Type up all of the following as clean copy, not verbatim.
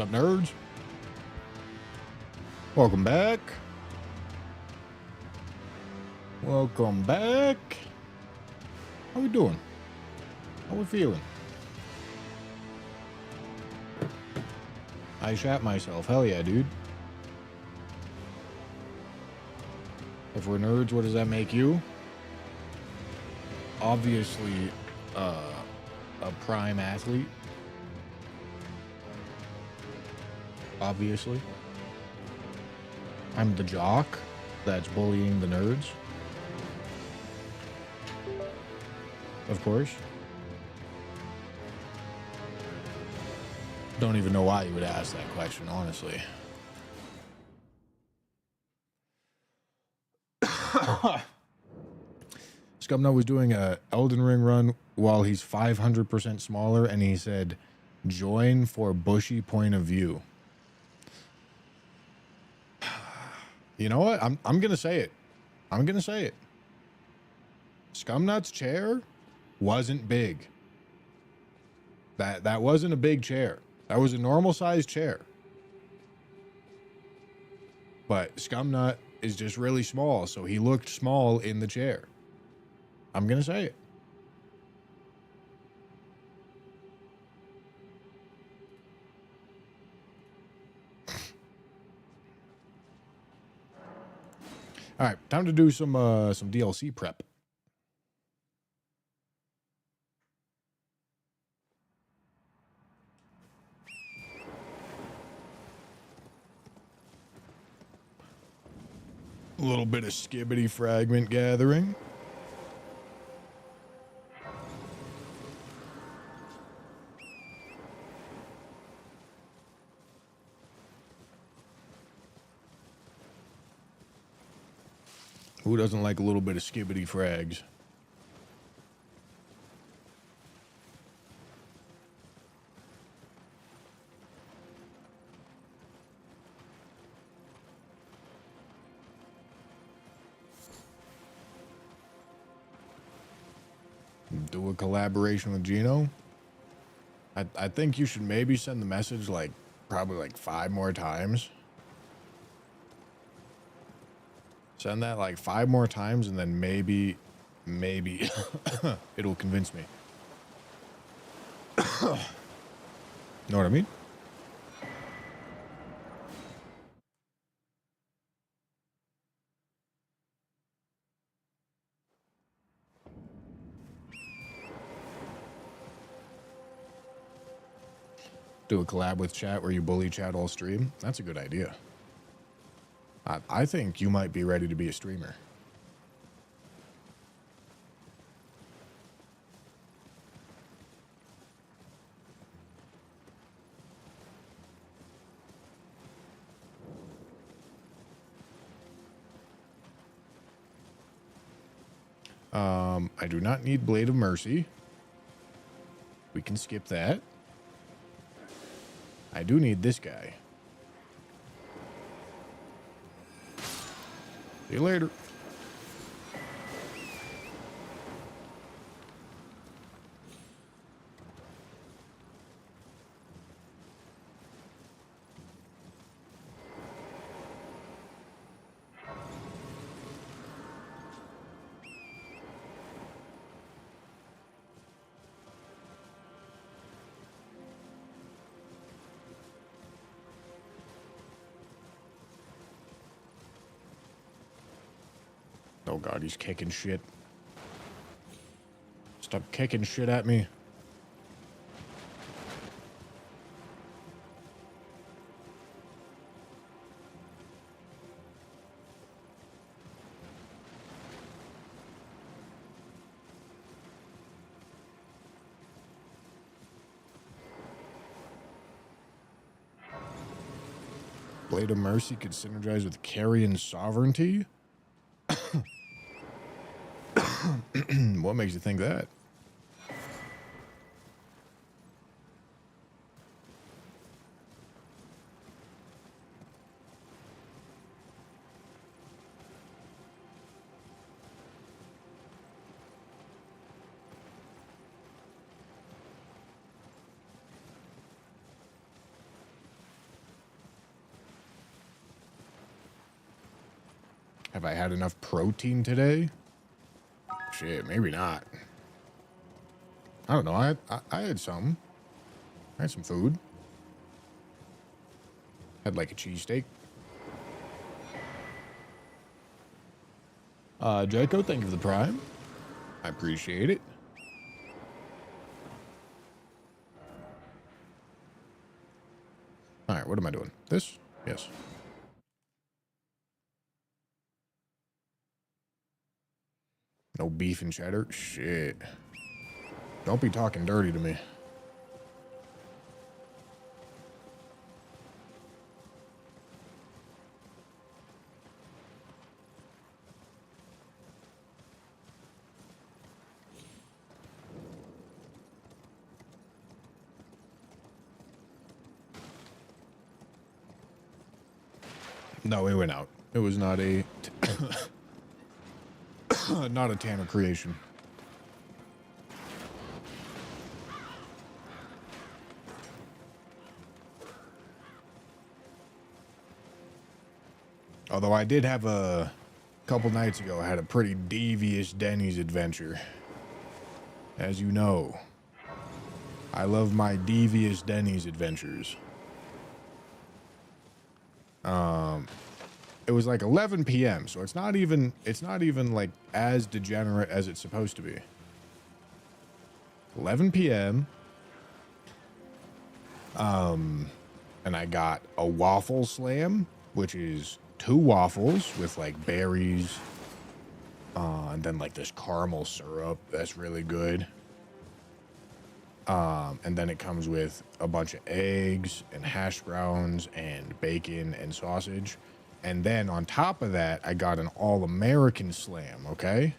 What's up, nerds? Welcome back. Welcome back. How we doing? How we feeling? I shat myself. Hell yeah, dude. If we're nerds, what does that make you? Obviously, a prime athlete. Obviously. I'm the jock that's bullying the nerds. Of course. Don't even know why you would ask that question, honestly. Scumnut was doing a Elden Ring run while he's 500% smaller, and he said, "Join for bushy point of view." You know what? I'm gonna say it. I'm gonna say it. Scumnut's chair wasn't big. That wasn't a big chair. That was a normal sized chair. But Scumnut is just really small, so he looked small in the chair. I'm gonna say it. All right, time to do some DLC prep. A little bit of skibbity fragment gathering. Who doesn't like a little bit of skibbity frags? Do a collaboration with Gino. I think you should maybe send the message probably like 5 more times. Send that like 5 more times, and then maybe it'll convince me. Know what I mean? Do a collab with chat where you bully chat all stream. That's a good idea. I think you might be ready to be a streamer. I do not need Blade of Mercy. We can skip that. I do need this guy. See you later. Oh god, he's kicking shit. Stop kicking shit at me. Blade of Mercy could synergize with Carrion Sovereignty? What makes you think that? Have I had enough protein today? Shit, maybe not. I don't know. I had some. I had some food. Had like a cheesesteak. Draco, thank you for the prime. I appreciate it. All right, what am I doing? This? Yes. No beef and cheddar? Shit. Don't be talking dirty to me. No, it went out. It was not a not a Tanner creation. Although I did have a couple nights ago, I had a pretty devious Denny's adventure. As you know, I love my devious Denny's adventures. It was like 11 p.m., so it's not even like as degenerate as it's supposed to be. 11 p.m. And I got a waffle slam, which is 2 waffles with like berries, and then like this caramel syrup that's really good. And then it comes with a bunch of eggs and hash browns and bacon and sausage. And then on top of that, I got an all-American slam, okay?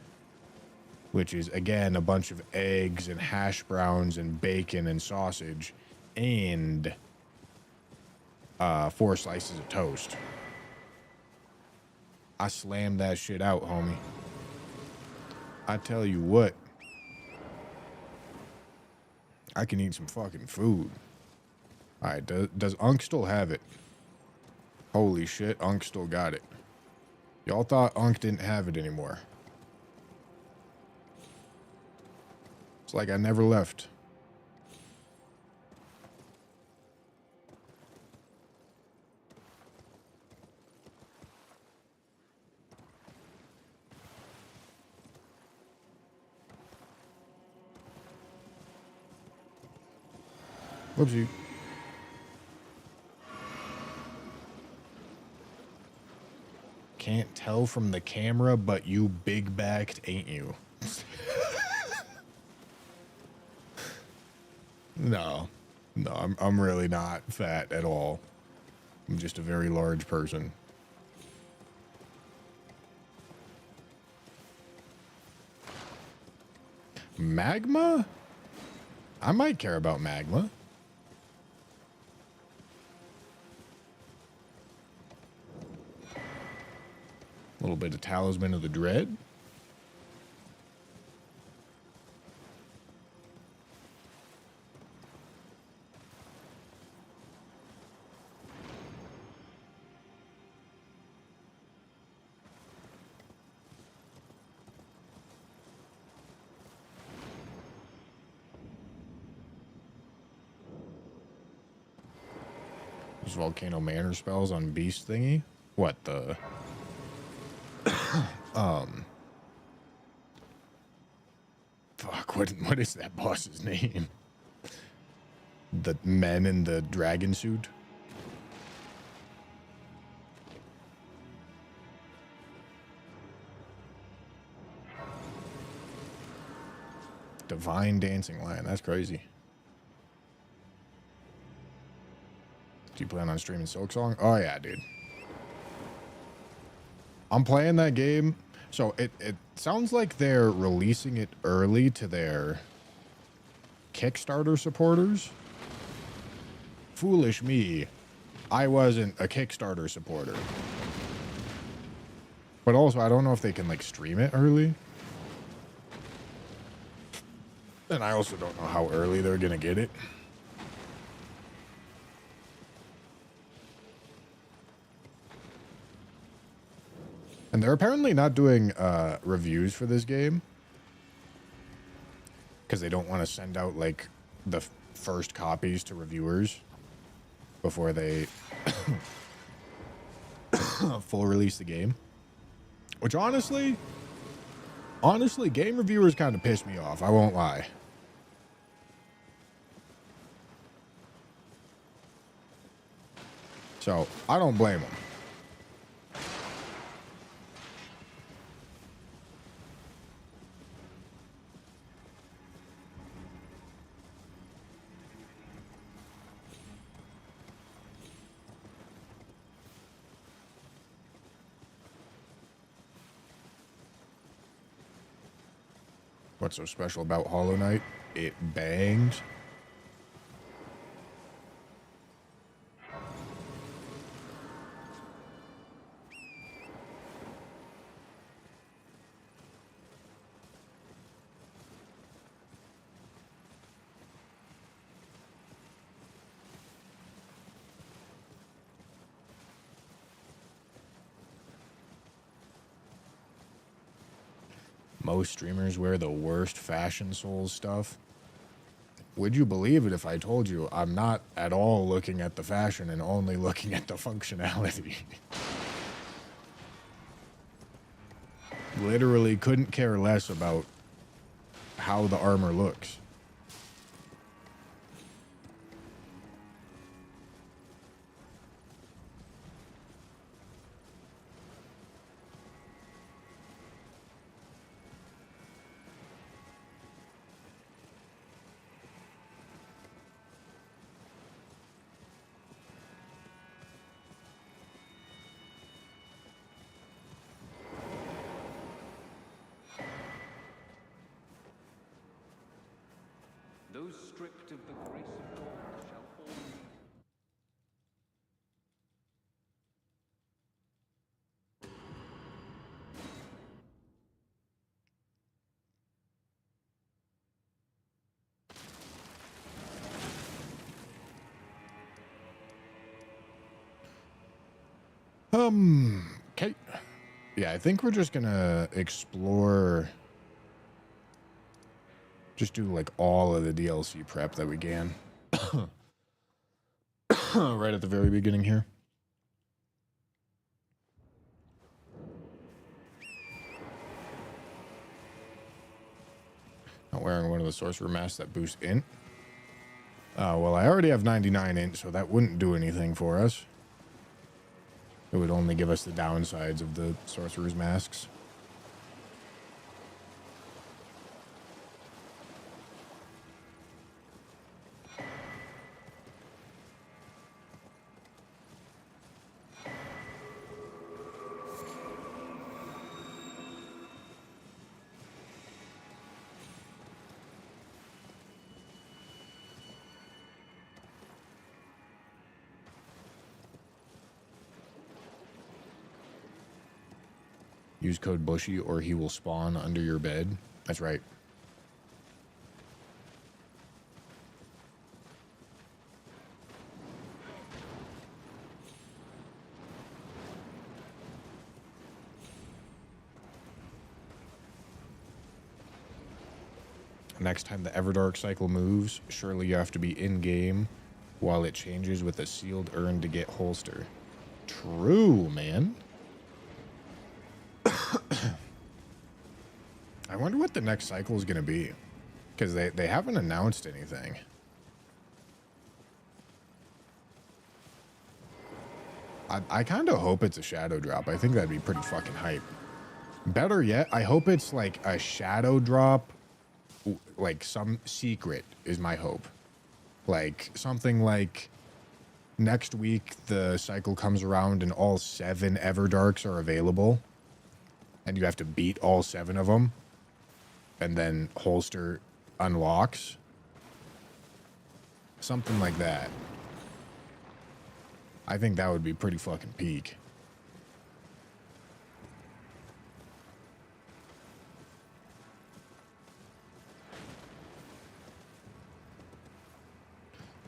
Which is, again, a bunch of eggs and hash browns and bacon and sausage and 4 slices of toast. I slammed that shit out, homie. I tell you what. I can eat some fucking food. All right, does Unk still have it? Holy shit, Unk still got it. Y'all thought Unk didn't have it anymore. It's like I never left. Whoopsie. Can't tell from the camera, but you big-backed, ain't you? No, I'm really not fat at all. I'm just a very large person. Magma? I might care about magma. A little bit of Talisman of the Dread. There's Volcano Manor spells on Beast thingy. What the? Fuck, what is that boss's name? The men in the dragon suit? Divine Dancing Lion, that's crazy. Do you plan on streaming Silksong? Oh yeah, dude. I'm playing that game. So it sounds like they're releasing it early to their Kickstarter supporters. Foolish me. I wasn't a Kickstarter supporter. But also, I don't know if they can, like, stream it early. And I also don't know how early they're gonna get it. And they're apparently not doing reviews for this game because they don't want to send out like the first copies to reviewers before they full release the game. Which honestly, game reviewers kind of piss me off. I won't lie. So I don't blame them. What's so special about Hollow Knight? It bangs. Most streamers wear the worst fashion Souls stuff. Would you believe it if I told you I'm not at all looking at the fashion and only looking at the functionality? Literally couldn't care less about how the armor looks. Those stripped of the grace of God shall all need. Okay. Yeah, I think we're just gonna explore. Just do like all of the DLC prep that we can. Right at the very beginning here. Not wearing one of the sorcerer masks that boosts int. Well, I already have 99 int, so that wouldn't do anything for us. It would only give us the downsides of the sorcerer's masks. Use code Bushy or he will spawn under your bed. That's right. Next time the Everdark cycle moves, surely you have to be in-game while it changes with a sealed urn to get holster. True, man. I wonder what the next cycle is going to be. Because they haven't announced anything. I kind of hope it's a shadow drop. I think that'd be pretty fucking hype. Better yet, I hope it's like a shadow drop, like some secret is my hope. Like something like next week the cycle comes around and all 7 Everdarks are available. And you have to beat all 7 of them. And then holster unlocks. Something like that. I think that would be pretty fucking peak.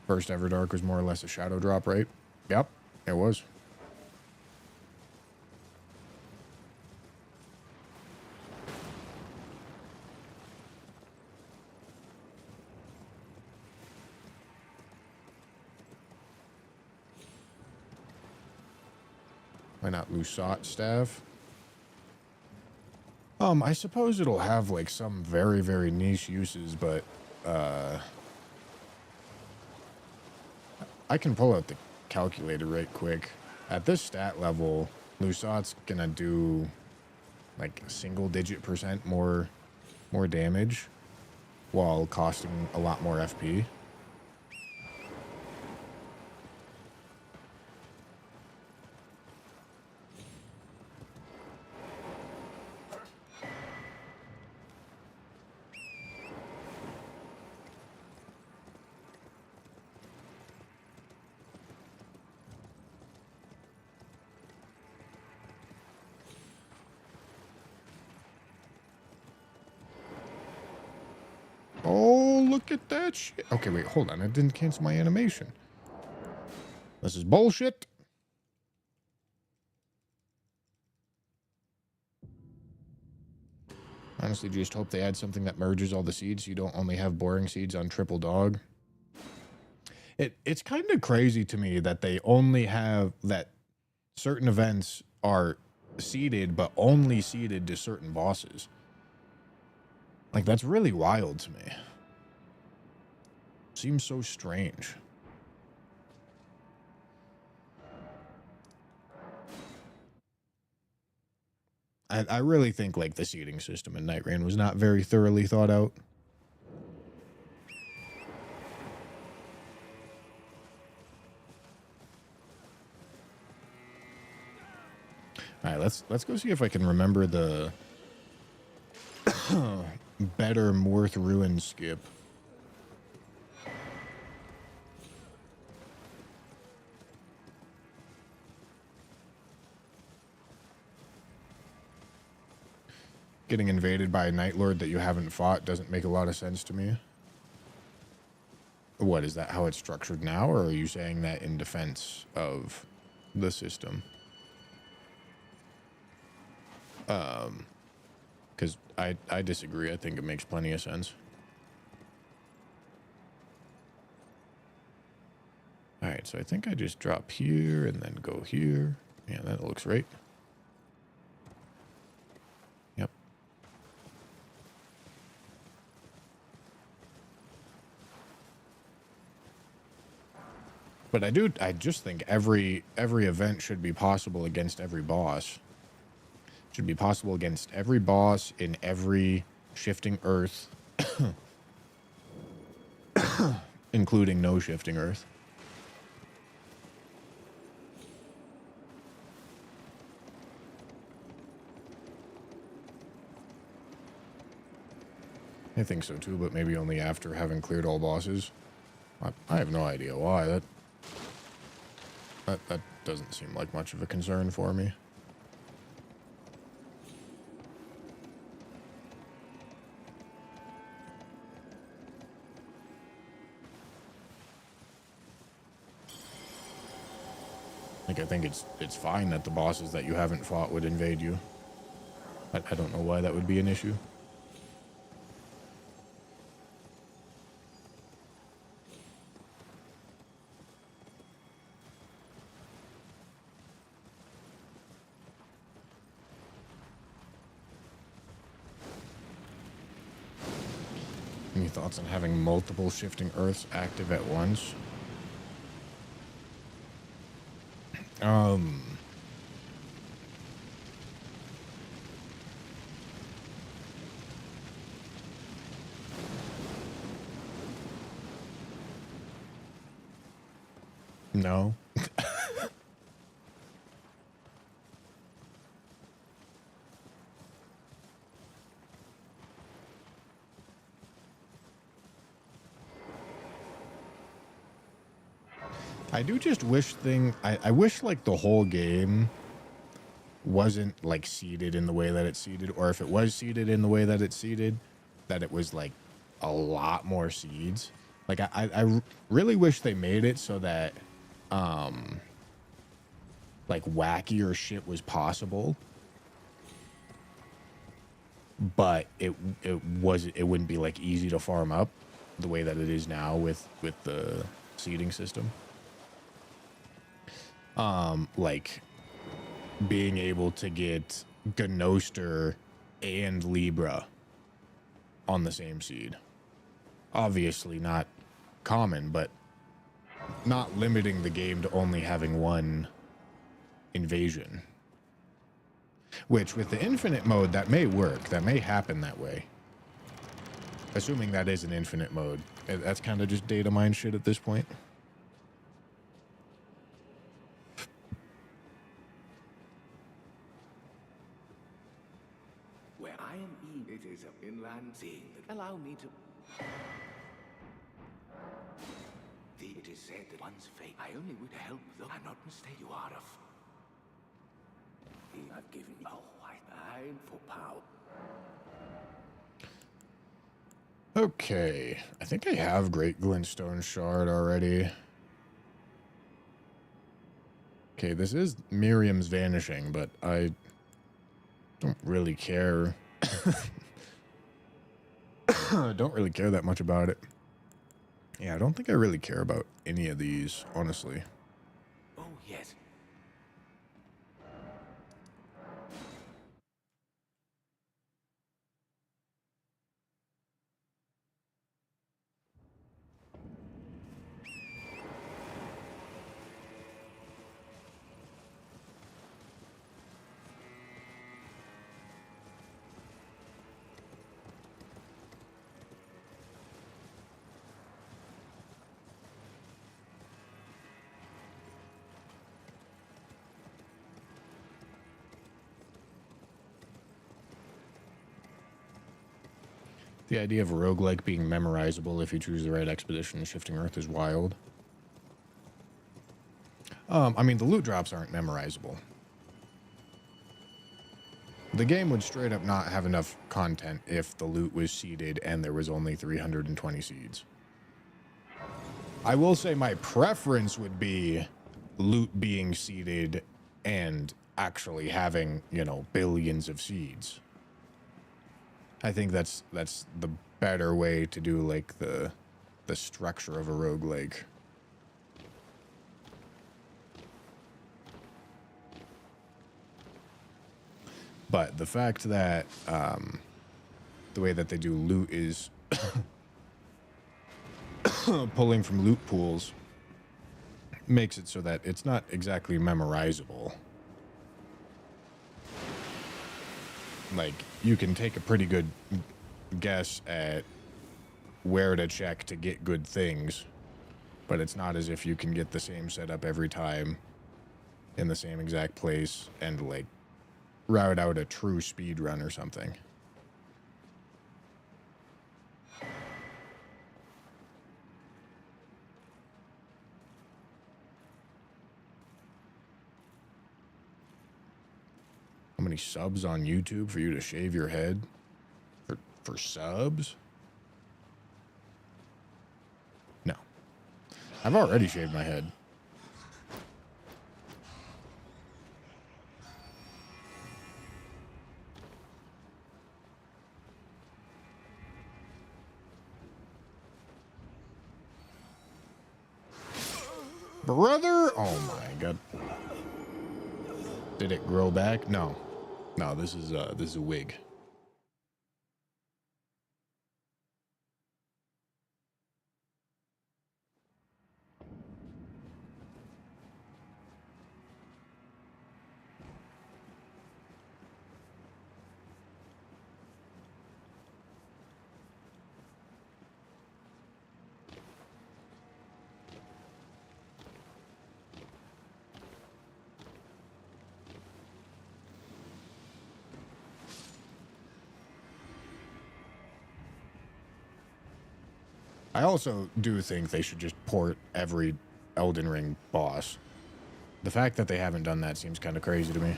First Everdark was more or less a shadow drop, right? Yep, it was. Why not Lusat staff? I suppose it'll have like some very, very niche uses, but I can pull out the calculator right quick. At this stat level, Lusat's gonna do like single-digit % more damage while costing a lot more FP. Oh, look at that shit. Okay, wait, hold on. I didn't cancel my animation. This is bullshit. Honestly, just hope they add something that merges all the seeds so you don't only have boring seeds on triple dog. It's kind of crazy to me that they only have that certain events are seeded, but only seeded to certain bosses. Like, that's really wild to me. Seems so strange. I really think, like, the seeding system in Night Rain was not very thoroughly thought out. All right, let's go see if I can remember the better Morth Ruin skip. Getting invaded by a Night Lord that you haven't fought doesn't make a lot of sense to me. What, is that how it's structured now, or are you saying that in defense of the system? Because I disagree. I think it makes plenty of sense. All right, so I think I just drop here and then go here. Yeah, that looks right. Yep. But I just think every event should be possible against every boss. Should be possible against every boss in every shifting earth, including no shifting earth. I think so too, but maybe only after having cleared all bosses. I have no idea why. That doesn't seem like much of a concern for me. Like, I think it's fine that the bosses that you haven't fought would invade you. I don't know why that would be an issue. Any thoughts on having multiple shifting earths active at once? No. I do just wish I wish like the whole game wasn't like seeded in the way that it's seeded, or if it was seeded in the way that it's seeded, that it was like a lot more seeds. Like I really wish they made it so that like wackier shit was possible, but it wouldn't be like easy to farm up the way that it is now with the seeding system. Like being able to get Gnoster and Libra on the same seed. Obviously not common, but not limiting the game to only having one invasion. Which, with the infinite mode, that may work. That may happen that way. Assuming that is an infinite mode. That's kind of just data mine shit at this point. Where I am it is an inland sea that allow me to... It is said that one's fate, I only would help though I'm not mistaken. You are I've given you a white eye for power. Okay, I think I have Great Glintstone Shard already. Okay, this is Miriam's Vanishing, but I don't really care. Don't really care that much about it. Yeah, I don't think I really care about any of these, honestly. Oh, yes. The idea of a roguelike being memorizable if you choose the right expedition in Shifting Earth is wild. I mean, the loot drops aren't memorizable. The game would straight up not have enough content if the loot was seeded and there was only 320 seeds. I will say my preference would be loot being seeded and actually having, you know, billions of seeds. I think that's the better way to do, like, the structure of a roguelike. But the fact that the way that they do loot is pulling from loot pools makes it so that it's not exactly memorizable. Like, you can take a pretty good guess at where to check to get good things, but it's not as if you can get the same setup every time in the same exact place and, like, route out a true speed run or something. How many subs on YouTube for you to shave your head? For subs? No. I've already shaved my head. Brother! Oh my god. Did it grow back? No. No, this is a wig. I also do think they should just port every Elden Ring boss. The fact that they haven't done that seems kind of crazy to me.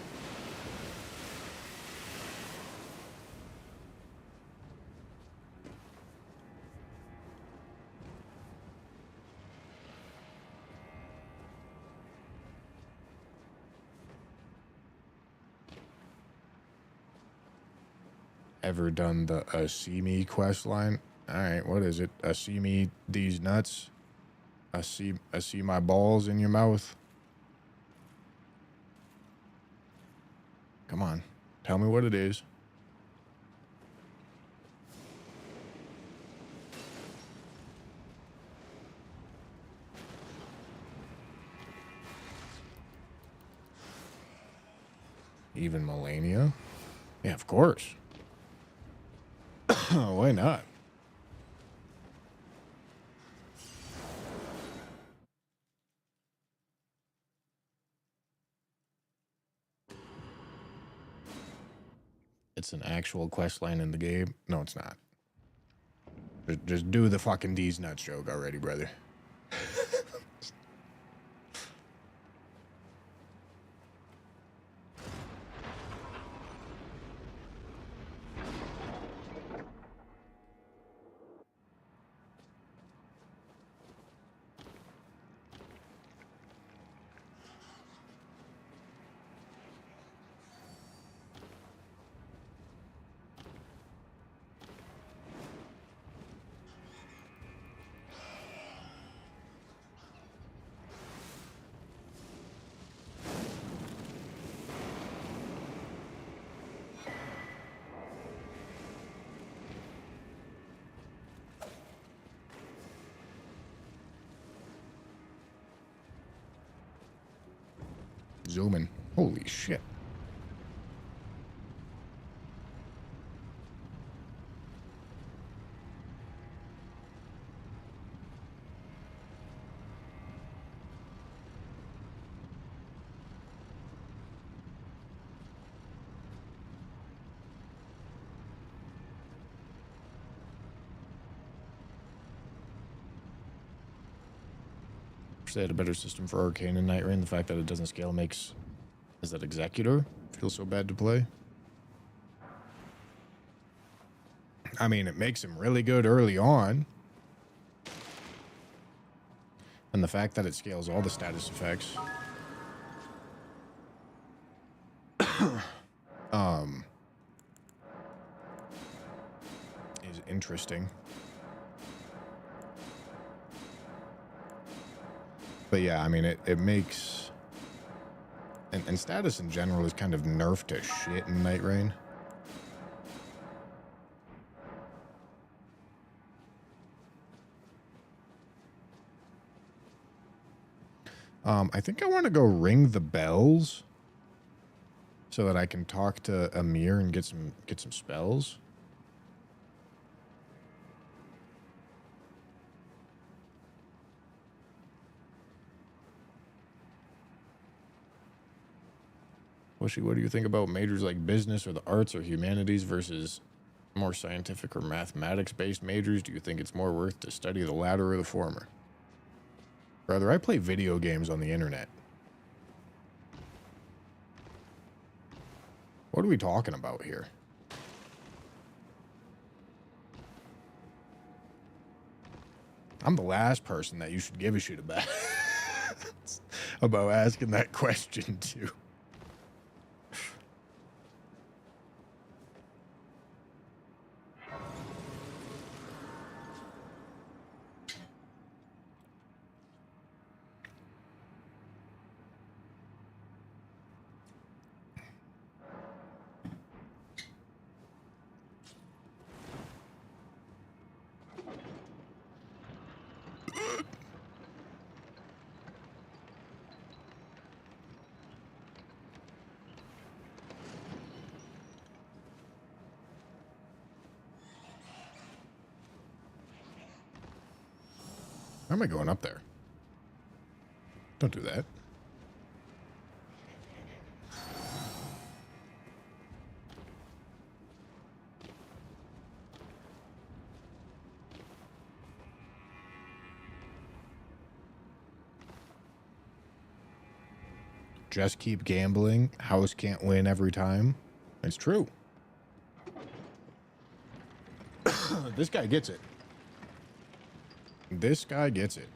Ever done the see me quest line? Alright, what is it? See me these nuts? I see my balls in your mouth. Come on. Tell me what it is. Even Melania? Yeah, of course. Why not? It's an actual quest line in the game. No, it's not. Just do the fucking D's nuts joke already, brother. Zooming. Holy shit. They had a better system for Arcane and Night Rain. The fact that it doesn't scale makes as that Executor feel so bad to play. I mean, it makes him really good early on. And the fact that it scales all the status effects. Is interesting. But yeah, I mean, it makes... And status in general is kind of nerfed to shit in Night Rain. I think I want to go ring the bells so that I can talk to Amir and get some spells. Wishy, what do you think about majors like business or the arts or humanities versus more scientific or mathematics-based majors? Do you think it's more worth to study the latter or the former? Brother, I play video games on the internet. What are we talking about here? I'm the last person that you should give a shit about about asking that question to. Why am I going up there? Don't do that. Just keep gambling. House can't win every time. It's true. This guy gets it. This guy gets it.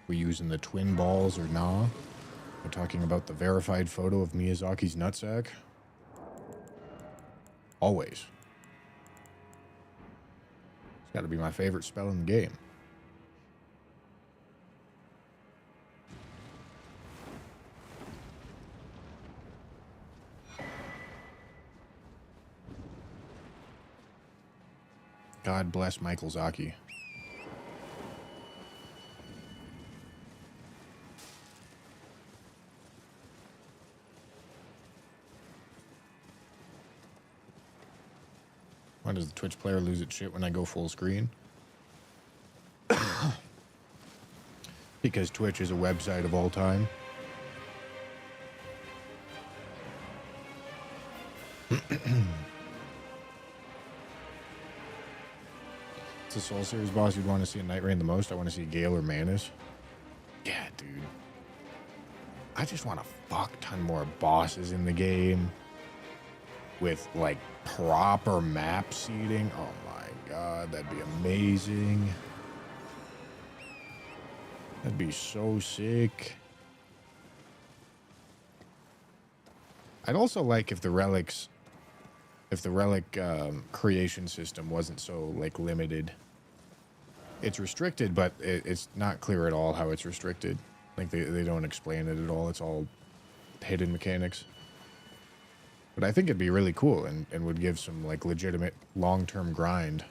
We using the twin balls or nah? We're talking about the verified photo of Miyazaki's nutsack. Always. It's got to be my favorite spell in the game. God bless Michael Zaki. Why does the Twitch player lose its shit when I go full screen? Because Twitch is a website of all time. It's a Soul Series boss you'd want to see in Night Rain the most. I want to see Gale or Manus. Yeah, dude. I just want a fuck ton more bosses in the game. With, like, proper map seating. Oh my god, that'd be amazing. That'd be so sick. I'd also like if the relic creation system wasn't so, like, limited. It's restricted, but it's not clear at all how it's restricted. Like, they don't explain it at all. It's all hidden mechanics. But I think it'd be really cool and would give some, like, legitimate long-term grind.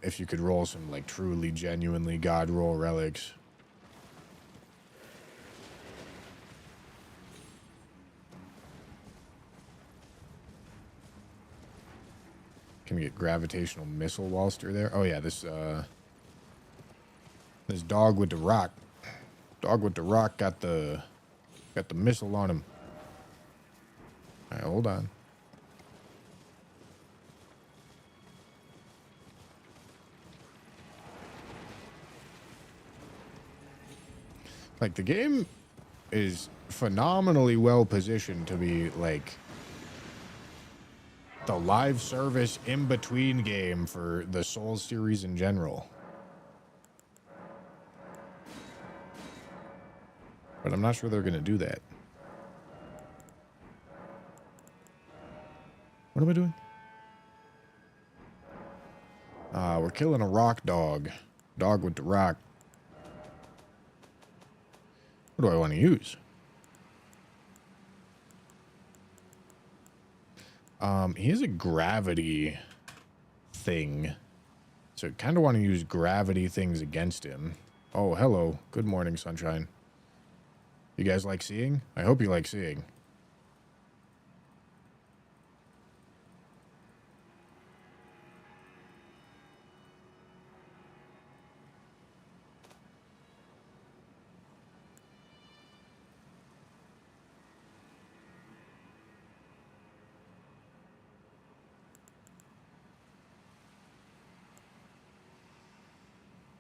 If you could roll some, like, truly, genuinely god roll relics. Can we get gravitational missile whilst you're there? Oh yeah, this dog with the rock. Dog with the rock got the missile on him. Alright, hold on. Like, the game is phenomenally well positioned to be, like, the live service in-between game for the Souls series in general. But I'm not sure they're going to do that. What am I doing? We're killing a rock dog. Dog with the rock. What do I want to use? He has a gravity thing. So I kind of want to use gravity things against him. Oh, hello. Good morning, sunshine. You guys like seeing? I hope you like seeing.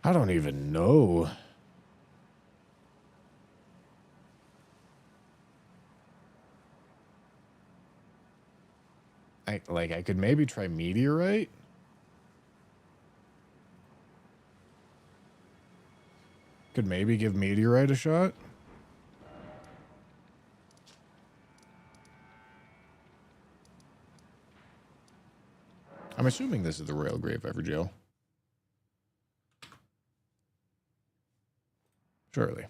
I don't even know. I could maybe try meteorite. Could maybe give meteorite a shot. I'm assuming this is the Royal Grave Everjail. Surely.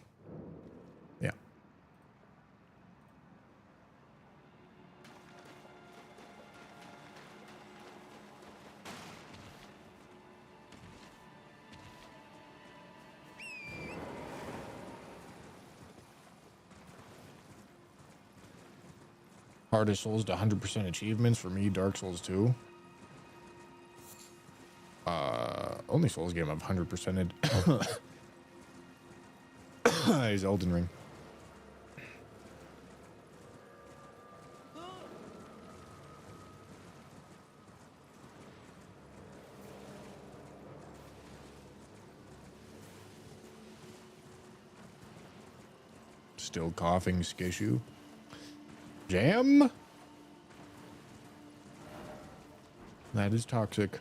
Yeah. Hardest Souls to 100% achievements for me, Dark Souls 2. Only Souls game I've 100%ed is Elden Ring. Still coughing, Skishu. Jam? That is toxic.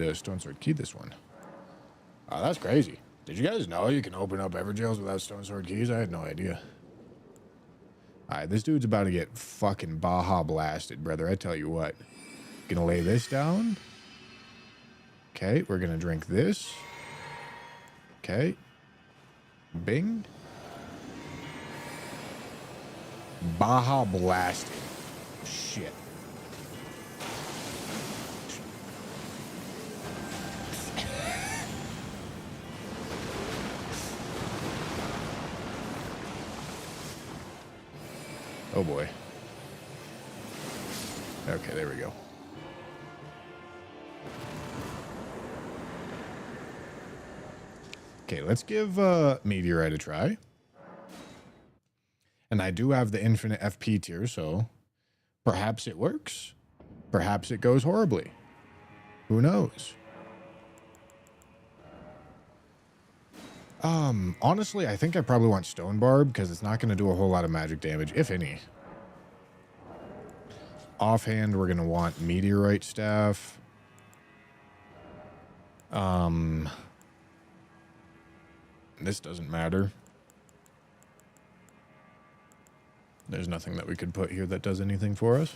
to stone sword key this one. Oh, that's crazy. Did you guys know you can open up Everjails without stone sword keys? I had no idea. All right, this dude's about to get fucking Baja blasted, brother. I tell you what. Gonna lay this down. Okay, we're gonna drink this. Okay. Bing. Baja blasted. Shit. Oh boy. Okay, there we go. Okay, let's give Meteorite a try. And I do have the infinite FP tier, so perhaps it works. Perhaps it goes horribly. Who knows? Honestly, I think I probably want Stone Barb because it's not going to do a whole lot of magic damage, if any. Offhand, we're going to want Meteorite Staff. This doesn't matter. There's nothing that we could put here that does anything for us.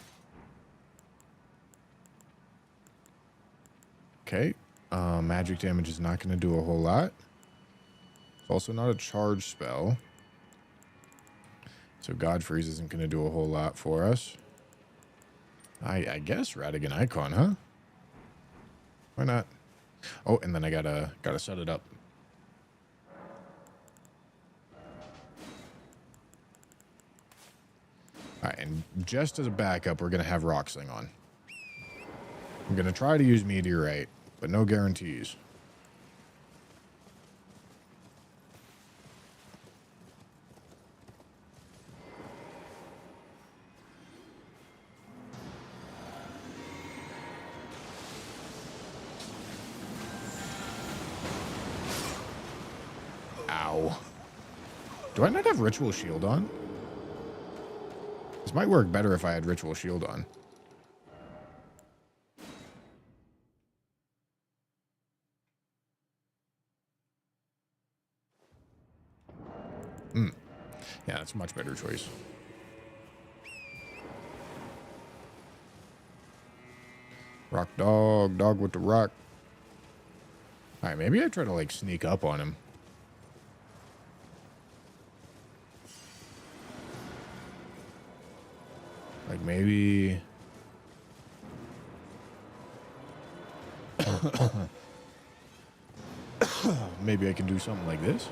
Okay. Magic damage is not going to do a whole lot. It's also not a charge spell. So God Freeze isn't going to do a whole lot for us. I guess Radigan Icon, huh? Why not? Oh, and then I gotta set it up. All right, and just as a backup, we're gonna have Rock Sling on. I'm gonna try to use Meteorite, but no guarantees. Ow. Do I not have Ritual Shield on? This might work better if I had Ritual Shield on. Yeah, that's a much better choice. Rock dog, dog with the rock. All right, maybe I try to like sneak up on him. Like maybe... maybe I can do something like this.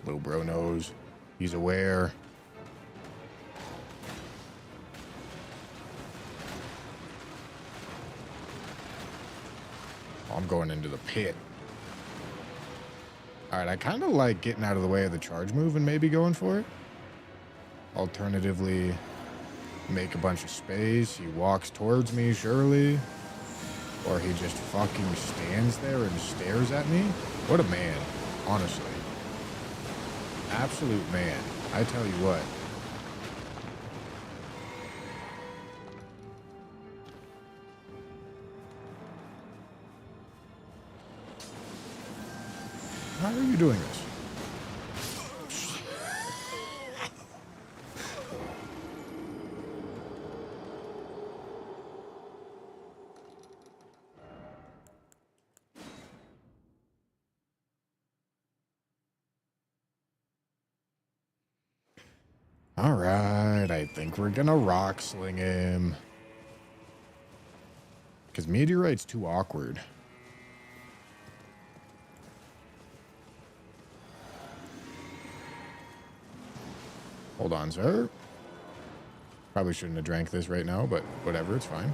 Little bro knows. He's aware. Oh, I'm going into the pit. All right, I kind of like getting out of the way of the charge move and maybe going for it. Alternatively, make a bunch of space. He walks towards me, surely. Or he just fucking stands there and stares at me. What a man, honestly. Absolute man. I tell you what. How are you doing this? All right, I think we're gonna rock sling him. Because Meteorite's too awkward. Hold on, sir. Probably shouldn't have drank this right now, but whatever, it's fine.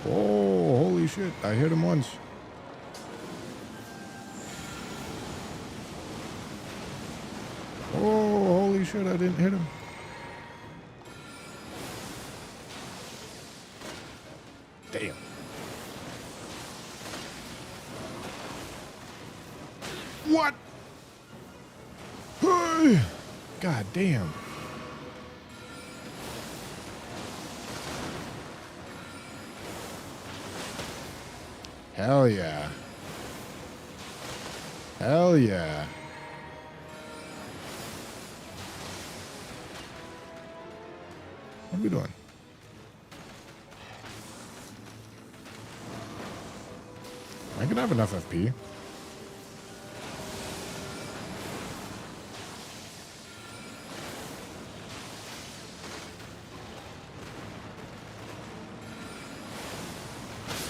Oh, holy shit. I hit him once. Oh, holy shit, I didn't hit him. Damn. What? God damn. Hell yeah. Hell yeah. What are we doing? I can have enough FP.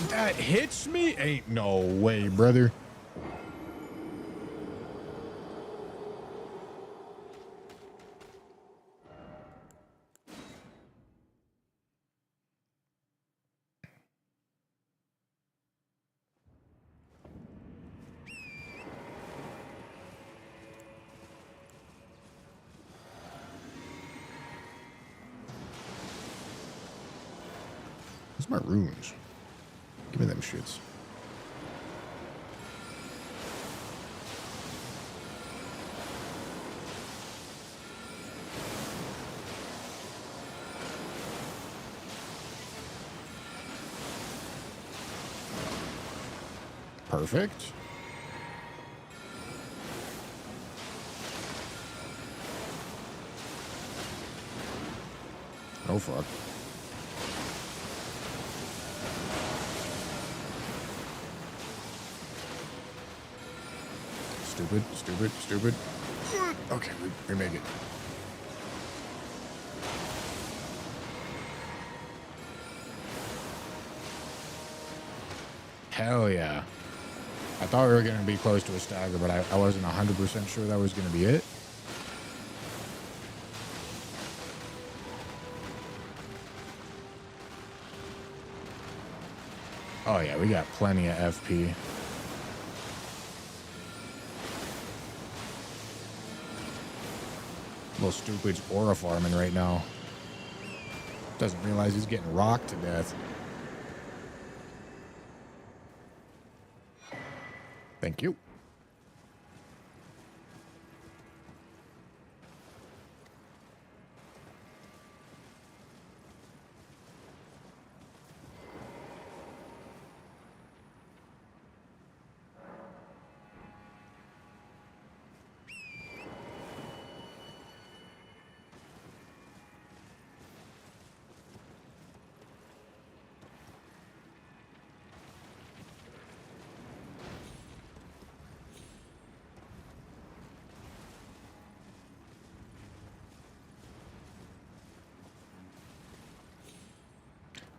That hits me? Ain't no way, brother. Where's my runes? Give me them shits. Perfect. Oh, fuck. Stupid, stupid, stupid. Okay, we make it. Hell yeah. I thought we were going to be close to a stagger, but I wasn't 100% sure that was going to be it. Oh yeah, we got plenty of FP. Little stupid's aura farming right now. Doesn't realize he's getting rocked to death. Thank you.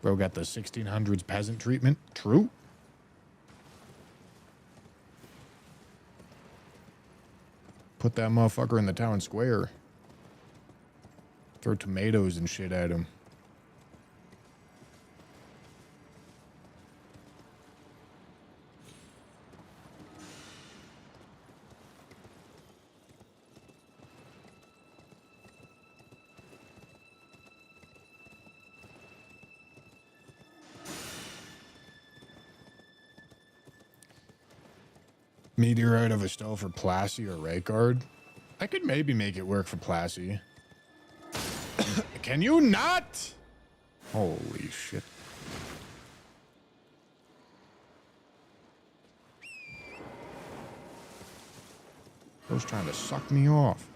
Bro got the 1600s peasant treatment. True. Put that motherfucker in the town square. Throw tomatoes and shit at him. Meteorite of Estelle for Plassey or Raycard. I could maybe make it work for Plassey. Can you not? Holy shit. Bro's trying to suck me off.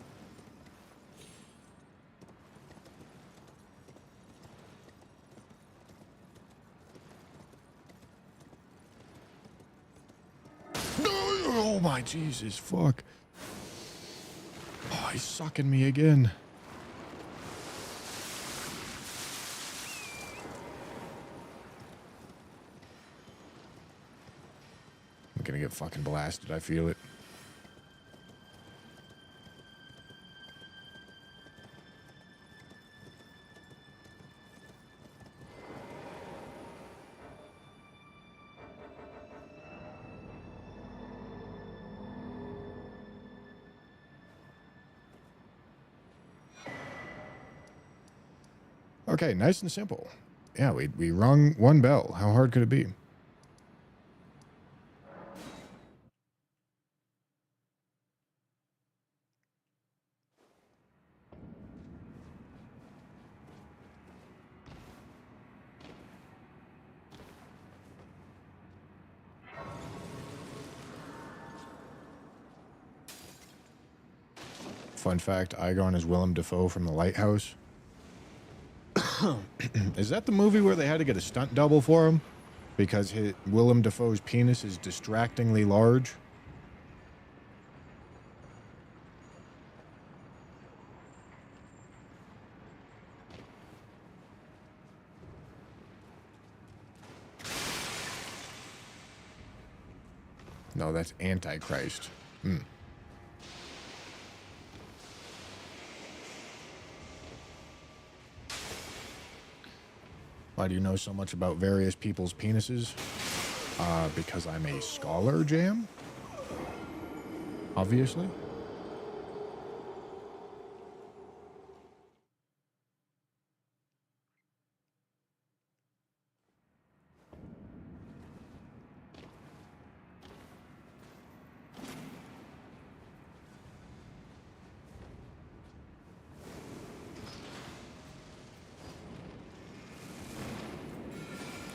Oh my Jesus, fuck. Oh, he's sucking me again. I'm gonna get fucking blasted, I feel it. Okay, nice and simple. Yeah, we rung one bell. How hard could it be? Fun fact, Igon is Willem Dafoe from The Lighthouse. Is that the movie where they had to get a stunt double for him? Because Willem Dafoe's penis is distractingly large? No, that's Antichrist. Why do you know so much about various people's penises? Because I'm a scholar, Jam. Obviously.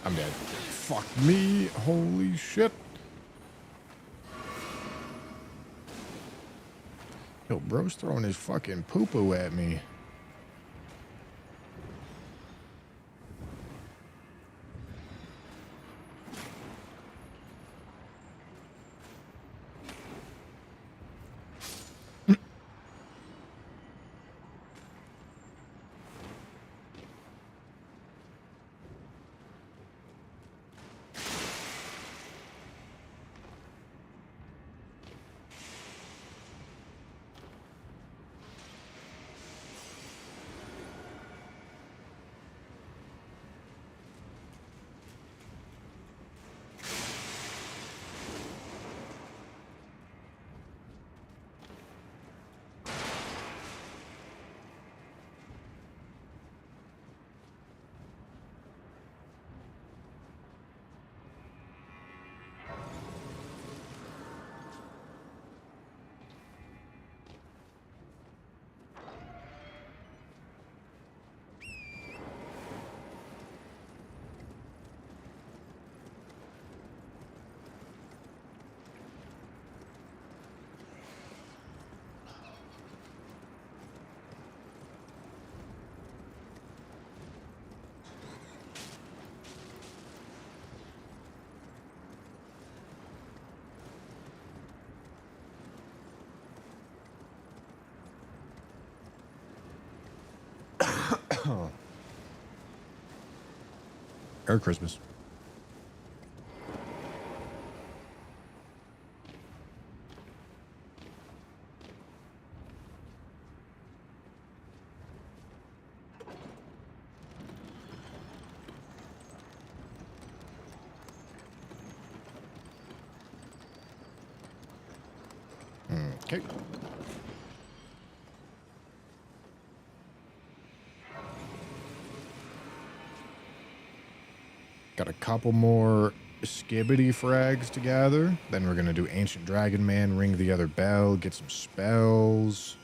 I'm dead. Fuck me. Holy shit. Yo, bro's throwing his fucking poo-poo at me. Merry Christmas. Okay. Got a couple more skibbity frags to gather. Then we're going to do Ancient Dragon Man, ring the other bell, get some spells.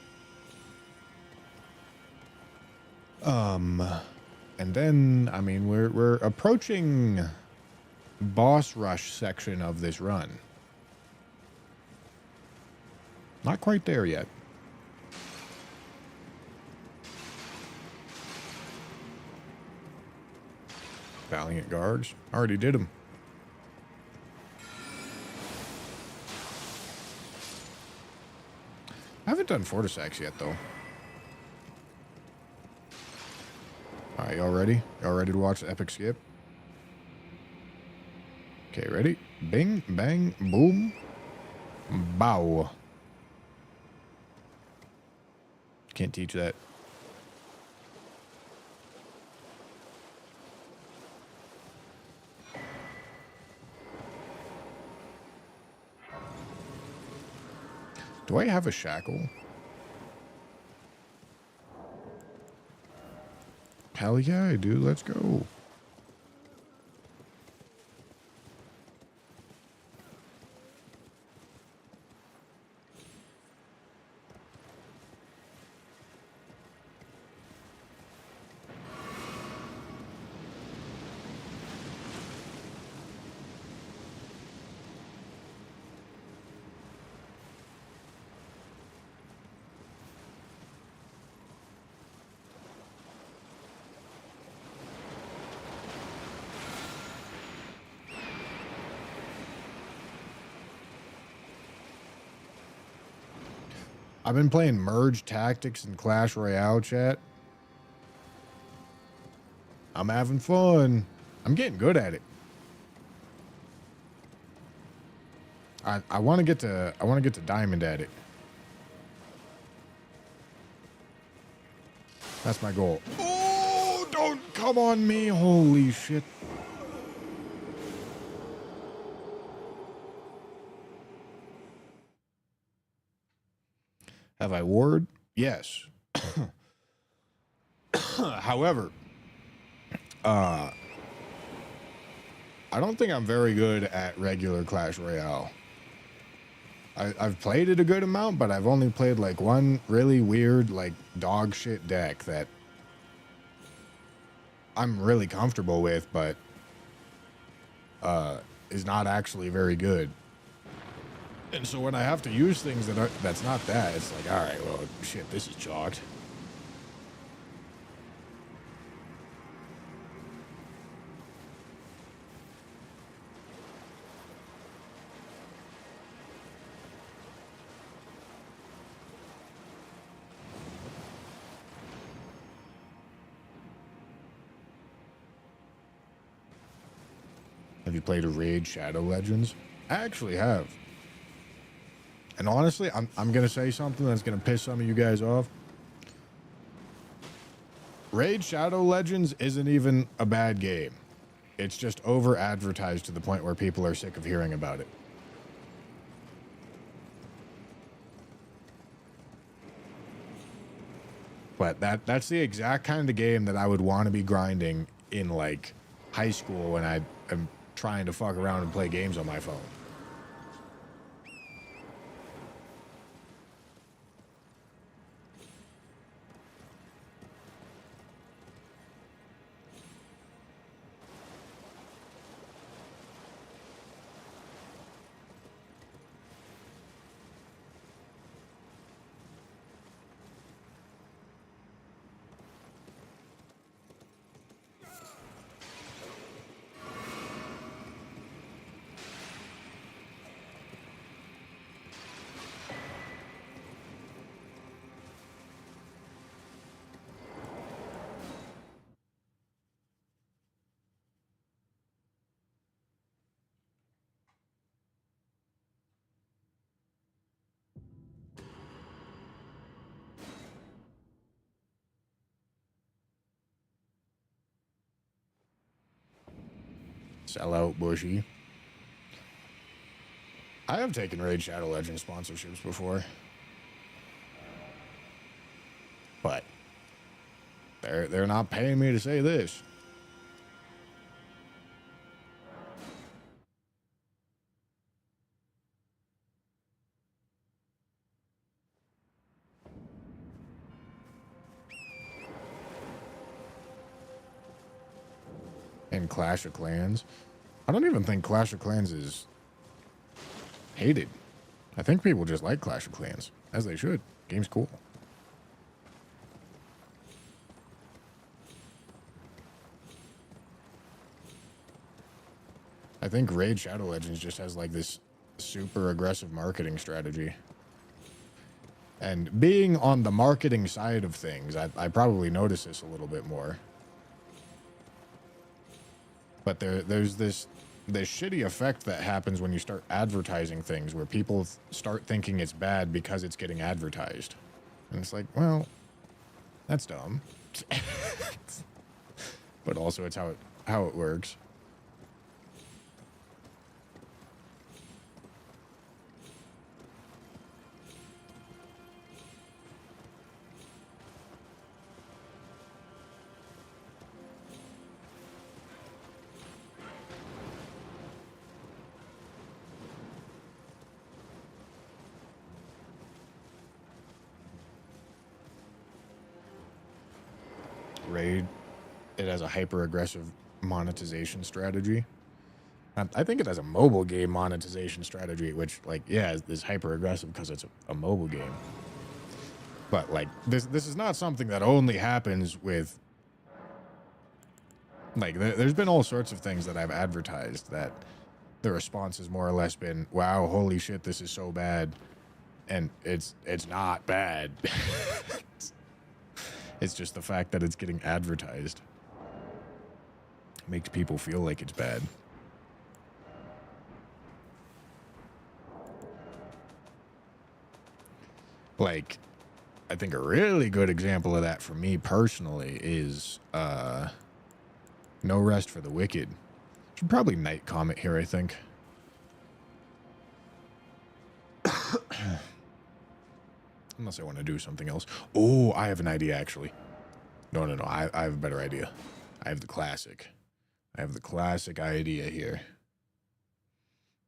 And then, I mean, we're approaching boss rush section of this run. Not quite there yet. Valiant Guards. Already did them. I haven't done Fortisax yet, though. Alright, y'all ready? Y'all ready to watch the epic skip? Okay, ready? Bing, bang, boom, bow. Can't teach that. Do I have a shackle? Hell yeah, I do. Let's go. I've been playing Merge Tactics and Clash Royale, chat. I'm having fun. I'm getting good at it. I want to get to diamond at it. That's my goal. Oh, don't come on me. Holy shit. Have I ward? Yes. However, I don't think I'm very good at regular Clash Royale. I've played it a good amount, but I've only played like one really weird, like dog shit deck that I'm really comfortable with, but is not actually very good. And so when I have to use things that's not that, it's like, all right, well, shit, this is chalked. Have you played a Raid Shadow Legends? I actually have. And honestly, I'm going to say something that's going to piss some of you guys off. Raid Shadow Legends isn't even a bad game. It's just over-advertised to the point where people are sick of hearing about it. But that's the exact kind of game that I would want to be grinding in, like, high school when I am trying to fuck around and play games on my phone. Sell out Bushy. I have taken Raid Shadow Legends sponsorships before. But they're not paying me to say this. And Clash of Clans. I don't even think Clash of Clans is hated. I think people just like Clash of Clans, as they should. Game's cool. I think Raid Shadow Legends just has like this super aggressive marketing strategy. And being on the marketing side of things, I probably notice this a little bit more. But there's this shitty effect that happens when you start advertising things where people start thinking it's bad because it's getting advertised. And it's like, well, that's dumb. But also it's how it works. Raid, it has a hyper aggressive monetization strategy. I think it has a mobile game monetization strategy, which, like, yeah, is hyper aggressive because it's a mobile game. But like, this is not something that only happens with. Like, there's been all sorts of things that I've advertised that the response has more or less been, "Wow, holy shit, this is so bad," And it's not bad. It's just the fact that it's getting advertised. Makes people feel like it's bad. Like, I think a really good example of that for me personally is No Rest for the Wicked. Should probably night comment here, I think. Unless I want to do something else. Oh, I have an idea, actually. No. I have a better idea. I have the classic. I have the classic idea here.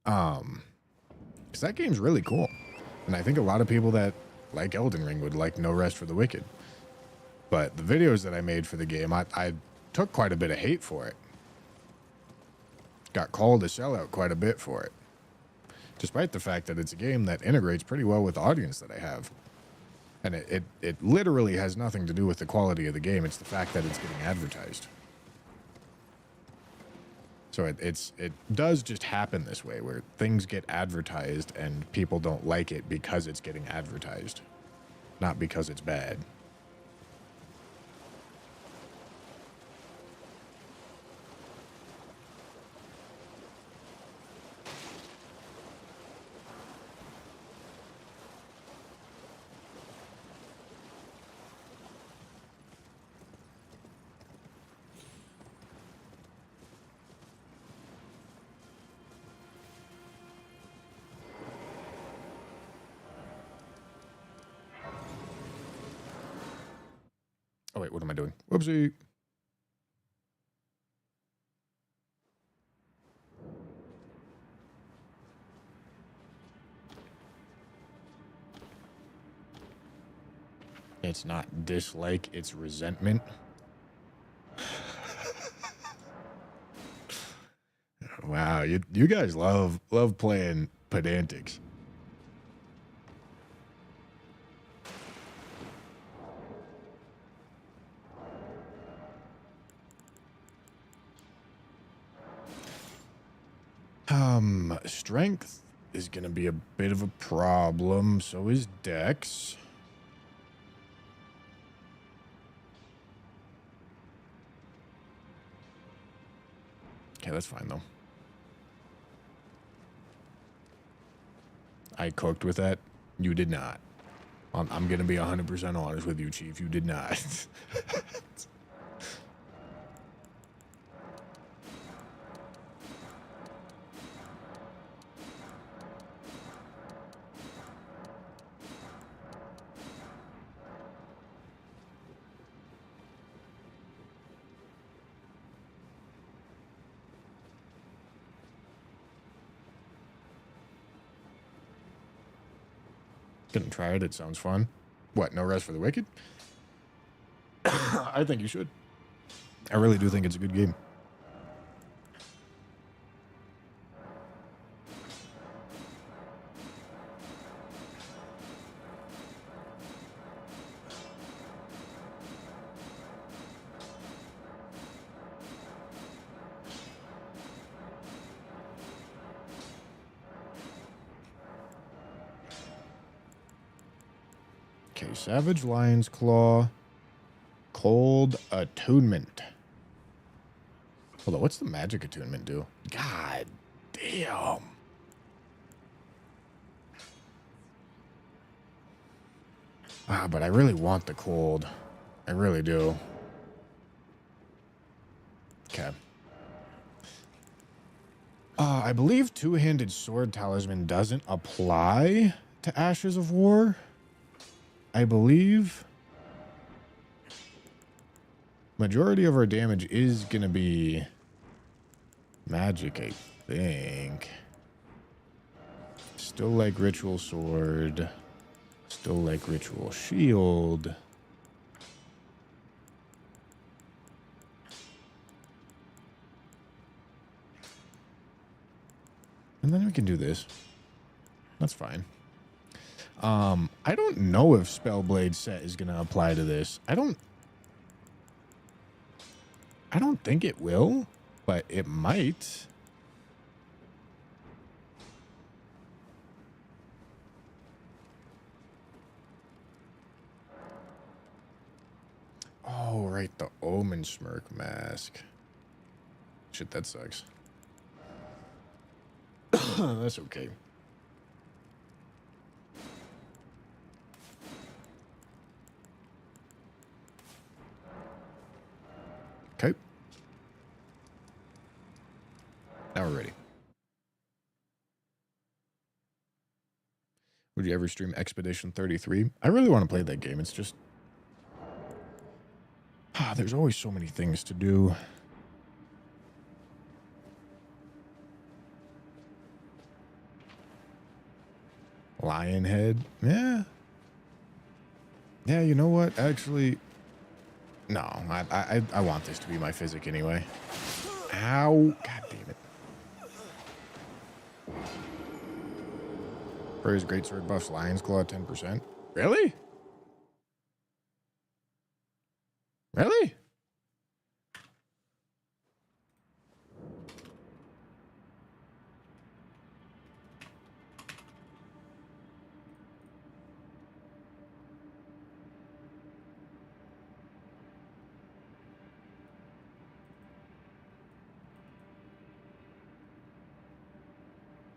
Because that game's really cool. And I think a lot of people that like Elden Ring would like No Rest for the Wicked. But the videos that I made for the game, I took quite a bit of hate for it. Got called a sellout quite a bit for it. Despite the fact that it's a game that integrates pretty well with the audience that I have. And it literally has nothing to do with the quality of the game. It's the fact that it's getting advertised. So it does just happen this way, where things get advertised and people don't like it because it's getting advertised, not because it's bad. Oh, wait, what am I doing? Whoopsie. It's not dislike, it's resentment. Wow, you guys love playing pedantics. Strength is gonna be a bit of a problem. So is Dex. Okay, that's fine though. I cooked with that. You did not. I'm gonna be 100% honest with you, Chief. You did not. Gonna try it. It sounds fun. What? No Rest for the Wicked? I think you should. I really do think it's a good game. Okay, Savage Lion's Claw. Cold Attunement. Hold on, what's the magic attunement do? God damn. Ah, but I really want the cold. I really do. Okay. I believe Two-Handed Sword Talisman doesn't apply to Ashes of War. I believe majority of our damage is gonna be magic, I think. Still like Ritual Sword. Still like Ritual Shield. And then we can do this. That's fine. I don't know if Spellblade set is gonna apply to this. I don't think it will, but it might. right, the Omen Smirk mask. Shit, that sucks. That's okay. Okay. Now we're ready. Would you ever stream Expedition 33? I really want to play that game. It's just... there's always so many things to do. Lionhead? Yeah. Yeah, you know what? Actually... No, I want this to be my physic anyway. Ow. God damn it. For his greatsword buffs Lion's Claw 10%. Really? Really?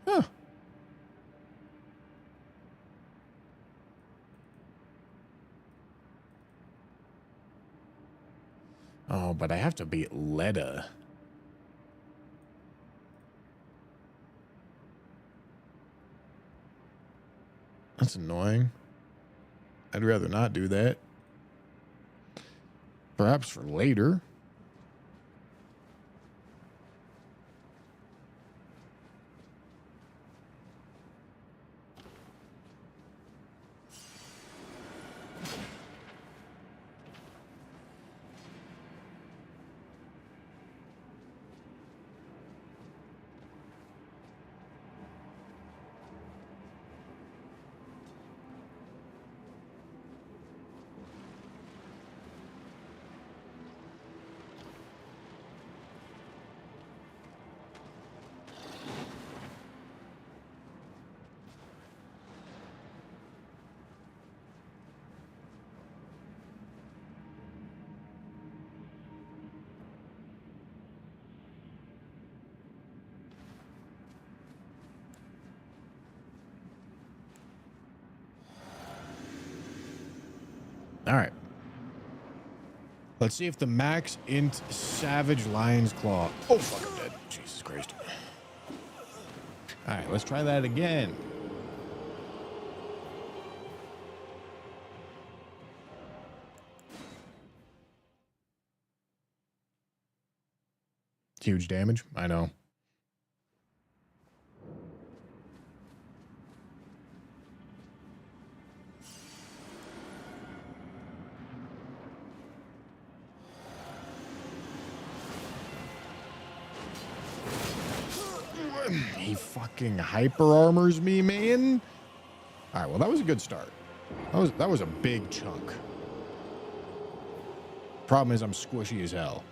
Huh. Oh, but I have to beat Leda. That's annoying. I'd rather not do that. Perhaps for later. All right. Let's see if the max int Savage Lion's Claw. Oh, fuck, I'm dead. Jesus Christ. All right, let's try that again. Huge damage. I know. He fucking hyper armors me, man. All right, well, that was a good start. That was a big chunk. Problem is I'm squishy as hell.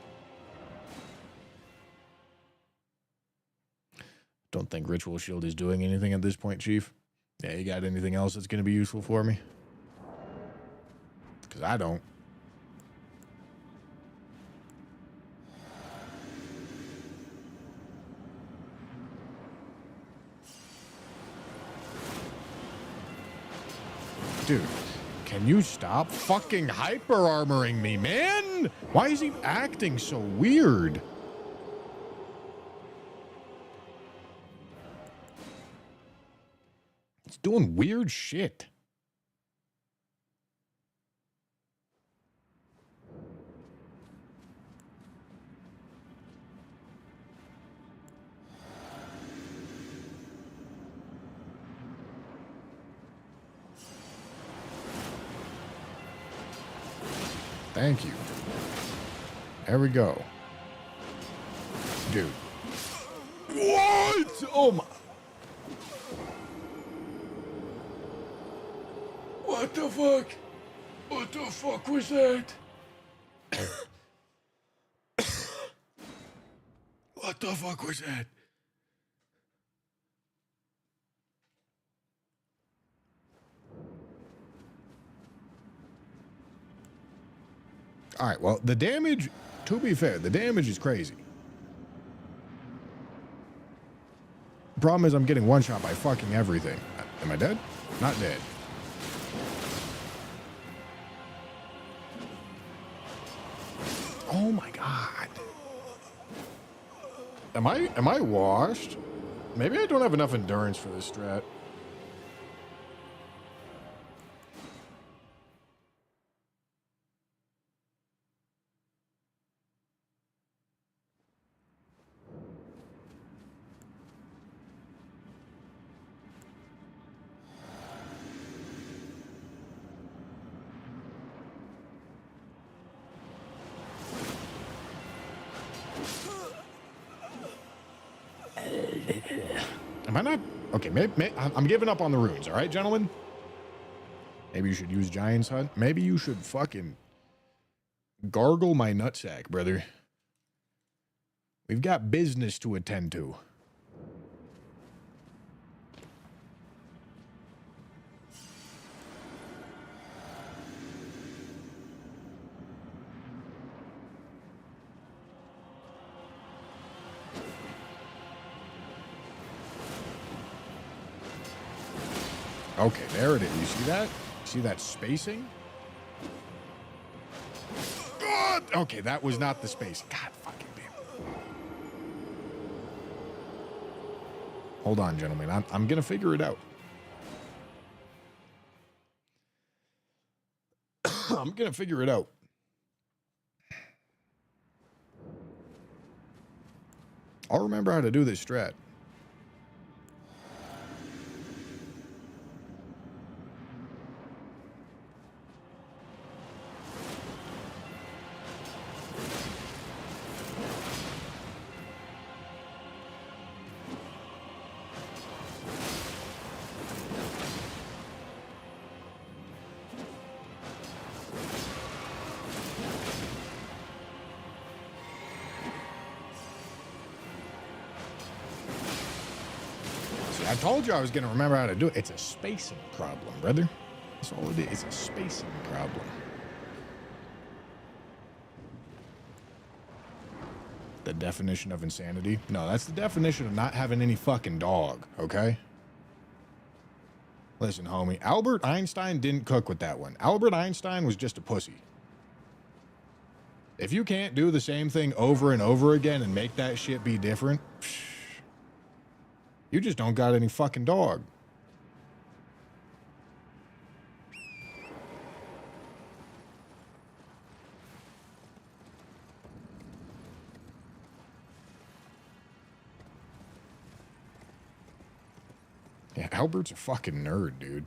Don't think Ritual Shield is doing anything at this point, Chief. Yeah, you got anything else that's going to be useful for me? Because I don't. Dude, can you stop fucking hyper armoring me, man? Why is he acting so weird? He's doing weird shit. Thank you. There we go. Dude. What? Oh my. What the fuck? What the fuck was that? What the fuck was that? All right, well, the damage, to be fair, the damage is crazy. Problem is I'm getting one shot by fucking everything. Am I dead? Not dead. Oh my god. Am I washed? Maybe I don't have enough endurance for this strat. Am I not? Okay, I'm giving up on the runes, all right, gentlemen? Maybe you should use Giant's Hunt. Maybe you should fucking gargle my nutsack, brother. We've got business to attend to. Okay, there it is. You see that? See that spacing? God! Okay, that was not the spacing. God fucking damn. Hold on, gentlemen. I'm gonna figure it out. I'm gonna figure it out. I'll remember how to do this strat. I told you I was going to remember how to do it. It's a spacing problem, brother. That's all it is. It's a spacing problem. The definition of insanity? No, that's the definition of not having any fucking dog, okay? Listen, homie, Albert Einstein didn't cook with that one. Albert Einstein was just a pussy. If you can't do the same thing over and over again and make that shit be different, you just don't got any fucking dog. Yeah, Albert's a fucking nerd, dude.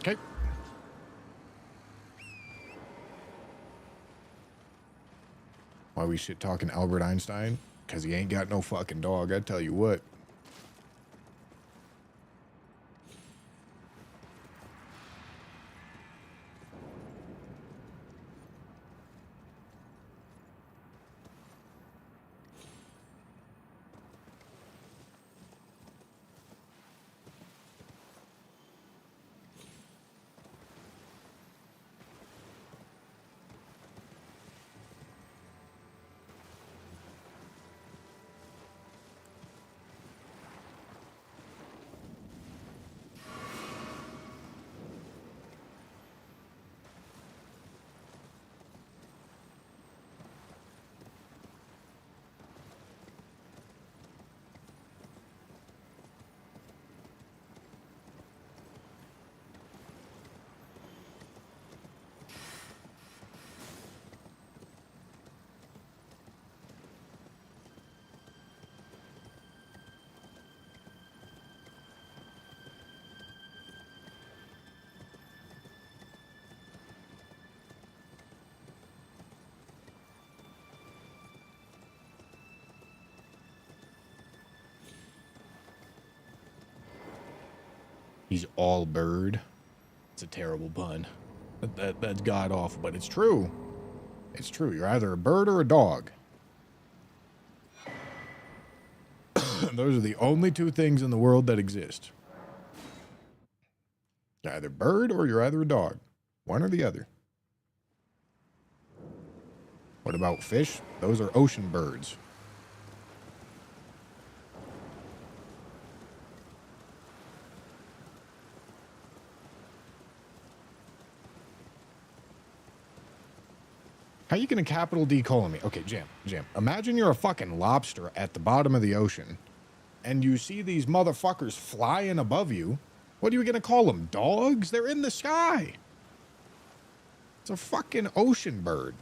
Okay. Why we shit talking Albert Einstein? Because he ain't got no fucking dog, I tell you what. He's all bird. It's a terrible pun. That's god awful, but it's true. It's true. You're either a bird or a dog. Those are the only two things in the world that exist. You're either bird or you're either a dog. One or the other. What about fish? Those are ocean birds. How you gonna capital D colon me? Okay, Jam. Imagine you're a fucking lobster at the bottom of the ocean, and you see these motherfuckers flying above you. What are you gonna call them? Dogs? They're in the sky. It's a fucking ocean bird.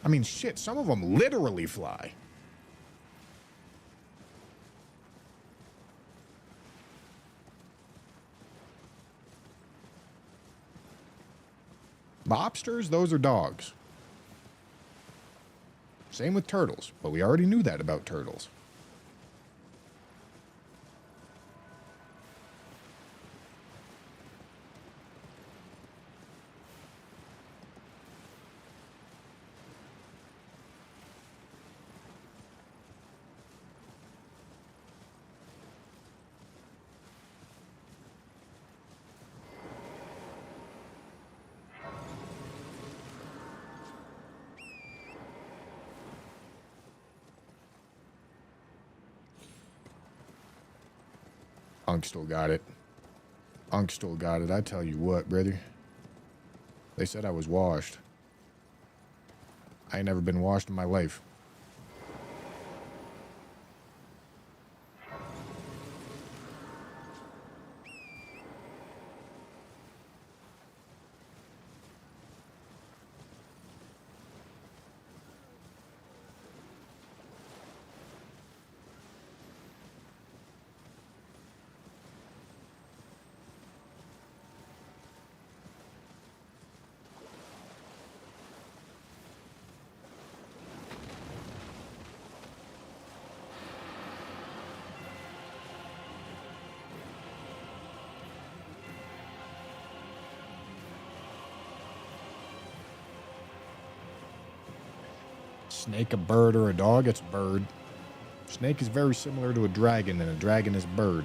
I mean, shit, some of them literally fly. Lobsters, those are dogs. Same with turtles, but we already knew that about turtles. Unk still got it. Unk still got it. I tell you what, brother. They said I was washed. I ain't never been washed in my life. Snake a bird or a dog? It's a bird. Snake is very similar to a dragon, and a dragon is bird.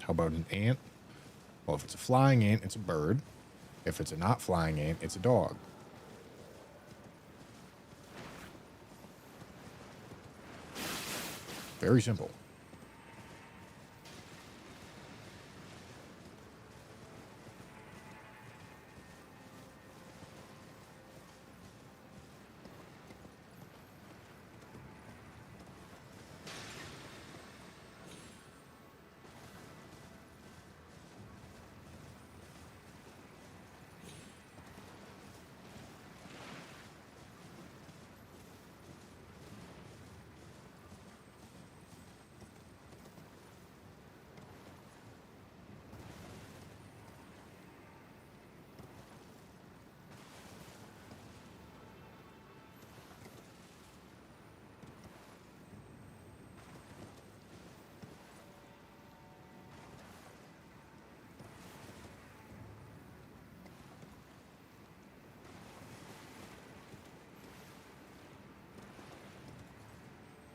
How about an ant? Well, if it's a flying ant, it's a bird. If it's a not flying ant, it's a dog. Very simple.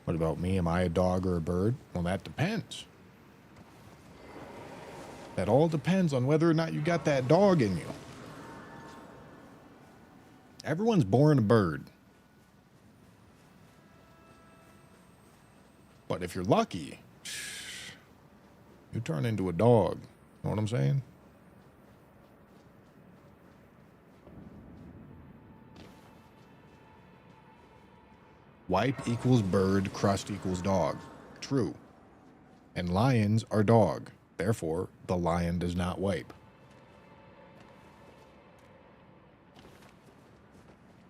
What about me? Am I a dog or a bird? Well, that depends. That all depends on whether or not you got that dog in you. Everyone's born a bird. But if you're lucky, you turn into a dog. Know what I'm saying? Wipe equals bird, crust equals dog. True. And lions are dog. Therefore, the lion does not wipe.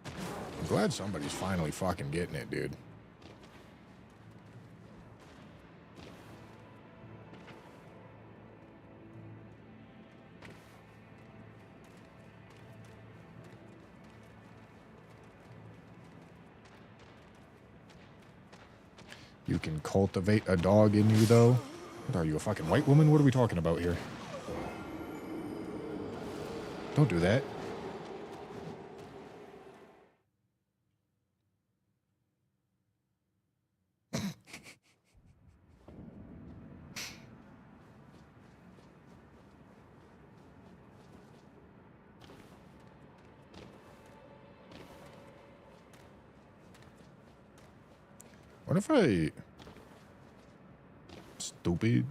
I'm glad somebody's finally fucking getting it, dude. You can cultivate a dog in you, though. What are you, a fucking white woman? What are we talking about here? Don't do that. What if I... Stupid.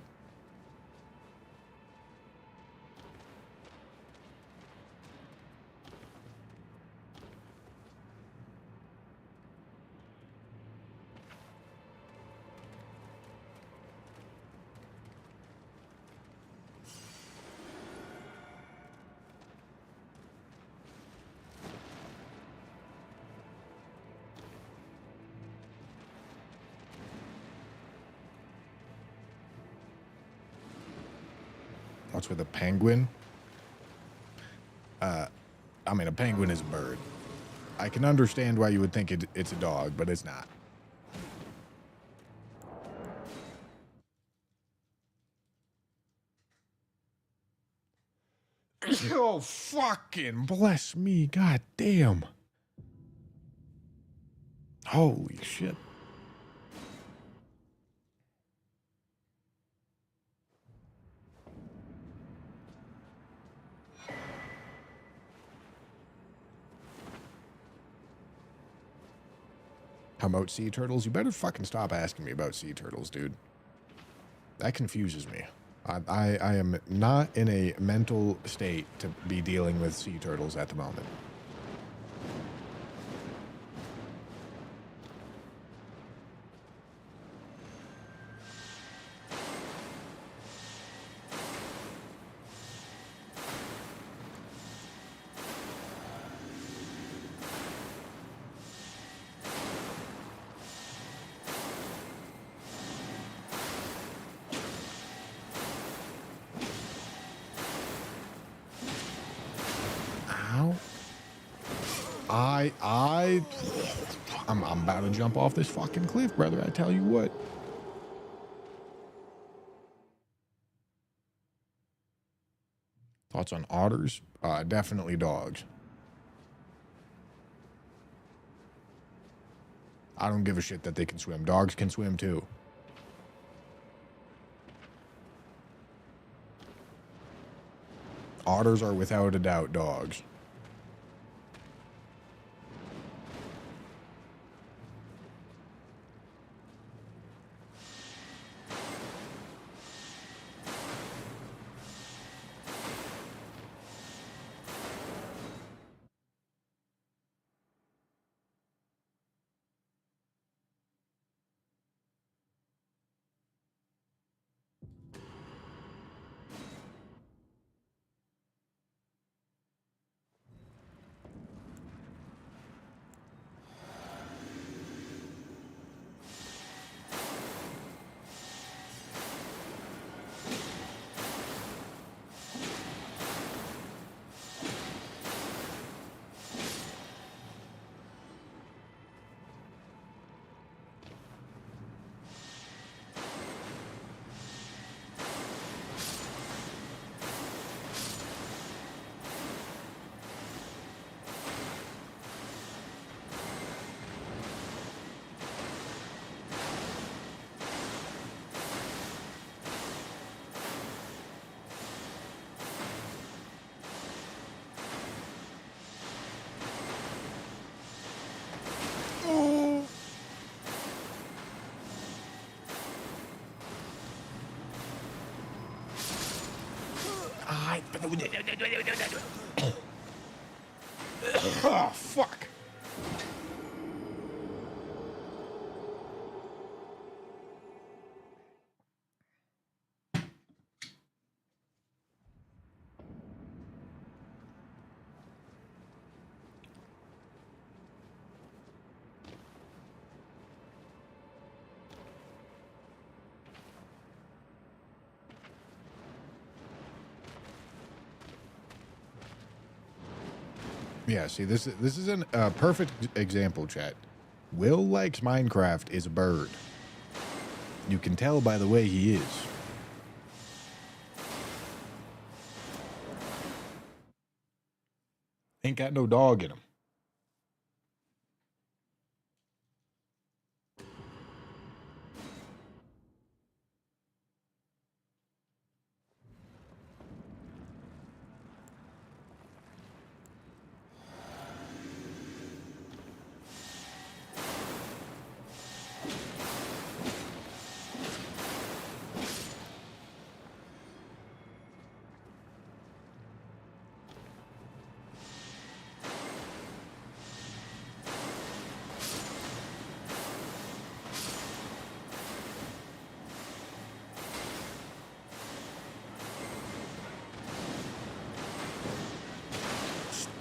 What's with a penguin? I mean, a penguin is a bird. I can understand why you would think it's a dog, but it's not. Oh, fucking bless me. God damn. Holy shit. How about sea turtles? You better fucking stop asking me about sea turtles, dude. That confuses me. I am not in a mental state to be dealing with sea turtles at the moment. Ow. I'm about to jump off this fucking cliff, brother. I tell you what. Thoughts on otters? Definitely dogs. I don't give a shit that they can swim. Dogs can swim too. Otters are without a doubt dogs. Oh, fuck. Yeah, see, this is a perfect example, chat. Will likes Minecraft is a bird. You can tell by the way he is. Ain't got no dog in him.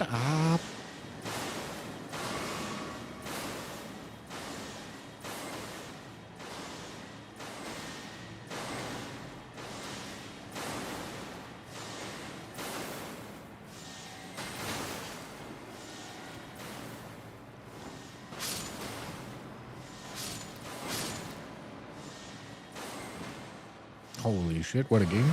Stop. Holy shit, what a game.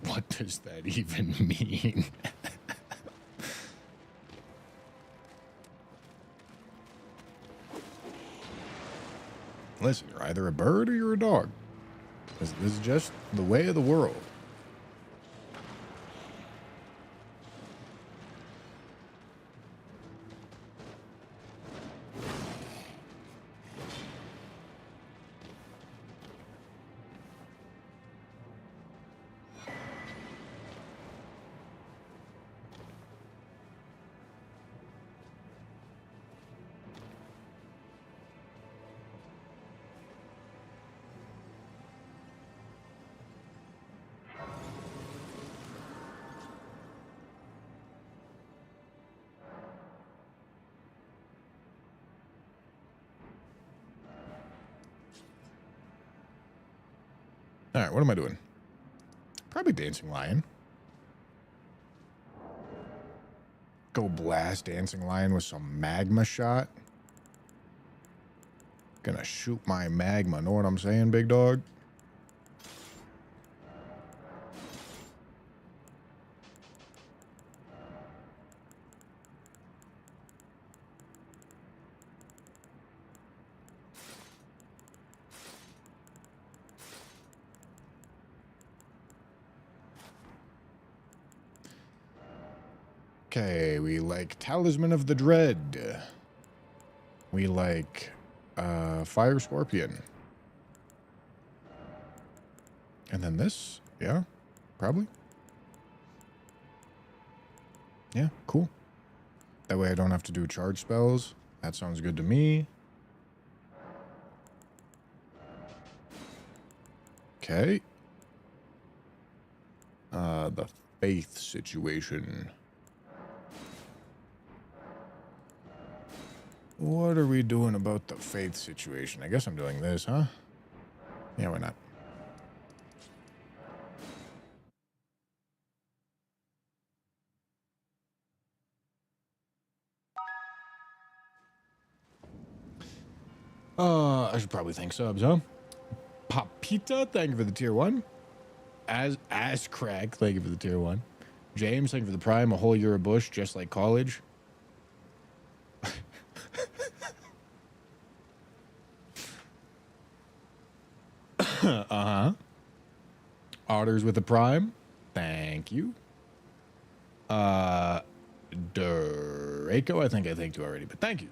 What does that even mean? Listen, you're either a bird or you're a dog. This is just the way of the world. All right, what am I doing? Probably Dancing Lion. Go blast Dancing Lion with some magma shot. Gonna shoot my magma, know what I'm saying, big dog? Okay, we like Talisman of the Dread. We like Fire Scorpion. And then this, yeah, probably. Yeah, cool. That way I don't have to do charge spells. That sounds good to me. Okay. The faith situation. What are we doing about the faith situation? I guess I'm doing this, huh? Yeah, why not? I should probably thank subs, huh? Papita, thank you for the tier 1. As Crack, thank you for the tier 1. James, thank you for the prime. A whole year of bush, just like college. Uh-huh. Otters with the prime. Thank you. Draco, I think I thanked you already, but thank you.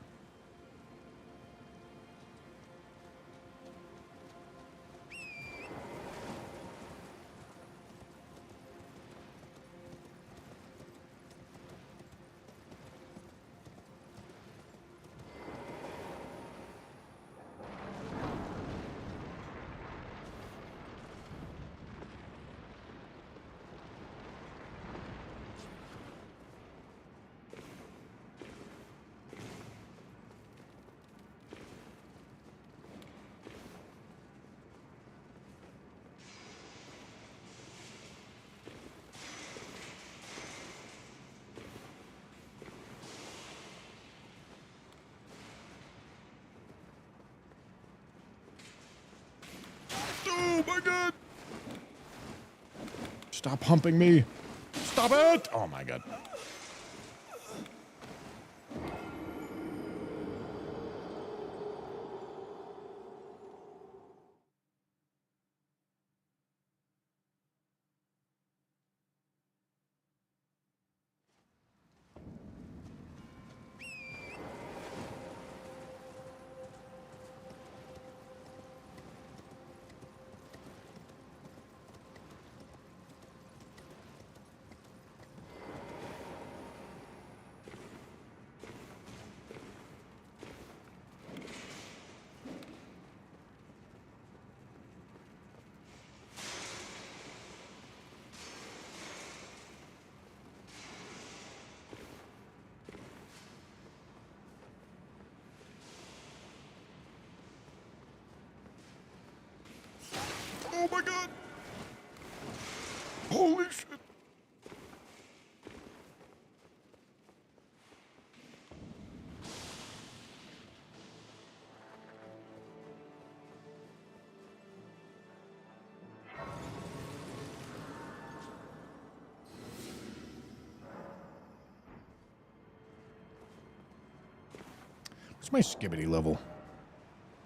Oh my god! Stop humping me! Stop it! Oh my god. Oh my god! Holy shit! What's my skibbity level?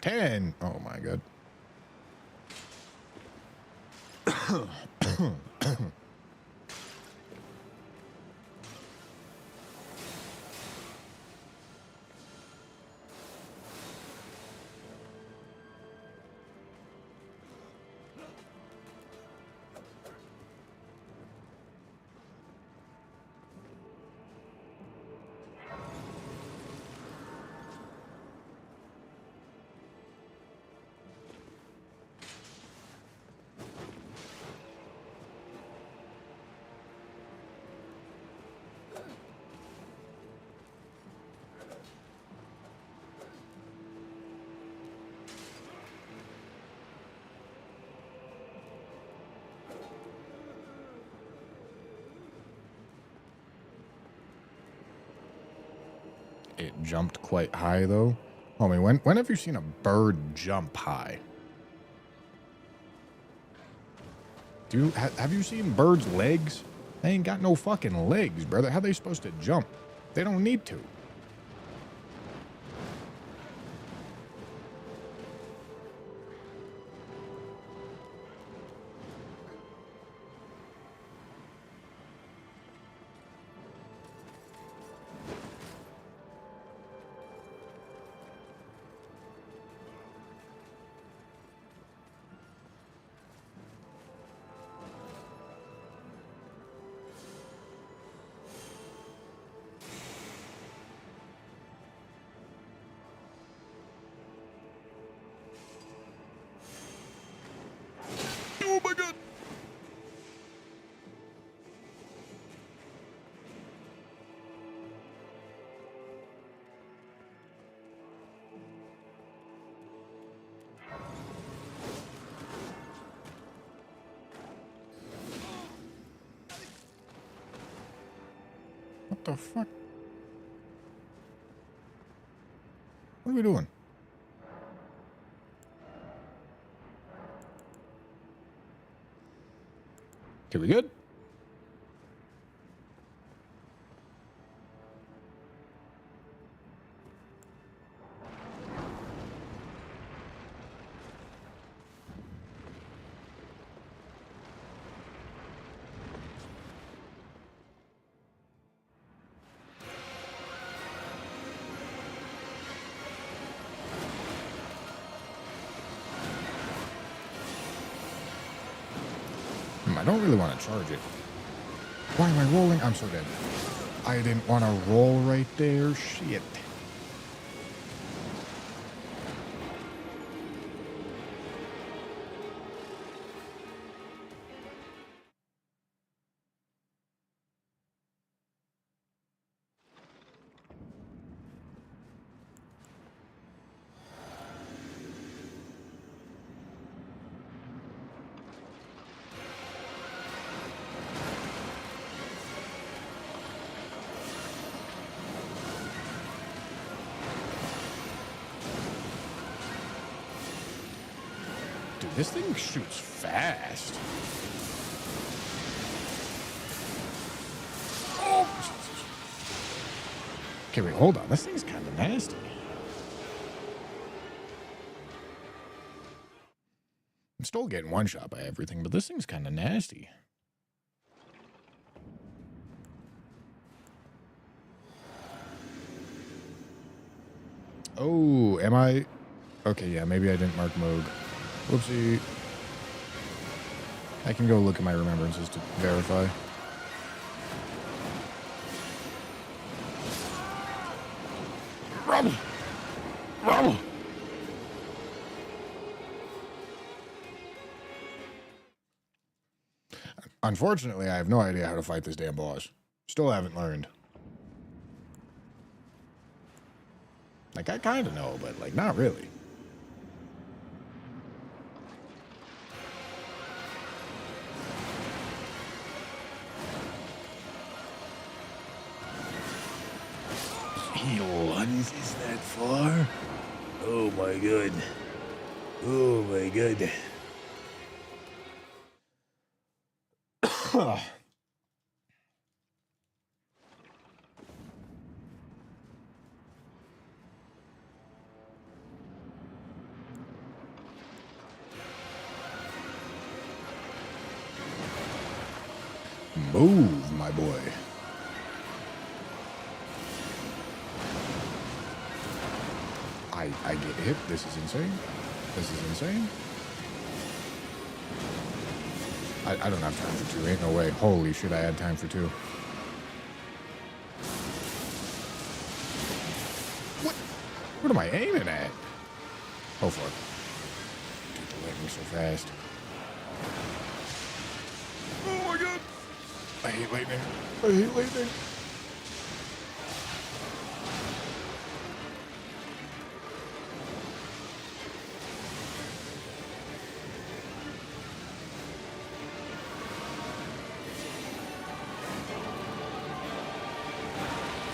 10. Oh my god. It jumped quite high, though. Homie, when have you seen a bird jump high? Have you seen birds' legs? They ain't got no fucking legs, brother. How they supposed to jump? They don't need to. Oh my god! What the fuck? What are we doing? Okay, we good? I don't really want to charge it. Why am I rolling? I'm so dead. I didn't want to roll right there. Shit. Dude, this thing shoots fast. Oh, Jesus. Okay, wait, hold on. This thing's kind of nasty. I'm still getting one shot by everything, but this thing's kind of nasty. Oh, am I? Okay, yeah, maybe I didn't mark Moog. Whoopsie. I can go look at my remembrances to verify. Rubble! Rubble! Unfortunately, I have no idea how to fight this damn boss. Still haven't learned. Like, I kind of know, but, like, not really. He lunges that far? Oh, my God. Oh, my God. Move, my boy. I get hit. This is insane. This is insane. I don't have time for two. Ain't no way. Holy shit, I had time for two. What am I aiming at? Oh, fuck. Dude, the lightning so fast. Oh, my God. I hate lightning. I hate lightning.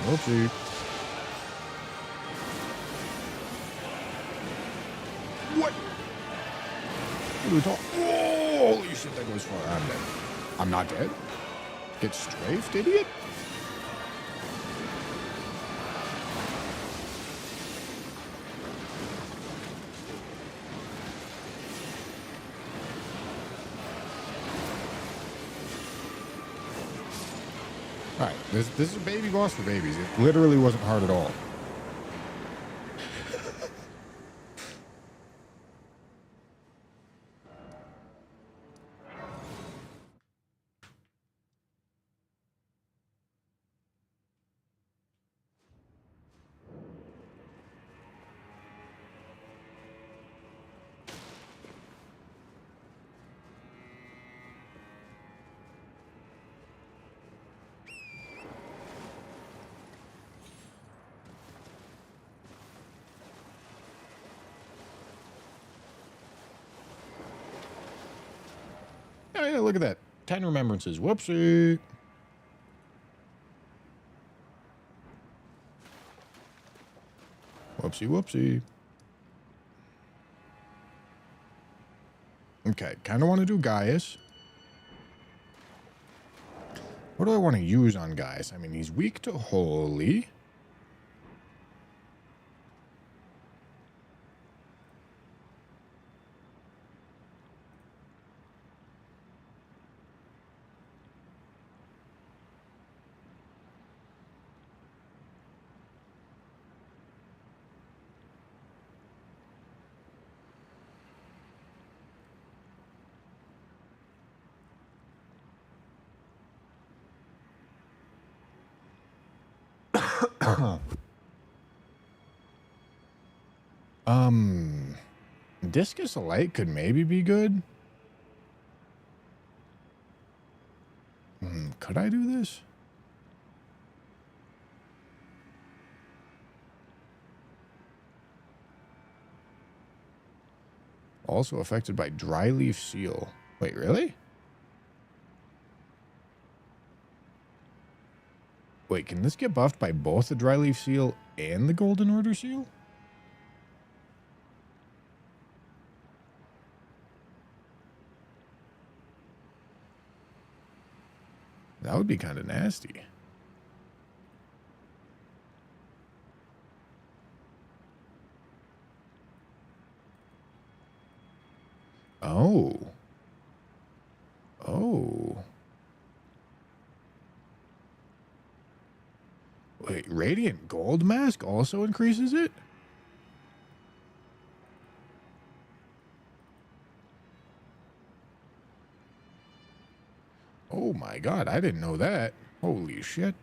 Whoopsie. What? What are we talking? Oh, holy shit, that goes far. I'm dead. I'm not dead. Get strafed, idiot. Alright, this is a baby boss for babies. It literally wasn't hard at all. Oh, yeah, look at that. 10 remembrances. Whoopsie. Whoopsie, whoopsie. Okay, kind of want to do Gaius. What do I want to use on Gaius? I mean, he's weak to holy. Discus Light could maybe be good. Could I do this? Also affected by dry leaf seal. Wait, really? Wait, can this get buffed by both the dry leaf seal and the golden order seal? That would be kind of nasty. Oh. Oh. Wait, Radiant Gold Mask also increases it? Oh my god, I didn't know that. Holy shit.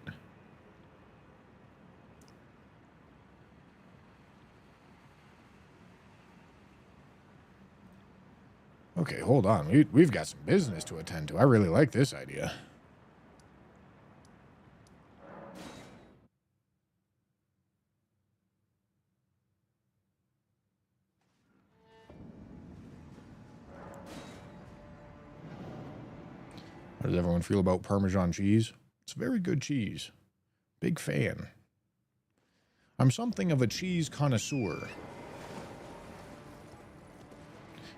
Okay, hold on. We've got some business to attend to. I really like this idea. How does everyone feel about Parmesan cheese? It's very good cheese. Big fan. I'm something of a cheese connoisseur.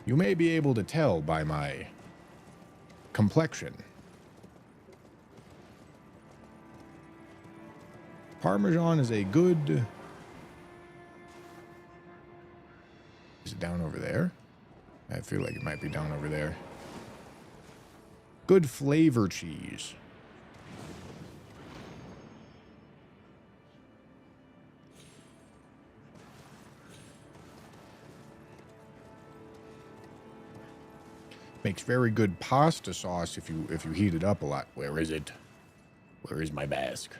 You may be able to tell by my complexion. Parmesan is a good... Is it down over there? I feel like it might be down over there. Good flavor cheese. Makes very good pasta sauce if you heat it up a lot. Where is it? Where is my mask?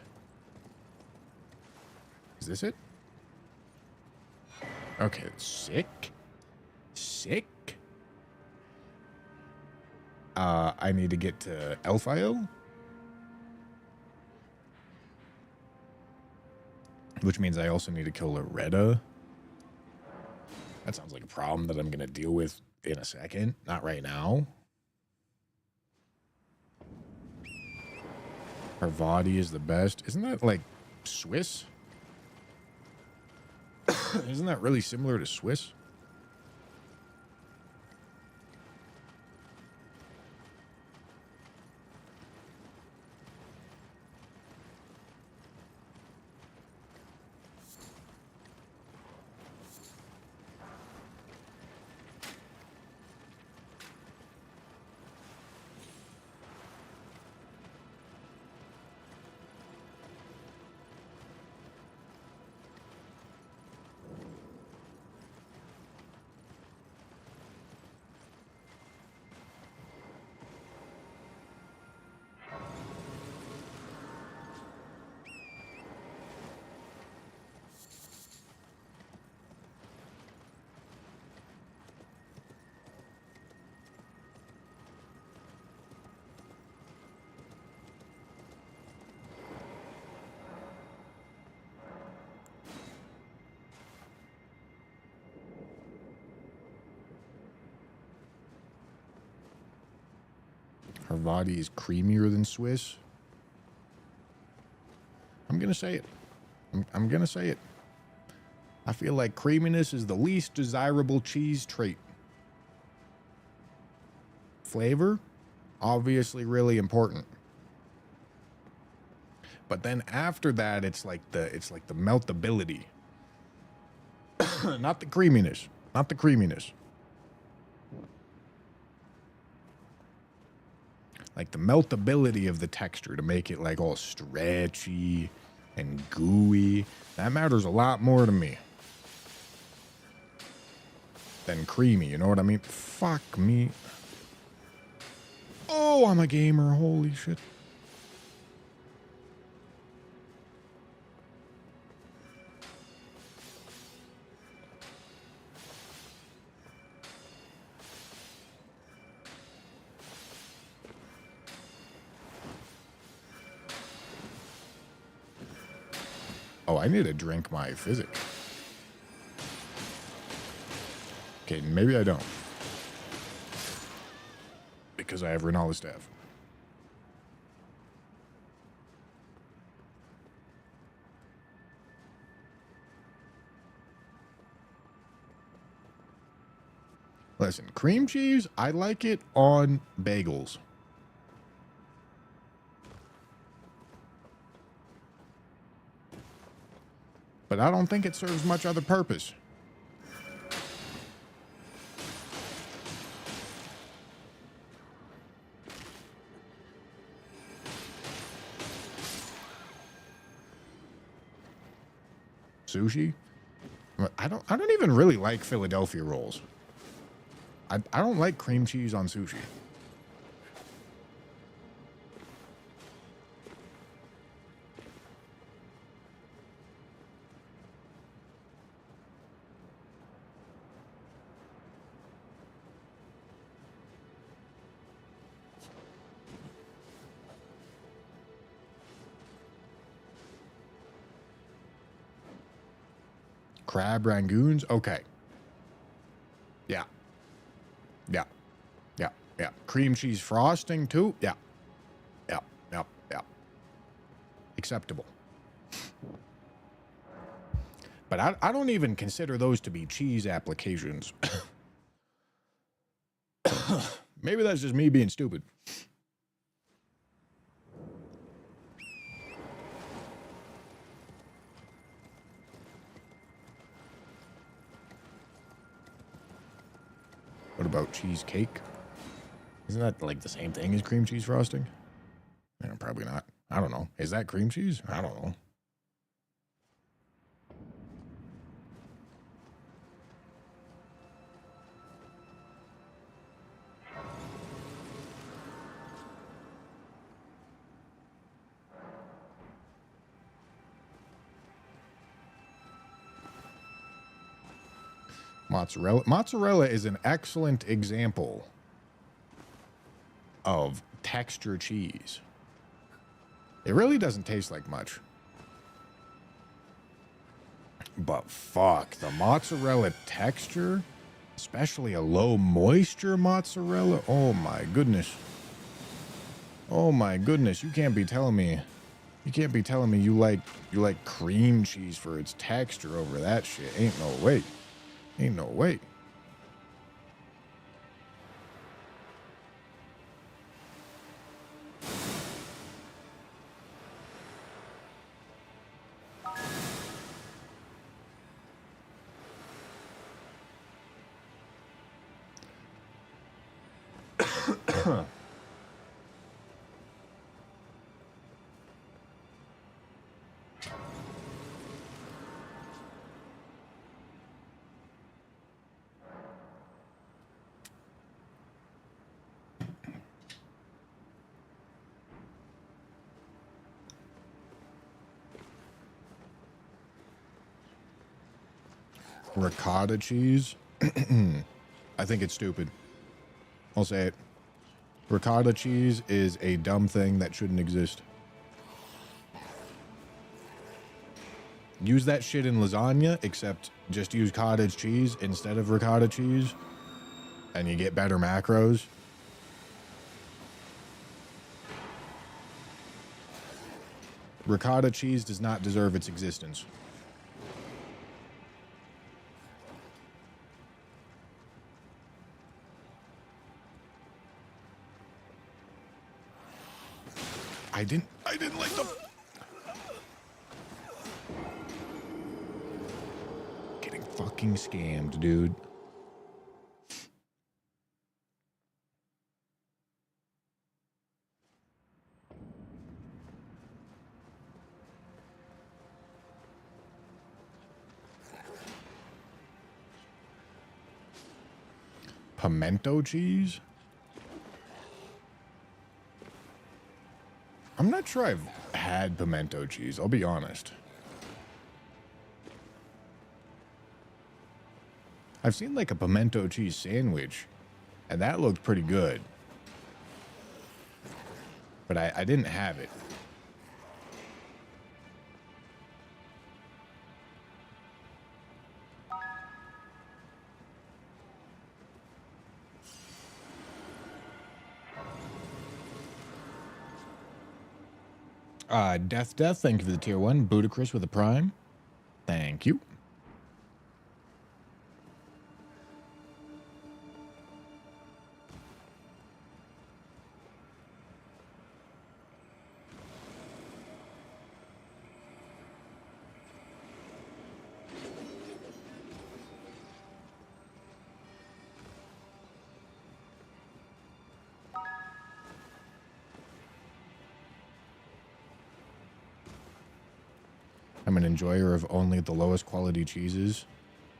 Is this it? Okay, sick. Sick. I need to get to Elfile. Which means I also need to kill Loretta. That sounds like a problem that I'm going to deal with in a second. Not right now. Parvati is the best. Isn't that like Swiss? Isn't that really similar to Swiss? Parvati is creamier than Swiss. I'm going to say it. I'm going to say it. I feel like creaminess is the least desirable cheese trait. Flavor, obviously really important. But then after that, it's like the meltability. Not the creaminess. Not the creaminess. Like the meltability of the texture to make it like all stretchy and gooey. That matters a lot more to me than creamy, you know what I mean? Fuck me. Oh, I'm a gamer. Holy shit. Oh, I need to drink my physic. Okay, maybe I don't. Because I have Renala's staff. Listen, cream cheese, I like it on bagels. But I don't think it serves much other purpose. Sushi? I don't even really like Philadelphia rolls. I don't like cream cheese on sushi. Crab rangoons? Okay. Yeah. Yeah. Yeah. Yeah. Cream cheese frosting too? Yeah. Yeah. Yeah. Yeah. Acceptable. But I don't even consider those to be cheese applications. Maybe that's just me being stupid. What about cheesecake? Isn't that like the same thing as cream cheese frosting? Yeah, probably not. I don't know. Is that cream cheese? I don't know. Mozzarella. Mozzarella is an excellent example of texture cheese. It really doesn't taste like much. But fuck, the mozzarella texture, especially a low moisture mozzarella. Oh my goodness. Oh my goodness, you can't be telling me you like cream cheese for its texture over that shit. Ain't no way. Ain't no way. Ricotta cheese. I think it's stupid. I'll say it. Ricotta cheese is a dumb thing that shouldn't exist. Use that shit in lasagna, except just use cottage cheese instead of ricotta cheese, and you get better macros. Ricotta cheese does not deserve its existence. I didn't like the... Getting fucking scammed, dude. Pimento cheese? I'm not sure I've had pimento cheese, I'll be honest. I've seen like a pimento cheese sandwich, and that looked pretty good. But I didn't have it. Death, thank you for the tier 1. Budacris with a prime. Thank you. I'm an enjoyer of only the lowest quality cheeses.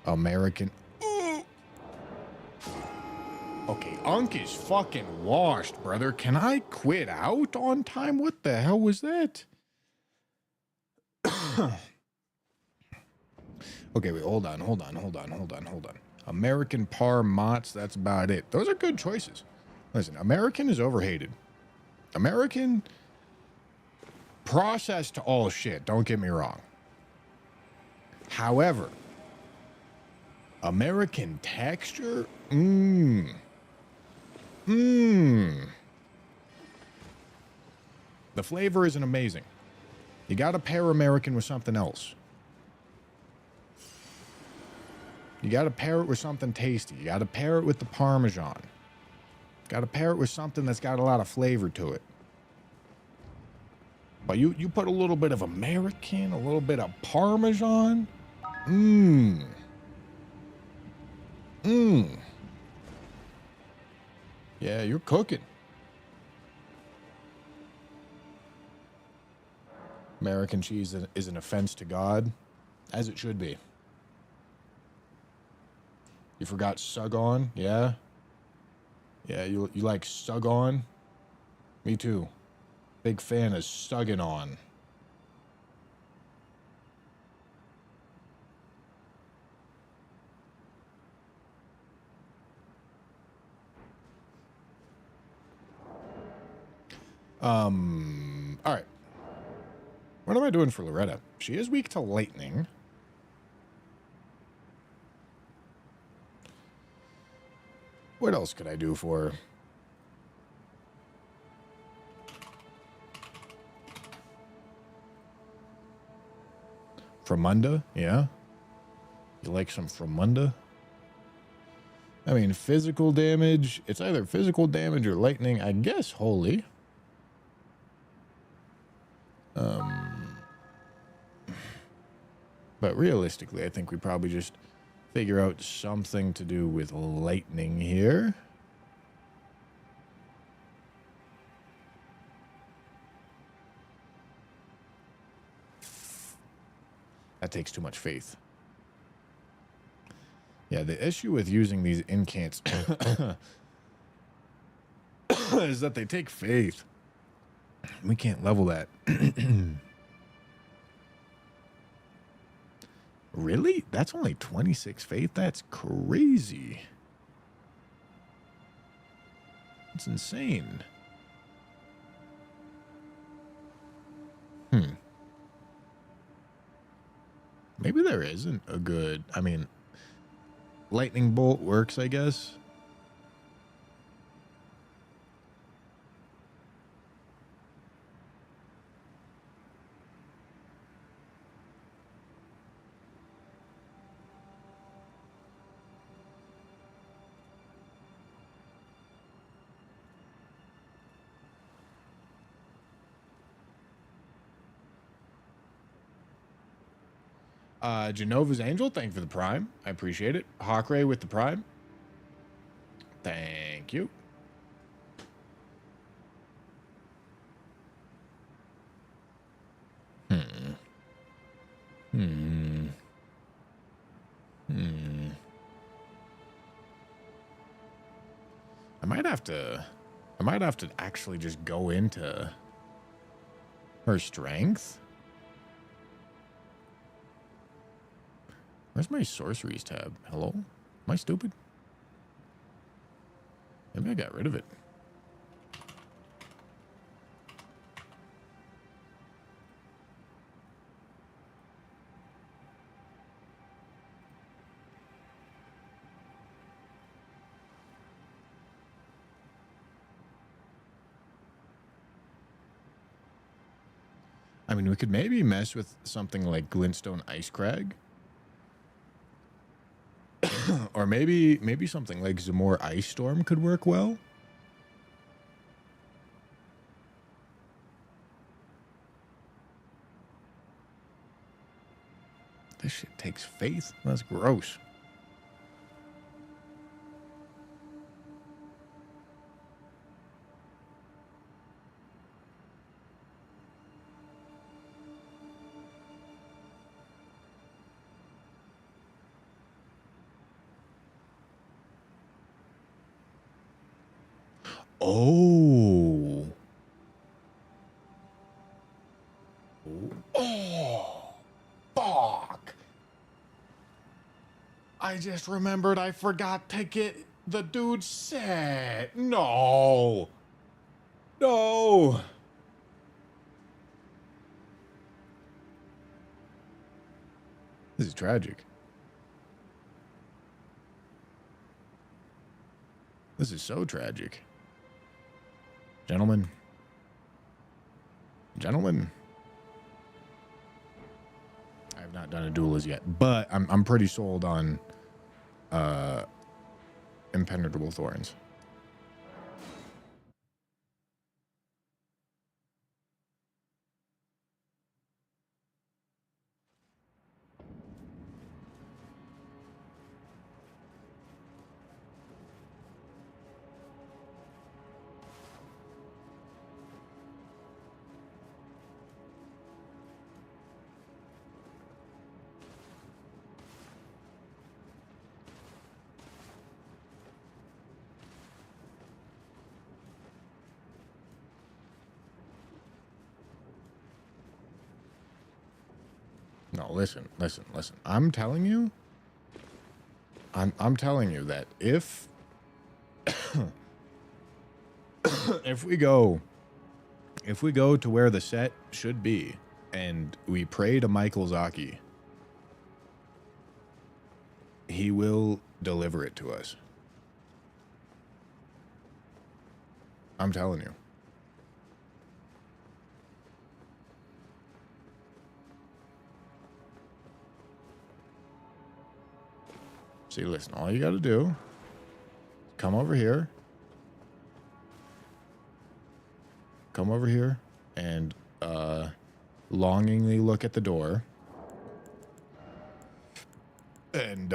American. Okay, Unk is fucking washed, brother. Can I quit out on time? What the hell was that? Okay, wait, hold on. American Par Mott's, that's about it. Those are good choices. Listen, American is overhated. American processed all shit, don't get me wrong. However, American texture, the flavor isn't amazing. You gotta pair American with something else. You gotta pair it with something tasty. You gotta pair it with the Parmesan. Gotta pair it with something that's got a lot of flavor to it. But you put a little bit of American, a little bit of Parmesan. Yeah, you're cooking. American cheese is an offense to God, as it should be. You forgot sug on, yeah? Yeah, you like sug on? Me too. Big fan of sugging on. All right. What am I doing for Loretta? She is weak to lightning. What else could I do for her? Fromunda? Yeah. You like some Fromunda? I mean, physical damage. It's either physical damage or lightning. I guess holy. But realistically, I think we probably just figure out something to do with lightning here. That takes too much faith. Yeah, the issue with using these incants is that they take faith. We can't level that. Really? That's only 26 faith? That's crazy. It's insane. Maybe there isn't a good... I mean, lightning bolt works, I guess. Genova's Angel, thank you for the prime. I appreciate it. Hawkray with the prime. Thank you. I might have to actually just go into her strength. Where's my sorceries tab? Hello? Am I stupid? Maybe I got rid of it. I mean, we could maybe mess with something like glintstone ice crag. Or maybe something like Zamor Ice Storm could work well. This shit takes faith. That's gross. Oh. Oh. Fuck. I just remembered I forgot to get the dude's set. No. No. This is tragic. This is so tragic. Gentlemen. Gentlemen. I have not done a duel as yet, but I'm pretty sold on impenetrable thorns. No, listen. I'm telling you that if if we go to where the set should be and we pray to Michael Zaki, he will deliver it to us. I'm telling you. See, listen, all you got to do, come over here. Come over here and longingly look at the door. And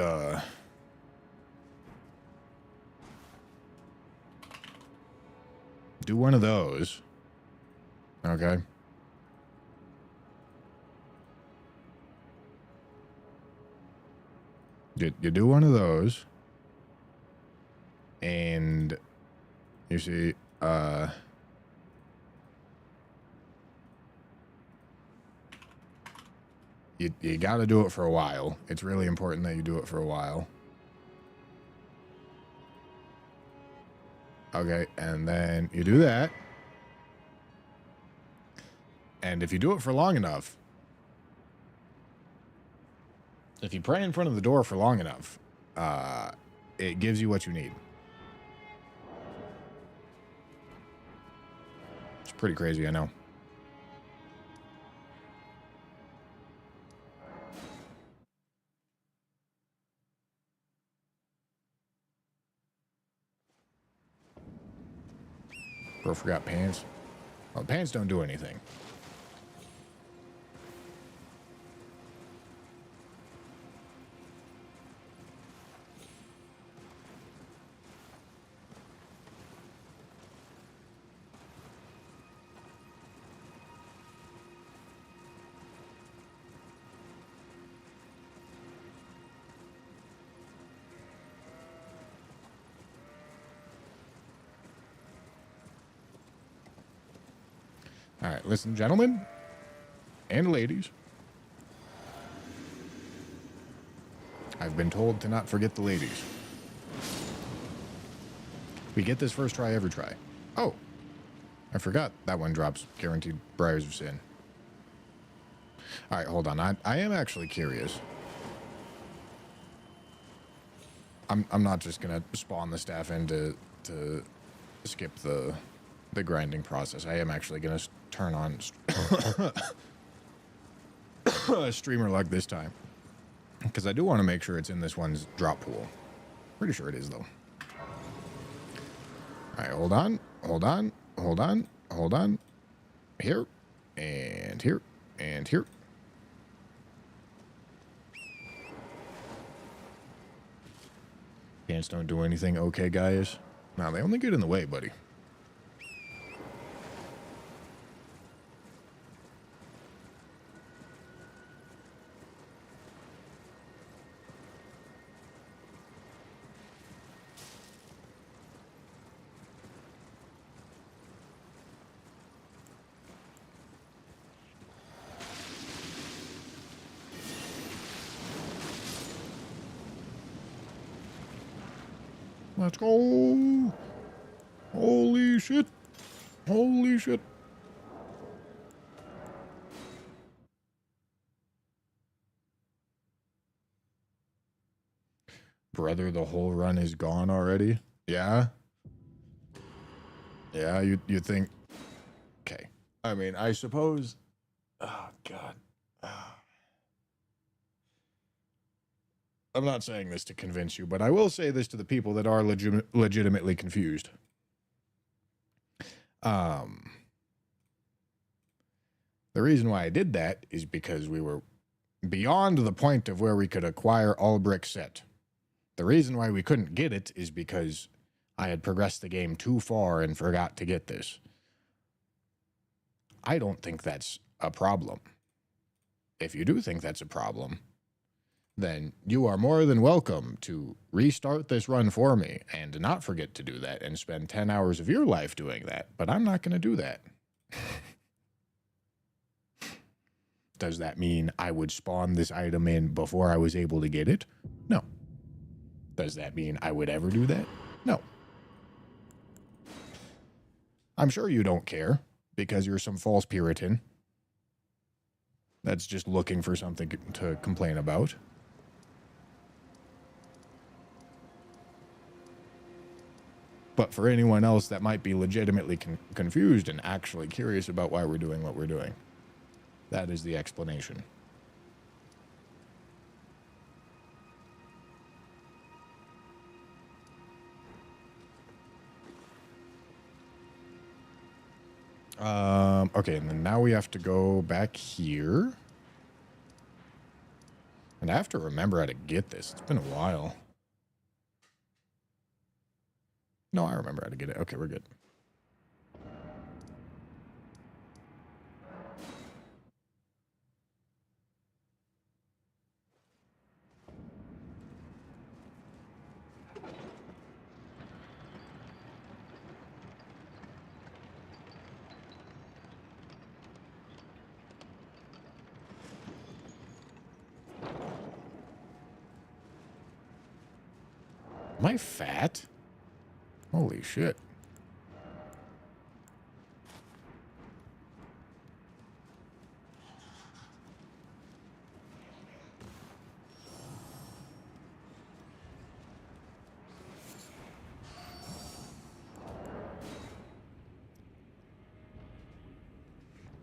do one of those. Okay. You do one of those. And you see, you got to do it for a while. It's really important that you do it for a while. Okay, and then you do that. And if you do it for long enough, if you pray in front of the door for long enough, it gives you what you need. It's pretty crazy, I know. Bro forgot pants. Well, pants don't do anything. All right, listen, gentlemen and ladies. I've been told to not forget the ladies. We get this first try, every try. Oh, I forgot that one drops guaranteed Briars of Sin. All right, hold on. I am actually curious. I'm not just gonna spawn the staff in to skip the grinding process. I am actually gonna turn on streamer luck this time. Because I do want to make sure it's in this one's drop pool. Pretty sure it is, though. All right, hold on. Hold on. Hold on. Hold on. Here. And here. And here. Pants don't do anything, okay, guys? Nah, they only get in the way, buddy. Let's go. Holy shit. Holy shit. Brother, the whole run is gone already? Yeah? Yeah, you think... Okay. I mean, I suppose... Oh, God. I'm not saying this to convince you, but I will say this to the people that are legitimately confused. The reason why I did that is because we were beyond the point of where we could acquire all brick set. The reason why we couldn't get it is because I had progressed the game too far and forgot to get this. I don't think that's a problem. If you do think that's a problem, then you are more than welcome to restart this run for me and not forget to do that and spend 10 hours of your life doing that. But I'm not going to do that. Does that mean I would spawn this item in before I was able to get it? No. Does that mean I would ever do that? No. I'm sure you don't care because you're some false Puritan that's just looking for something to complain about. But for anyone else that might be legitimately confused and actually curious about why we're doing what we're doing, that is the explanation. Okay, and then now we have to go back here. And I have to remember how to get this. It's been a while. No, I remember how to get it. Okay, we're good. Am I fat? Holy shit.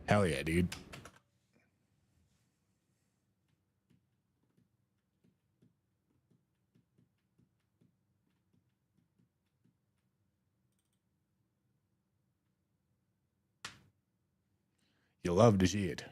Hell yeah, dude. You love to see it.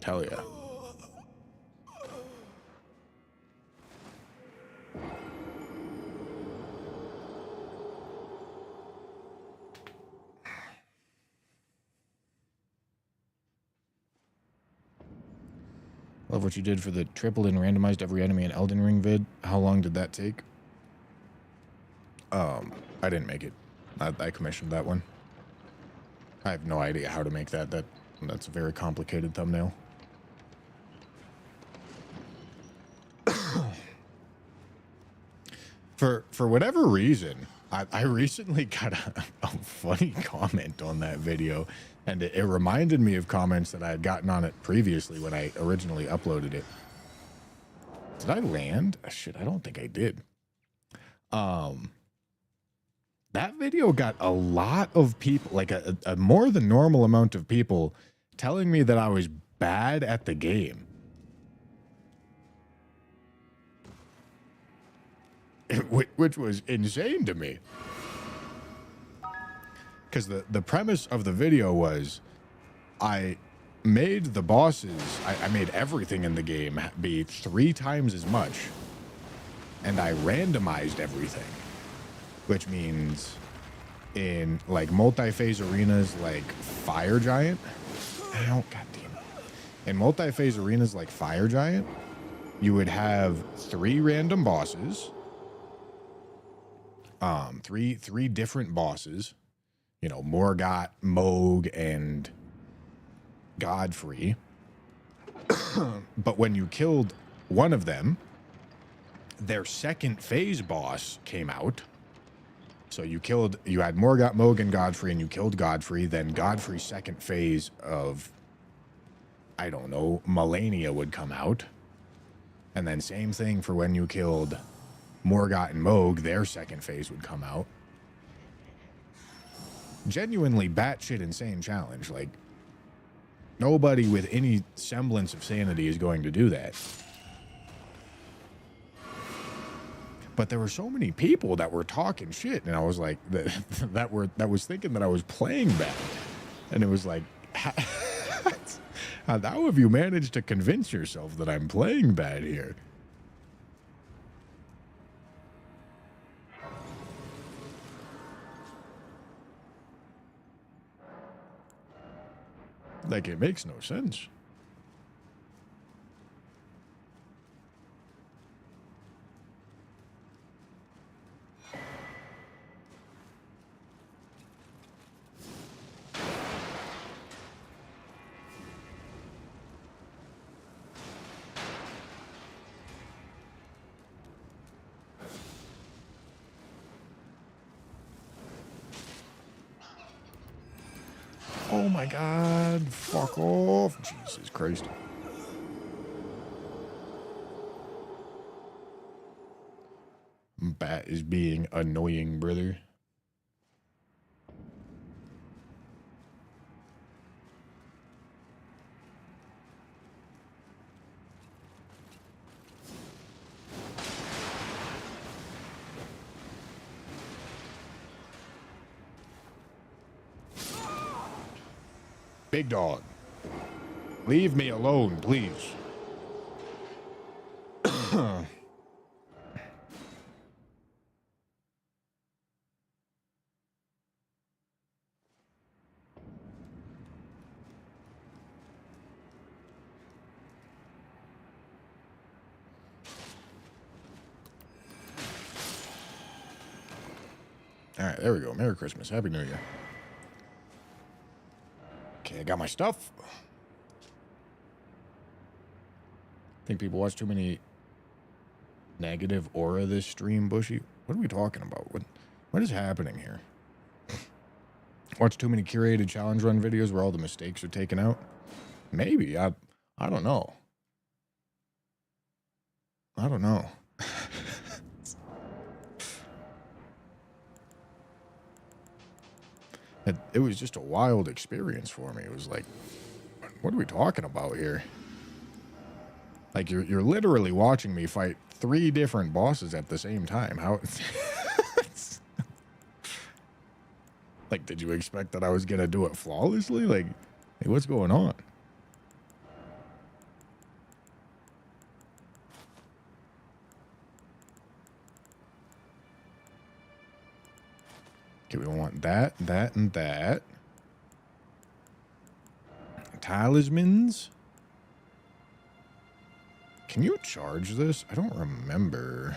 Hell yeah. Love what you did for the tripled and randomized every enemy in Elden Ring vid. How long did that take? I didn't make it. I commissioned that one. I have no idea how to make that. That's a very complicated thumbnail. For whatever reason, I recently got a funny comment on that video, and it reminded me of comments that I had gotten on it previously when I originally uploaded it. Did I land? Shit, I don't think I did. That video got a lot of people, like a more than normal amount of people, telling me that I was bad at the game. Which was insane to me. Because the premise of the video was I made the bosses, I made everything in the game be 3 times as much. And I randomized everything. Which means in like multi-phase arenas like Fire Giant. Ow, goddamn. In multi-phase arenas like Fire Giant, you would have 3 random bosses. Three different bosses. You know, Morgott, Moog, and Godfrey. But when you killed one of them, their second phase boss came out. So you had Morgott, Moog, and Godfrey, and you killed Godfrey. Then Godfrey's second phase of, I don't know, Melania would come out. And then same thing for when you killed Morgott and Moog, their second phase would come out. Genuinely batshit insane challenge. Like, nobody with any semblance of sanity is going to do that. But there were so many people that were talking shit, and I was like, that was thinking that I was playing bad, and it was like, how have you managed to convince yourself that I'm playing bad here? Like, it makes no sense. Oh my God, fuck off. Jesus Christ. Bat is being annoying, brother. Big dog. Leave me alone, please. All right, there we go. Merry Christmas. Happy New Year. Okay, I got my stuff. Think people watch too many negative aura this stream, Bushy? What are we talking about? What is happening here? Watch too many curated challenge run videos where all the mistakes are taken out? Maybe. I don't know. I don't know. It was just a wild experience for me. It was like, what are we talking about here? Like, you're literally watching me fight 3 different bosses at the same time. How? Like, did you expect that I was gonna do it flawlessly? Like, hey, what's going on? Okay, we want that, that, and that. Talismans. Can you charge this? I don't remember.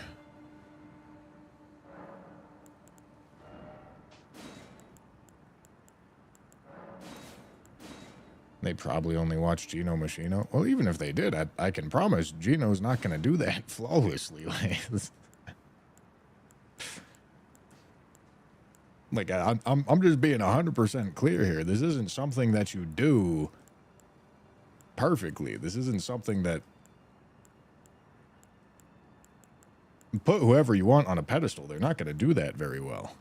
They probably only watch Gino Machino. Well, even if they did, I can promise Gino's not going to do that flawlessly. Like, I'm just being 100% clear here. This isn't something that you do perfectly. This isn't something that put whoever you want on a pedestal. They're not going to do that very well.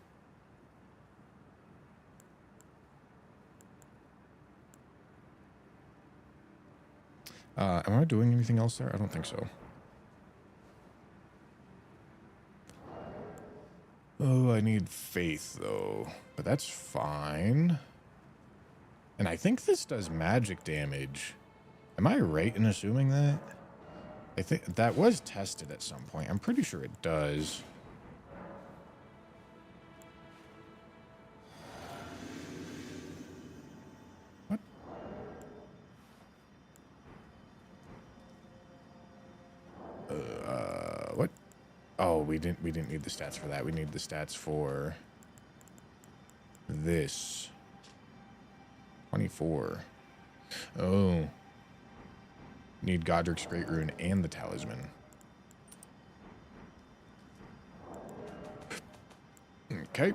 Am I doing anything else there? I don't think so. Oh, I need faith, though. But that's fine. And I think this does magic damage. Am I right in assuming that? I think that was tested at some point. I'm pretty sure it does. What? What? Oh, we didn't need the stats for that. We need the stats for this. 24. Oh. Need Godric's Great Rune and the Talisman. Okay.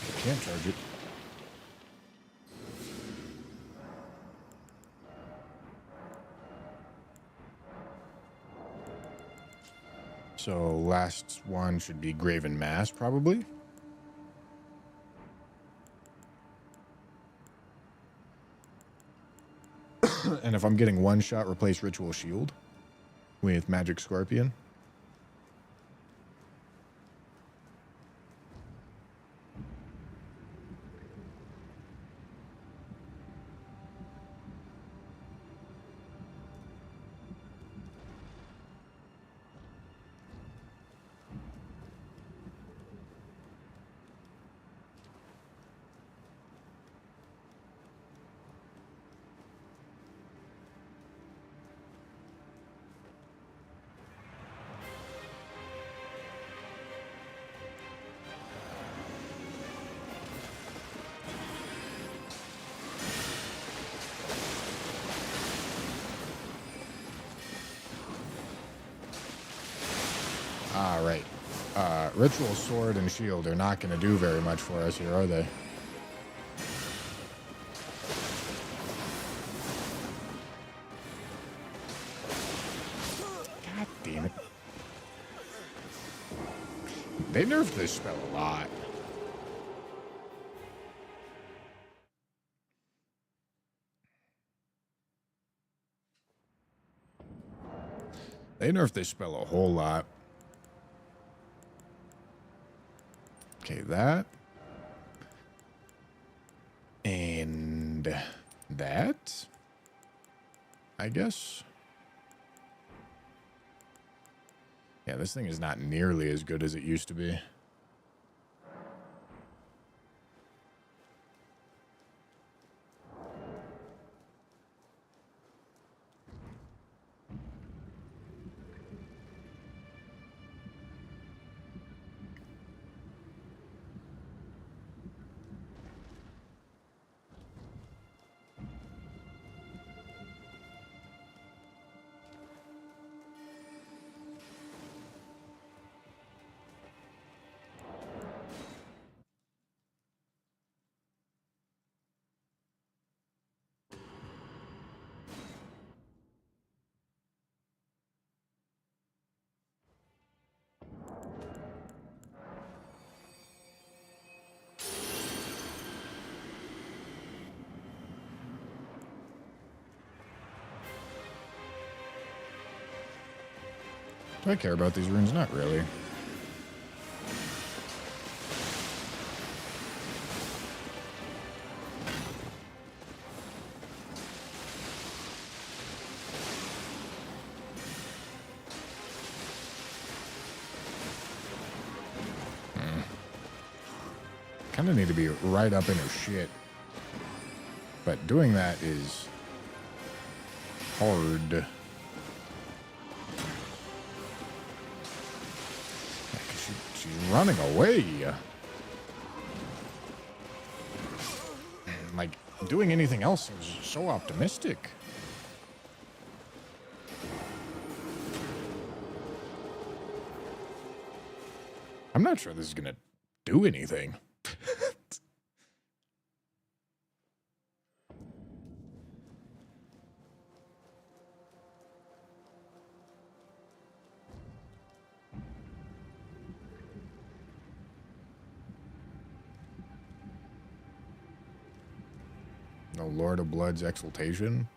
I can't charge it. So last one should be Graven Mass, probably. And if I'm getting one shot, replace Ritual Shield with Magic Scorpion. Ah, right. Ritual Sword and Shield are not going to do very much for us here, are they? God damn it. They nerfed this spell a lot. They nerfed this spell a whole lot. Okay, that. And that, I guess. Yeah, this thing is not nearly as good as it used to be. Do I care about these runes? Not really. kind of need to be right up in her shit. But doing that is hard. Yeah, 'cause she's running away. And, like, doing anything else is so optimistic. I'm not sure this is gonna do anything. No Lord of Blood's exaltation.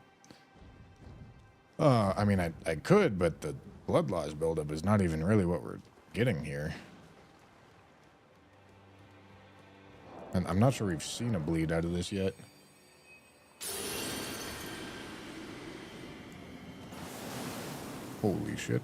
I mean, I could, but the blood loss buildup is not even really what we're getting here. And I'm not sure we've seen a bleed out of this yet. Holy shit.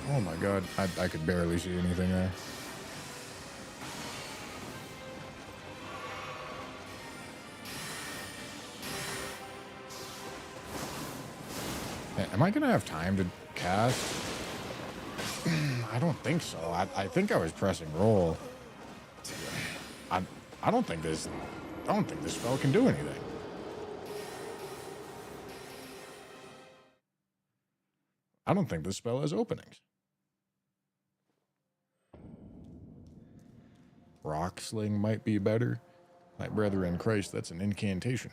Oh my god, I could barely see anything there. Am I gonna have time to cast? I don't think so. I think I was pressing roll. I don't think this spell can do anything. I don't think this spell has openings. Rock Sling might be better. My brother in Christ, that's an incantation.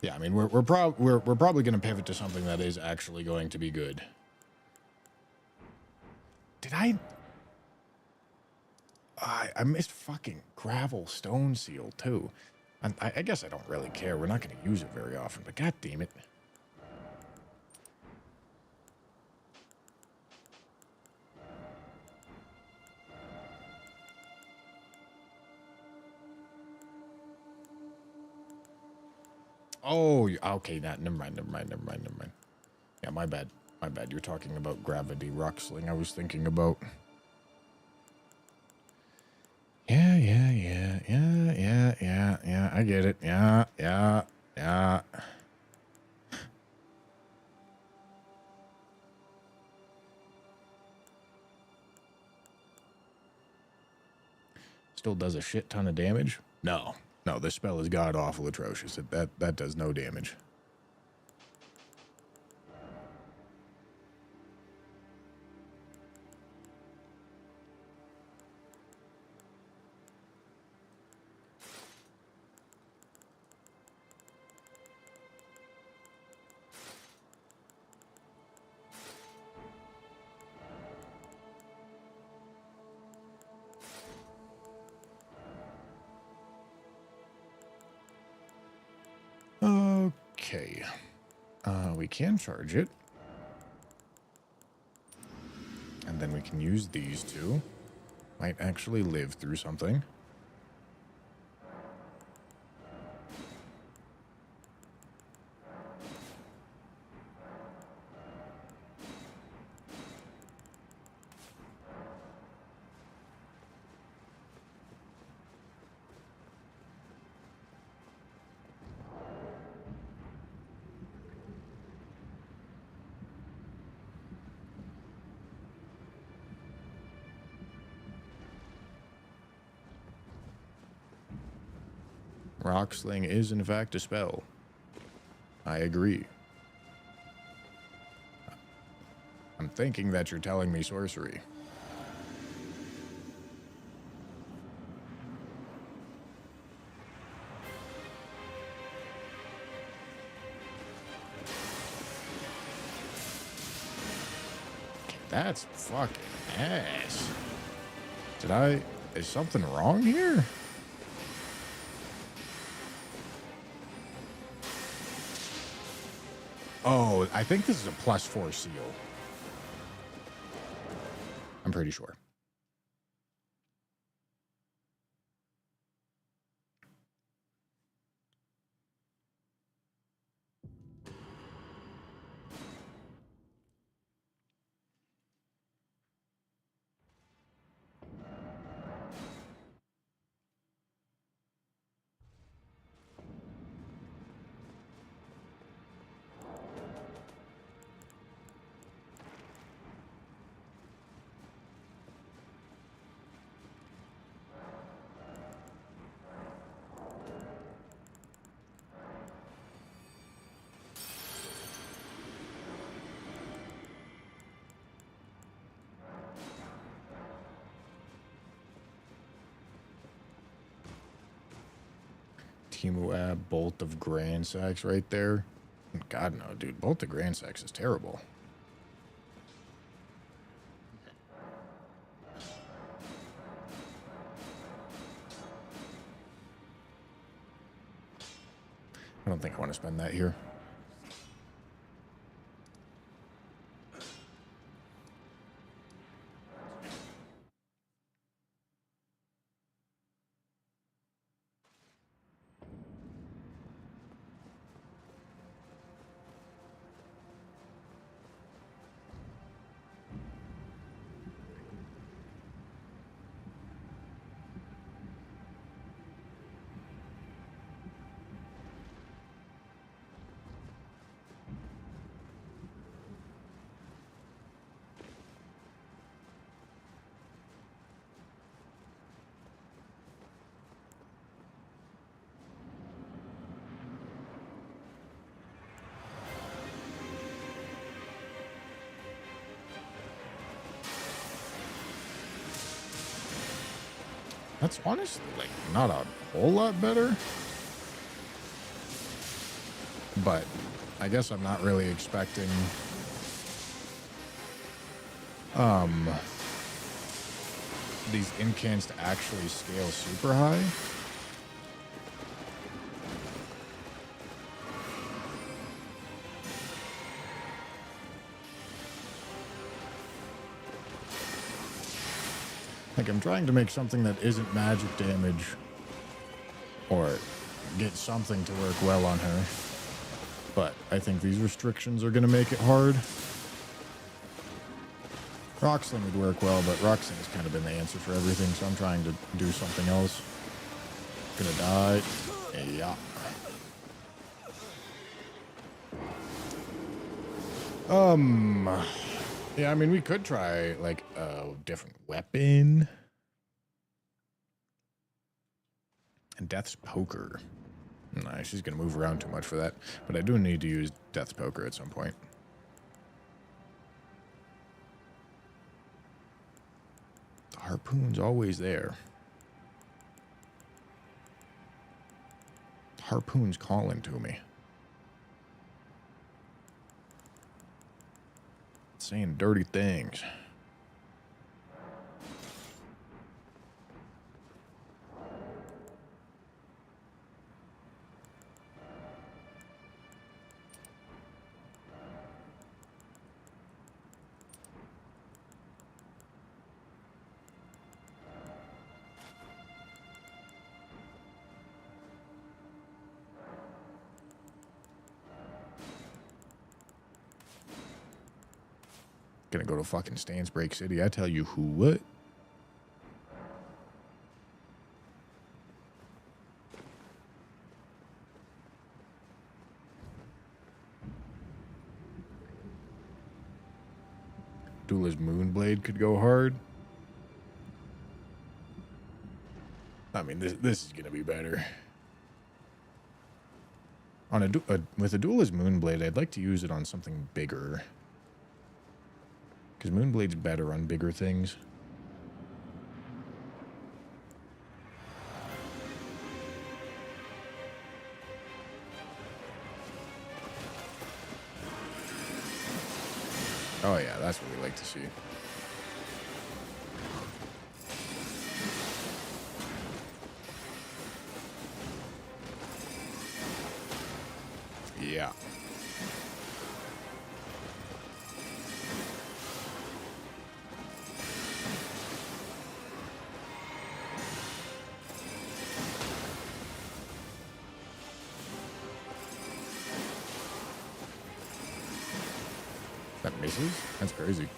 Yeah, I mean, we're probably going to pivot to something that is actually going to be good. Did I missed fucking gravel stone seal too. I guess I don't really care. We're not going to use it very often, but god damn it. Oh, okay. Never mind. Yeah, my bad. You're talking about gravity rock sling. I was thinking about. Yeah. I get it. Yeah. Still does a shit ton of damage? No, this spell is god awful atrocious. That does no damage. Okay. We can charge it. And then we can use these two. Might actually live through something. Rock Sling is in fact a spell. I agree. I'm thinking that you're telling me sorcery. That's fucking ass. Is something wrong here? Oh, I think this is a +4 seal. I'm pretty sure. Timuab, Bolt of Grand Sax right there. God, no, dude. Bolt of Grand Sax is terrible. I don't think I want to spend that here. That's honestly, like, not a whole lot better. But I guess I'm not really expecting these incants to actually scale super high. Like, I'm trying to make something that isn't magic damage or get something to work well on her. But I think these restrictions are going to make it hard. Roxling would work well, but Roxling's kind of been the answer for everything, so I'm trying to do something else. Gonna die. Yeah. Yeah, I mean, we could try, like, a different weapon. And Death's Poker. Nah, she's gonna move around too much for that. But I do need to use Death's Poker at some point. The harpoon's always there. The harpoon's calling to me. It's saying dirty things. Gonna go to fucking Stansbreak City. I tell you who what. Duelist Moonblade could go hard. I mean, this is gonna be better. On with a Duelist Moonblade, I'd like to use it on something bigger. Because Moonblade's better on bigger things. Oh yeah, that's what we like to see. Yeah. That misses? That's crazy.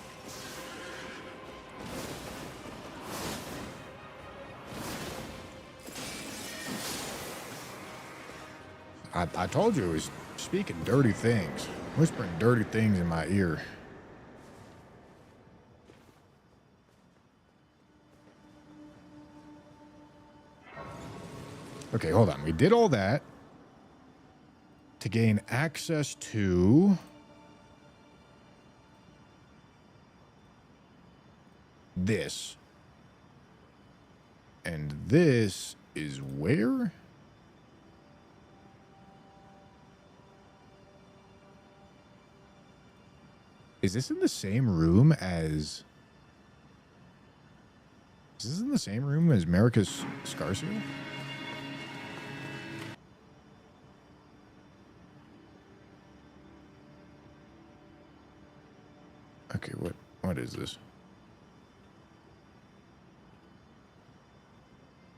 I told you it was speaking dirty things, whispering dirty things in my ear. Okay, hold on. We did all that to gain access to this. And this is where? Is this in the same room as... Is this in the same room as America's Scar Seal? Okay, what is this?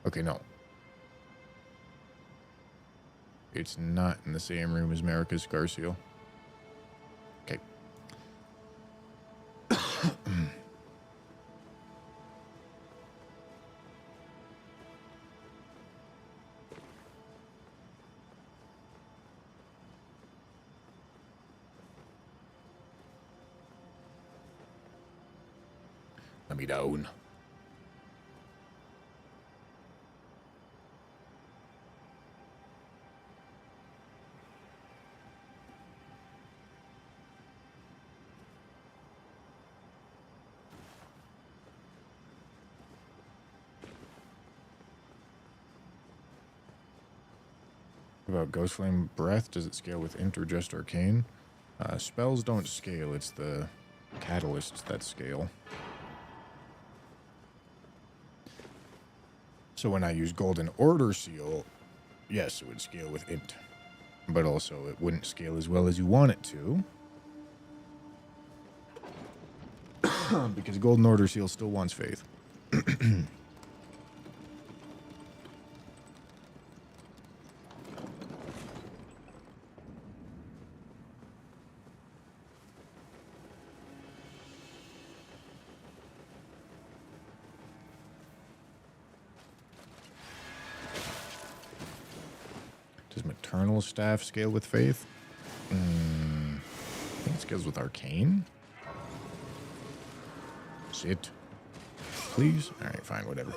Okay, no. It's not in the same room as America's Scar Seal. Okay. Let me down. About Ghost Flame Breath, does it scale with Int or just Arcane? Spells don't scale, it's the catalysts that scale. So when I use Golden Order Seal, yes, it would scale with Int. But also, it wouldn't scale as well as you want it to. Because Golden Order Seal still wants faith. Does Maternal Staff scale with faith? I think it scales with Arcane. Sit. Please? Alright, fine, whatever.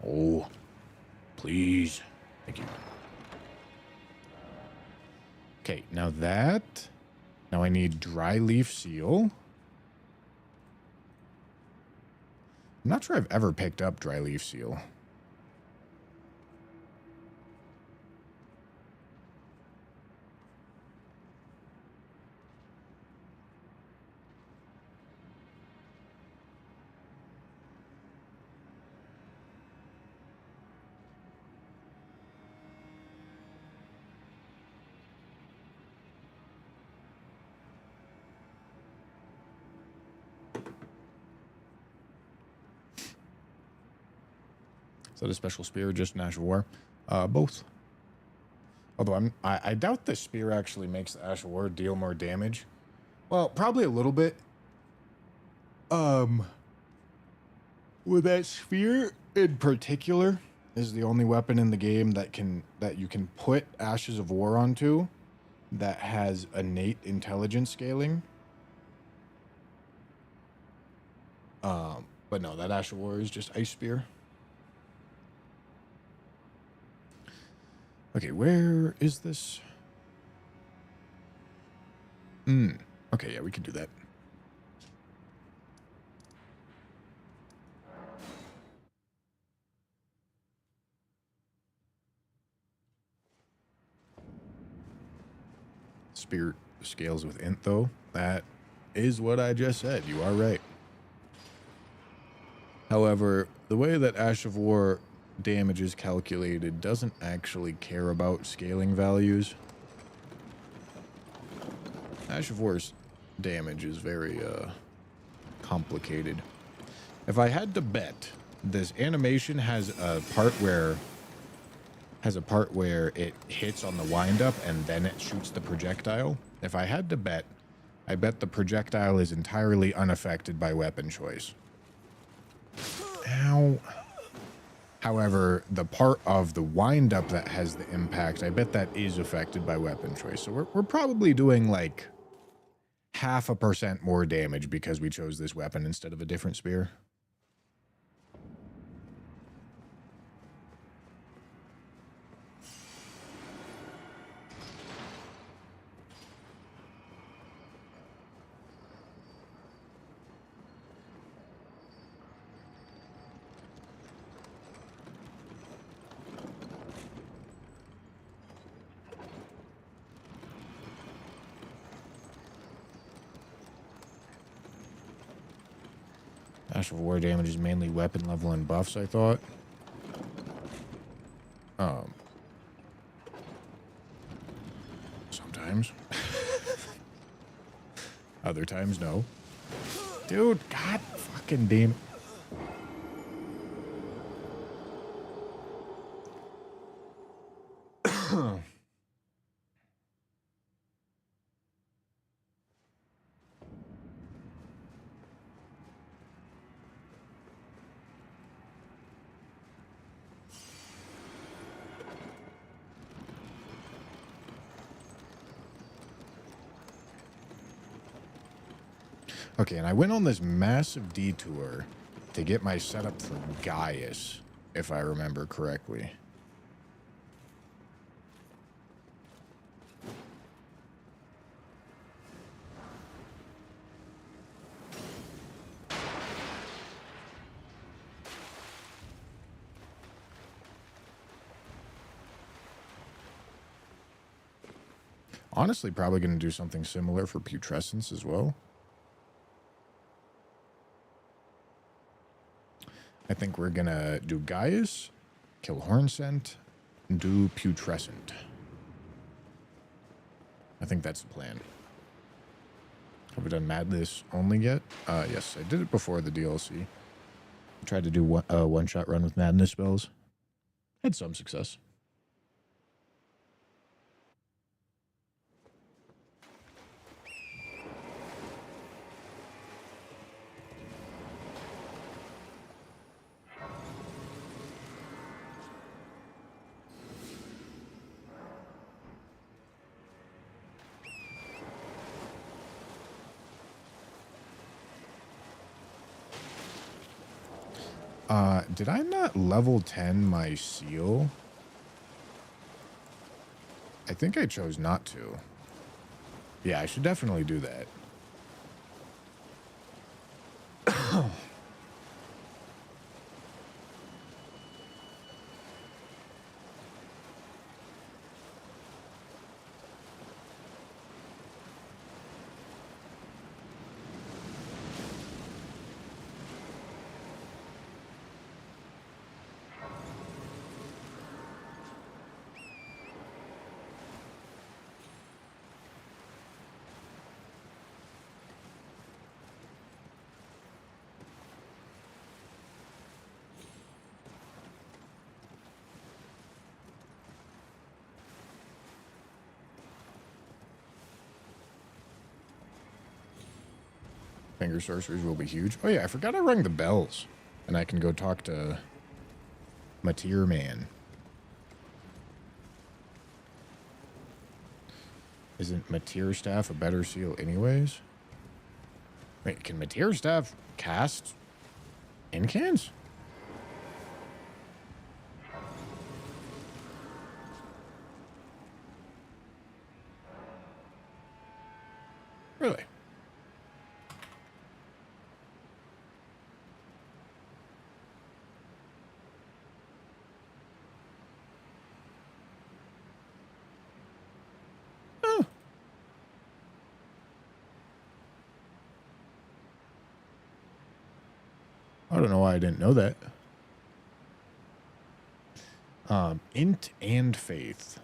Oh, please. Thank you. Okay, now that. Now I need Dry Leaf Seal. I'm not sure I've ever picked up Dry Leaf Seal. Is that a special spear or just an Ash of War? Both. Although I doubt the spear actually makes the Ash of War deal more damage. Well, probably a little bit. With that spear in particular is the only weapon in the game that you can put Ashes of War onto that has innate intelligence scaling. But no, that Ash of War is just Ice Spear. Okay, where is this? Okay, yeah, we can do that. Spirit scales with int, though. That is what I just said. You are right. However, the way that Ash of War damage is calculated doesn't actually care about scaling values. Ash of War's damage is very complicated. If I had to bet, this animation has a part where it hits on the windup and then it shoots the projectile. If I had to bet, I bet the projectile is entirely unaffected by weapon choice. Ow. However, the part of the windup that has the impact, I bet that is affected by weapon choice. So we're probably doing like 0.5% more damage because we chose this weapon instead of a different spear. Ash of War damage is mainly weapon level and buffs, I thought. Sometimes. Other times, no. Dude, god fucking damn it. Okay, and I went on this massive detour to get my setup for Gaius, if I remember correctly. Honestly, probably going to do something similar for Putrescence as well. I think we're going to do Gaius, kill Hornsent, and do Putrescent. I think that's the plan. Have we done Madness only yet? Yes, I did it before the DLC. I tried to do a one-shot run with Madness spells. Had some success. Did I not level 10 my seal? I think I chose not to. Yeah, I should definitely do that. Finger sorceries will be huge. Oh yeah, I forgot I rang the bells. And I can go talk to Mateer Man. Isn't Mateer Staff a better seal anyways? Wait, can Mateer Staff cast incans? Really? Oh. I don't know why I didn't know that. Int and faith.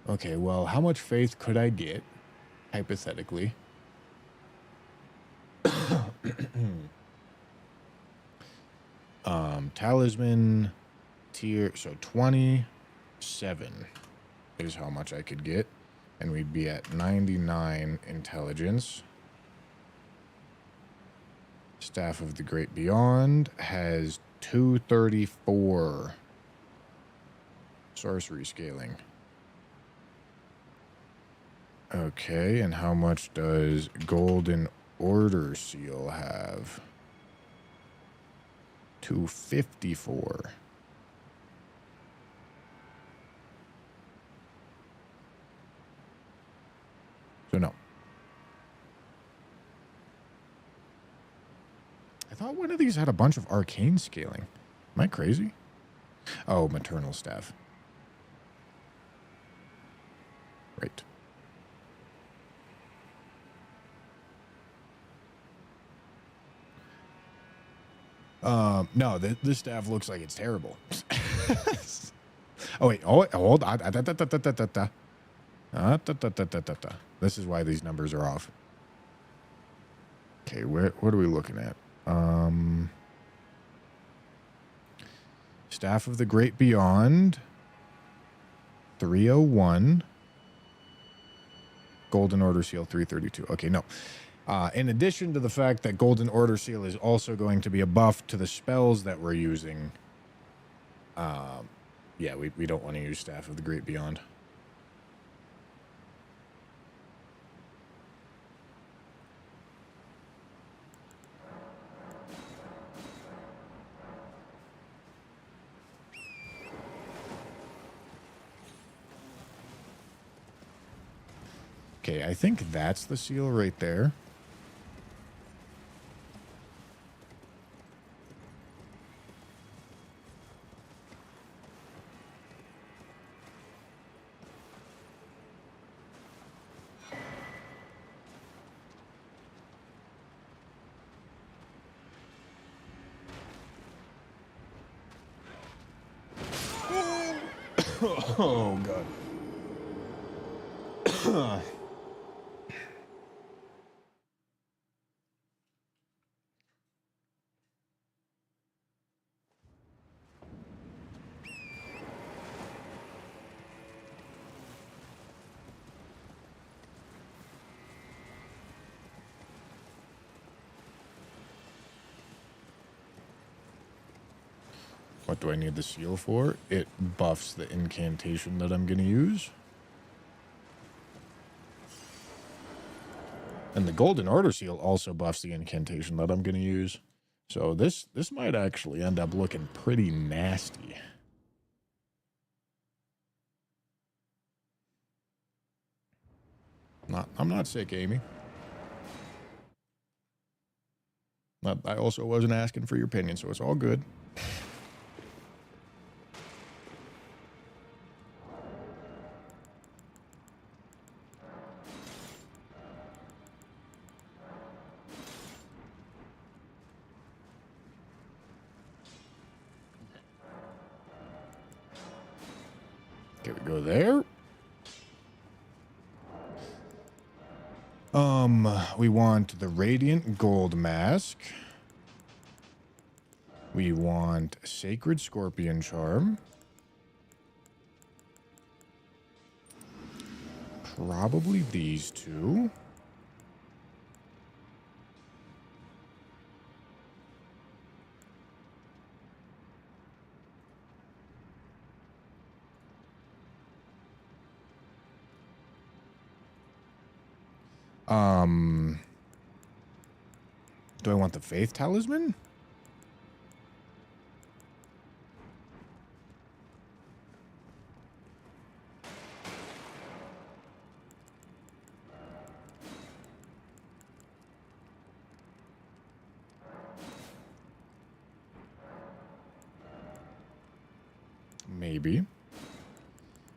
Okay, well, how much faith could I get, hypothetically? Talisman tier, so 27 is how much I could get, and we'd be at 99 intelligence. Staff of the Great Beyond has 234 sorcery scaling. Okay, and how much does Golden Order Seal have? 254. So no. I thought one of these had a bunch of arcane scaling. Am I crazy? Oh, maternal staff. Right. No, this staff looks like it's terrible. Oh, wait. Oh, hold on. This is why these numbers are off. Okay, what are we looking at? Staff of the Great Beyond, 301. Golden Order Seal, 332. Okay, no. In addition to the fact that Golden Order Seal is also going to be a buff to the spells that we're using, yeah, we don't want to use Staff of the Great Beyond. Okay, I think that's the seal right there. Oh, God. What do I need the seal for? It buffs the incantation that I'm going to use. And the Golden Order Seal also buffs the incantation that I'm going to use. So this might actually end up looking pretty nasty. I'm not sick, Amy. I also wasn't asking for your opinion, so it's all good. Okay, we go there. We want the Radiant Gold Mask. We want Sacred Scorpion Charm. Probably these two. Do I want the faith talisman? Maybe.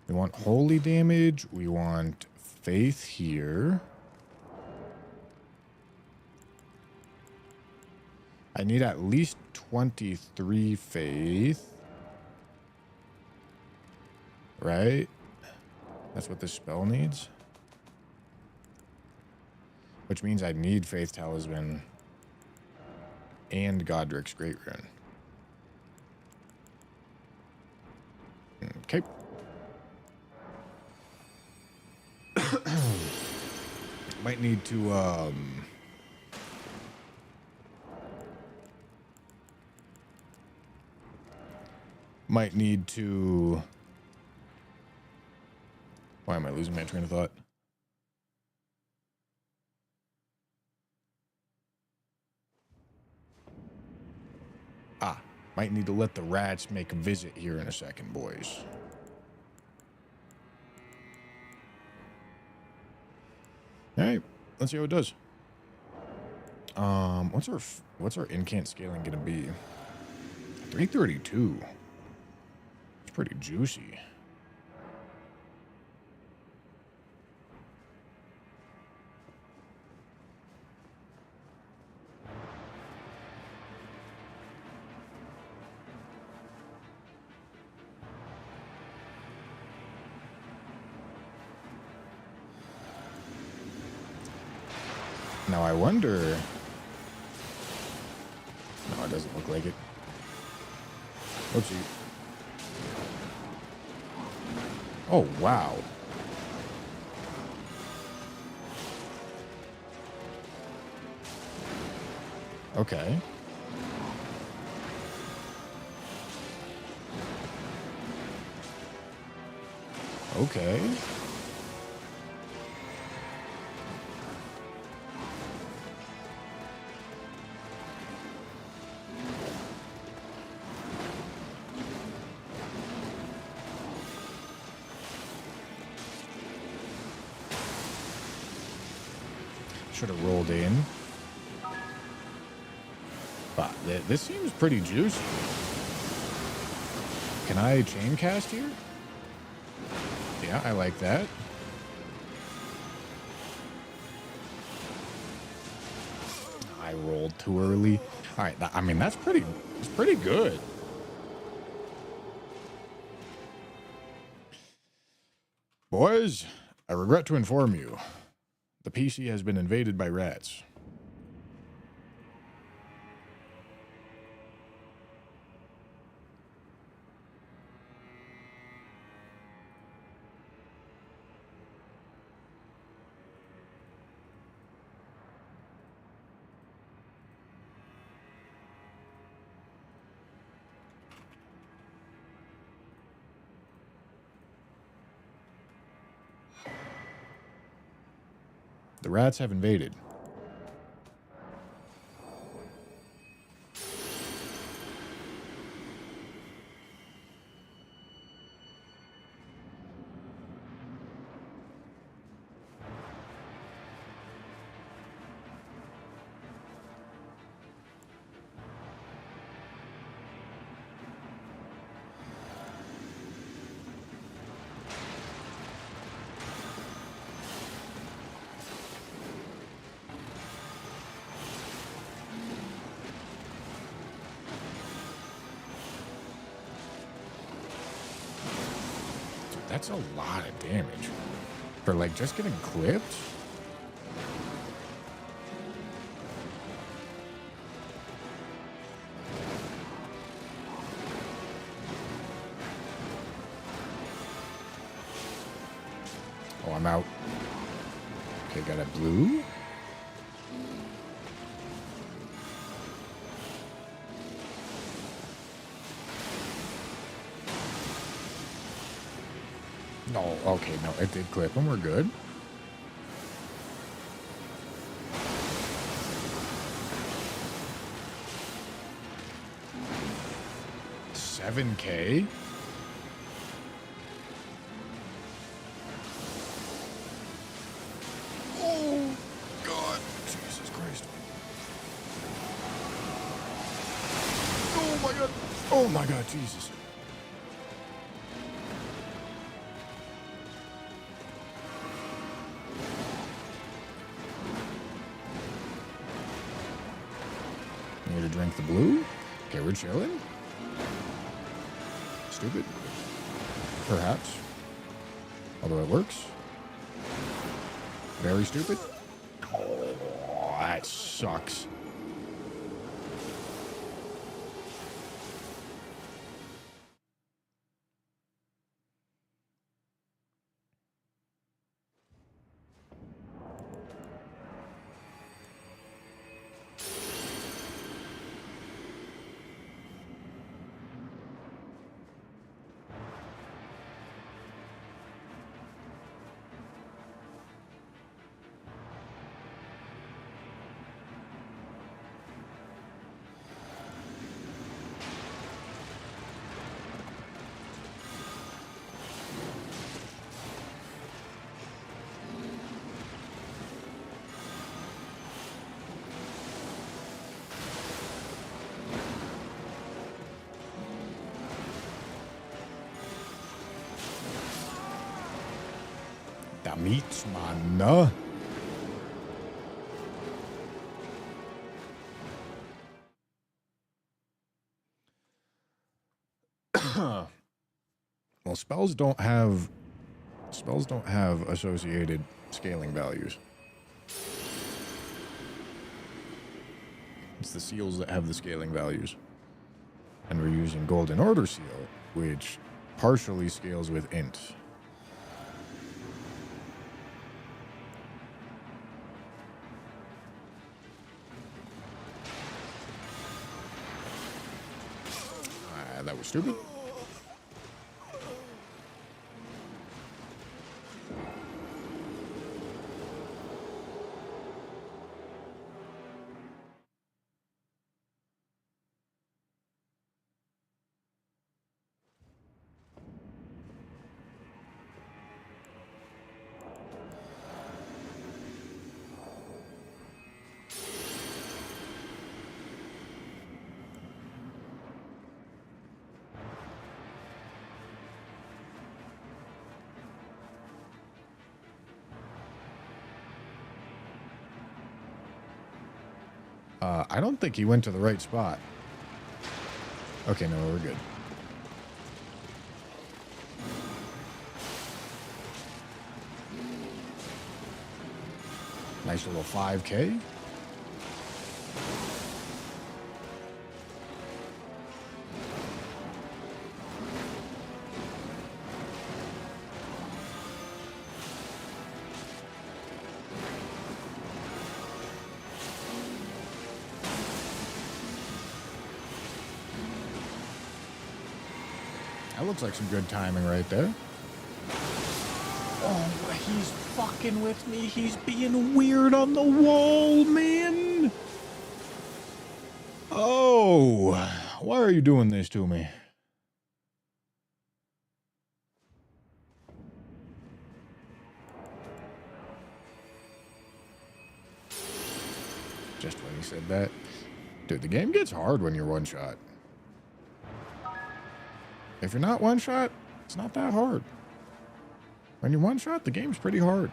We want holy damage. We want faith here. I need at least 23 faith. Right? That's what this spell needs. Which means I need faith talisman and Godric's Great Rune. Okay. Might need to why am I losing my train of thought? Might need to let the rats make a visit here in a second, boys. All right, let's see how it does. What's our incant scaling gonna be? 332. It's pretty juicy. Now I wonder. No, it doesn't look like it. Oopsie. Oh, wow. Okay. Okay. Should have rolled in. But this seems pretty juicy. Can I chain cast here? Yeah, I like that. I rolled too early. All right, I mean it's pretty good. Boys, I regret to inform you, the PC has been invaded by rats. The rats have invaded. That's a lot of damage for like just getting clipped. Oh, I'm out. Okay, got a blue. No, okay, no, it did clip him. We're good. 11K? Oh, God. Jesus Christ. Oh, my God. Oh, my God, Jesus. Need to drink the blue? Okay, we're chilling. Stupid. Perhaps. Although it works. Very stupid. Oh, that sucks. Damit, Mann, ne? Well, spells don't have associated scaling values. It's the seals that have the scaling values. And we're using Golden Order seal, which partially scales with int. That was stupid. I don't think he went to the right spot. Okay, no, we're good. Nice little 5K. That looks like some good timing right there. Oh, he's fucking with me. He's being weird on the wall, man. Oh, why are you doing this to me? Just when he said that. Dude, the game gets hard when you're one shot. If you're not one shot, it's not that hard. When you're one shot, the game's pretty hard.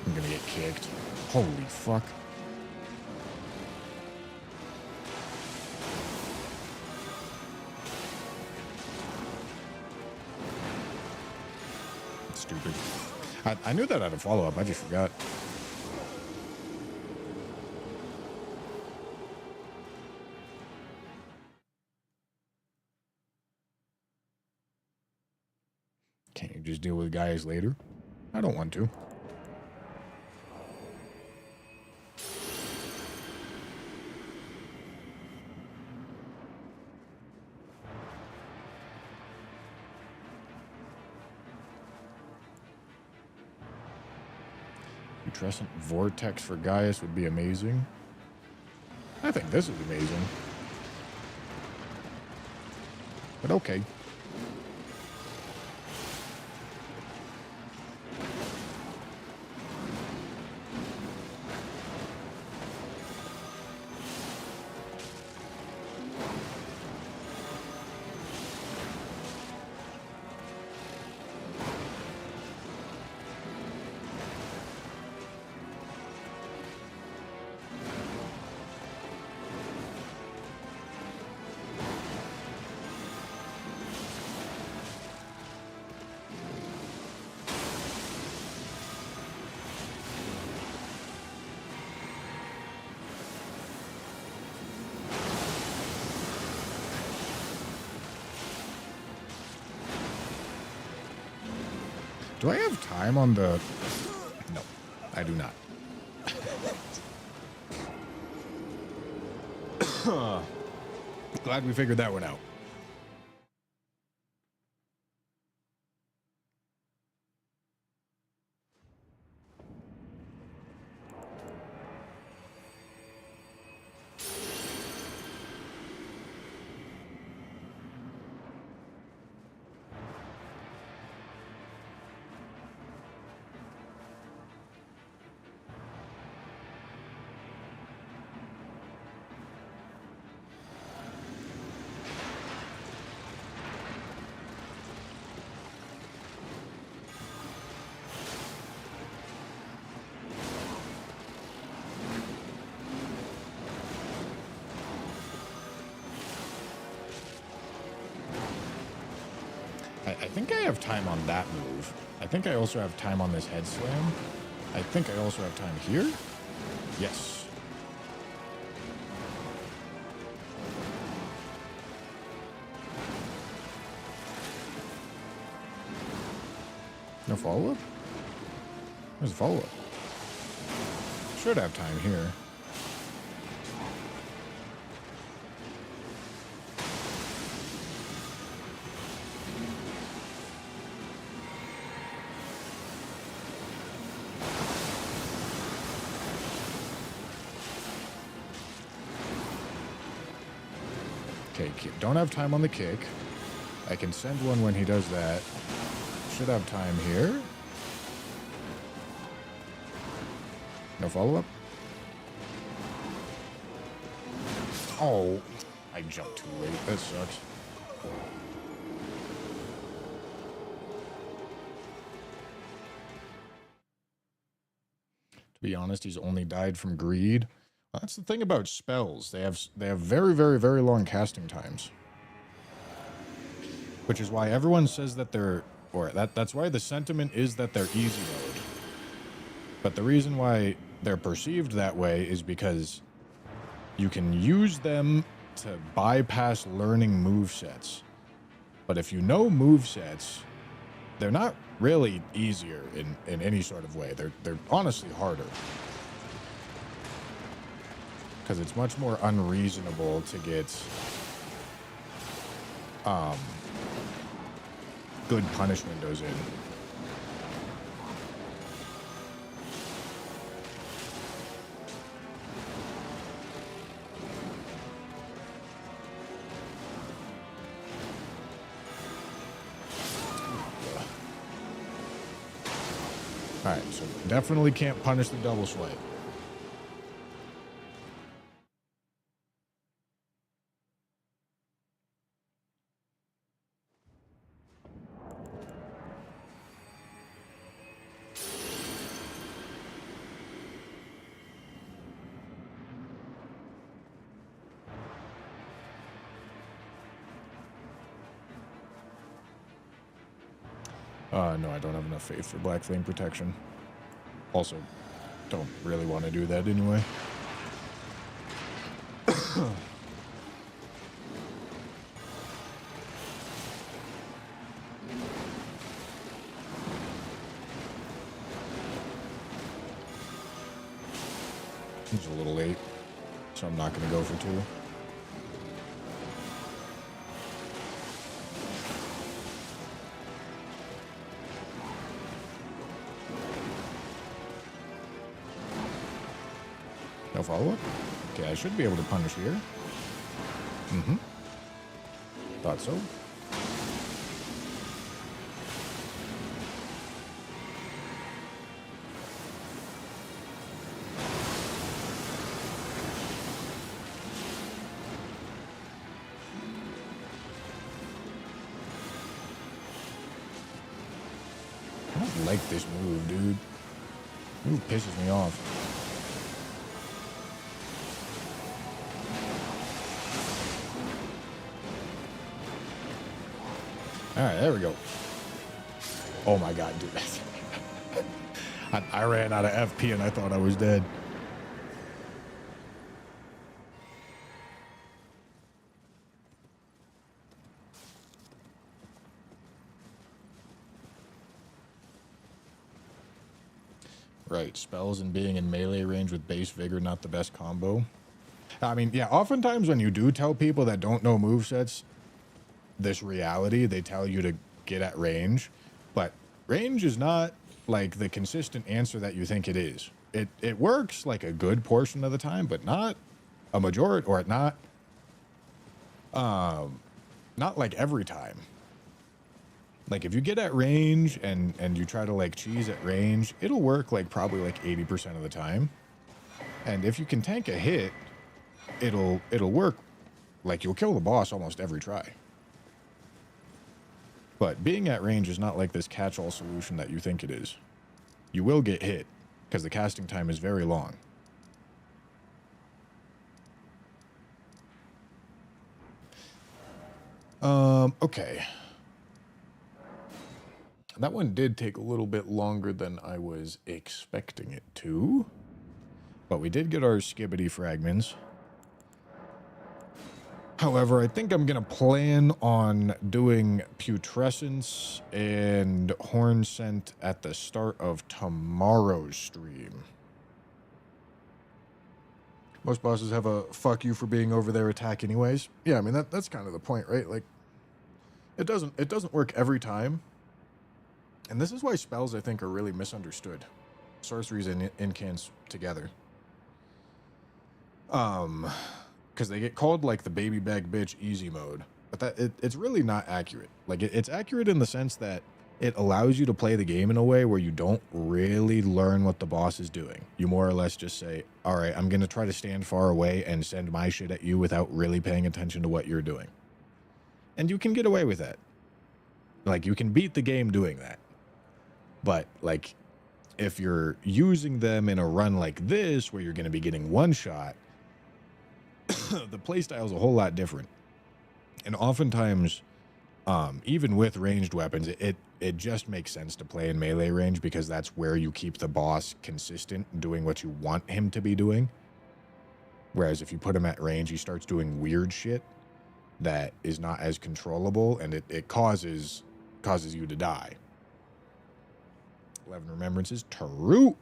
I'm gonna get kicked. Holy fuck. Stupid. I knew that I had a follow-up. I just forgot. Can't you just deal with guys later? I don't want to. Incandescent Vortex for Gaius would be amazing. I think this is amazing. But okay. Do I have time on the... No, I do not. Glad we figured that one out. I think I have time on that move. I think I also have time on this head slam. I think I also have time here. Yes. No follow-up? Where's the follow-up? Should have time here. Okay, don't have time on the kick. I can send one when he does that. Should have time here. No follow-up? Oh, I jumped too late. That sucks. To be honest, he's only died from greed. That's the thing about spells. They have very, very, very long casting times. Which is why everyone says that they're, or that's why the sentiment is that they're easy mode. But the reason why they're perceived that way is because you can use them to bypass learning movesets. But if you know movesets, they're not really easier in any sort of way. They're honestly harder. Because it's much more unreasonable to get good punish windows in. Alright, so definitely can't punish the double swipe. No, I don't have enough faith for Black Flame protection. Also, don't really want to do that anyway. It's a little late, so I'm not going to go for 2. follow-up. Okay, I should be able to punish here. Mm-hmm. Thought so. I don't like this move, dude. Move pisses me off. All right, there we go. Oh my god, dude. I ran out of FP and I thought I was dead. Right, spells and being in melee range with base vigor, not the best combo. I mean, yeah, oftentimes when you do tell people that don't know movesets this reality, they tell you to get at range, but range is not like the consistent answer that you think it is. It works like a good portion of the time, but not a majority, or not like every time. Like if you get at range and you try to like cheese at range, it'll work like probably like 80% of the time. And if you can tank a hit, it'll work. Like you'll kill the boss almost every try. But being at range is not like this catch-all solution that you think it is. You will get hit because the casting time is very long. Okay. That one did take a little bit longer than I was expecting it to. But we did get our skibbity fragments. However, I think I'm going to plan on doing putrescence and horn scent at the start of tomorrow's stream. Most bosses have a fuck you for being over there attack anyways. Yeah, I mean, that's kind of the point, right? Like, it doesn't work every time. And this is why spells, I think, are really misunderstood. Sorceries and incants together. Because they get called, like, the baby bag bitch easy mode. But it's really not accurate. Like, it's accurate in the sense that it allows you to play the game in a way where you don't really learn what the boss is doing. You more or less just say, all right, I'm going to try to stand far away and send my shit at you without really paying attention to what you're doing. And you can get away with that. Like, you can beat the game doing that. But, like, if you're using them in a run like this, where you're going to be getting one shot, the playstyle is a whole lot different. And oftentimes, even with ranged weapons, it just makes sense to play in melee range because that's where you keep the boss consistent, doing what you want him to be doing. Whereas if you put him at range, he starts doing weird shit that is not as controllable, and it causes you to die. 11 remembrances, true.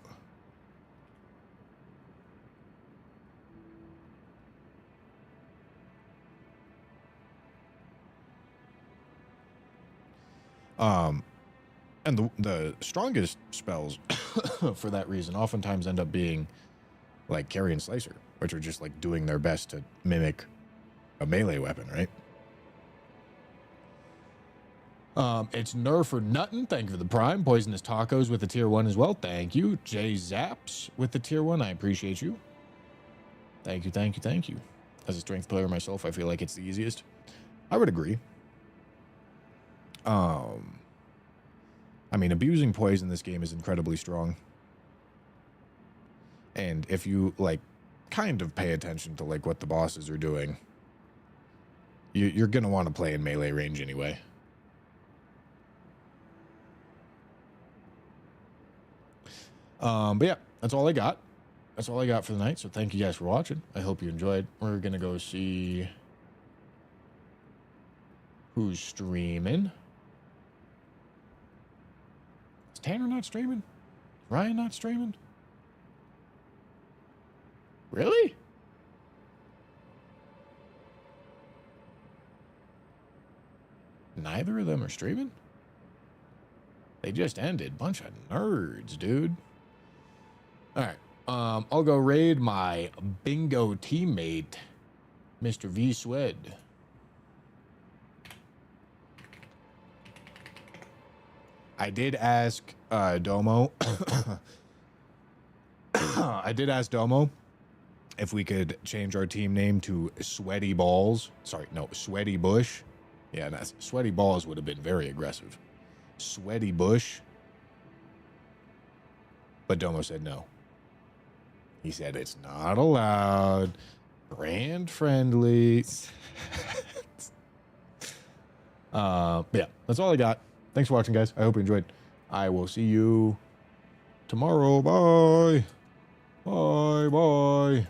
And the strongest spells for that reason oftentimes end up being like Carry and Slicer, which are just like doing their best to mimic a melee weapon, right? It's Nerf for Nuttin. Thank you for the prime. Poisonous Tacos with the tier 1 as well. Thank you. Jay Zaps with the tier 1. I appreciate you. Thank you, thank you, thank you. As a strength player myself, I feel like it's the easiest. I would agree. I mean, abusing poison in this game is incredibly strong. And if you, like, kind of pay attention to, like, what the bosses are doing, you're going to want to play in melee range anyway. But yeah, that's all I got. That's all I got for the night. So thank you guys for watching. I hope you enjoyed. We're going to go see who's streaming. Is Tanner not streaming? Ryan not streaming? Really? Neither of them are streaming? They just ended. Bunch of nerds, dude. All right. I'll go raid my bingo teammate, Mr. V Swed. I did ask Domo. I did ask Domo if we could change our team name to Sweaty Balls. Sorry, no, Sweaty Bush. Yeah, that's, Sweaty Balls would have been very aggressive. Sweaty Bush. But Domo said no. He said it's not allowed. Brand friendly. Yeah, that's all I got. Thanks for watching, guys. I hope you enjoyed. I will see you tomorrow. Bye. Bye. Bye.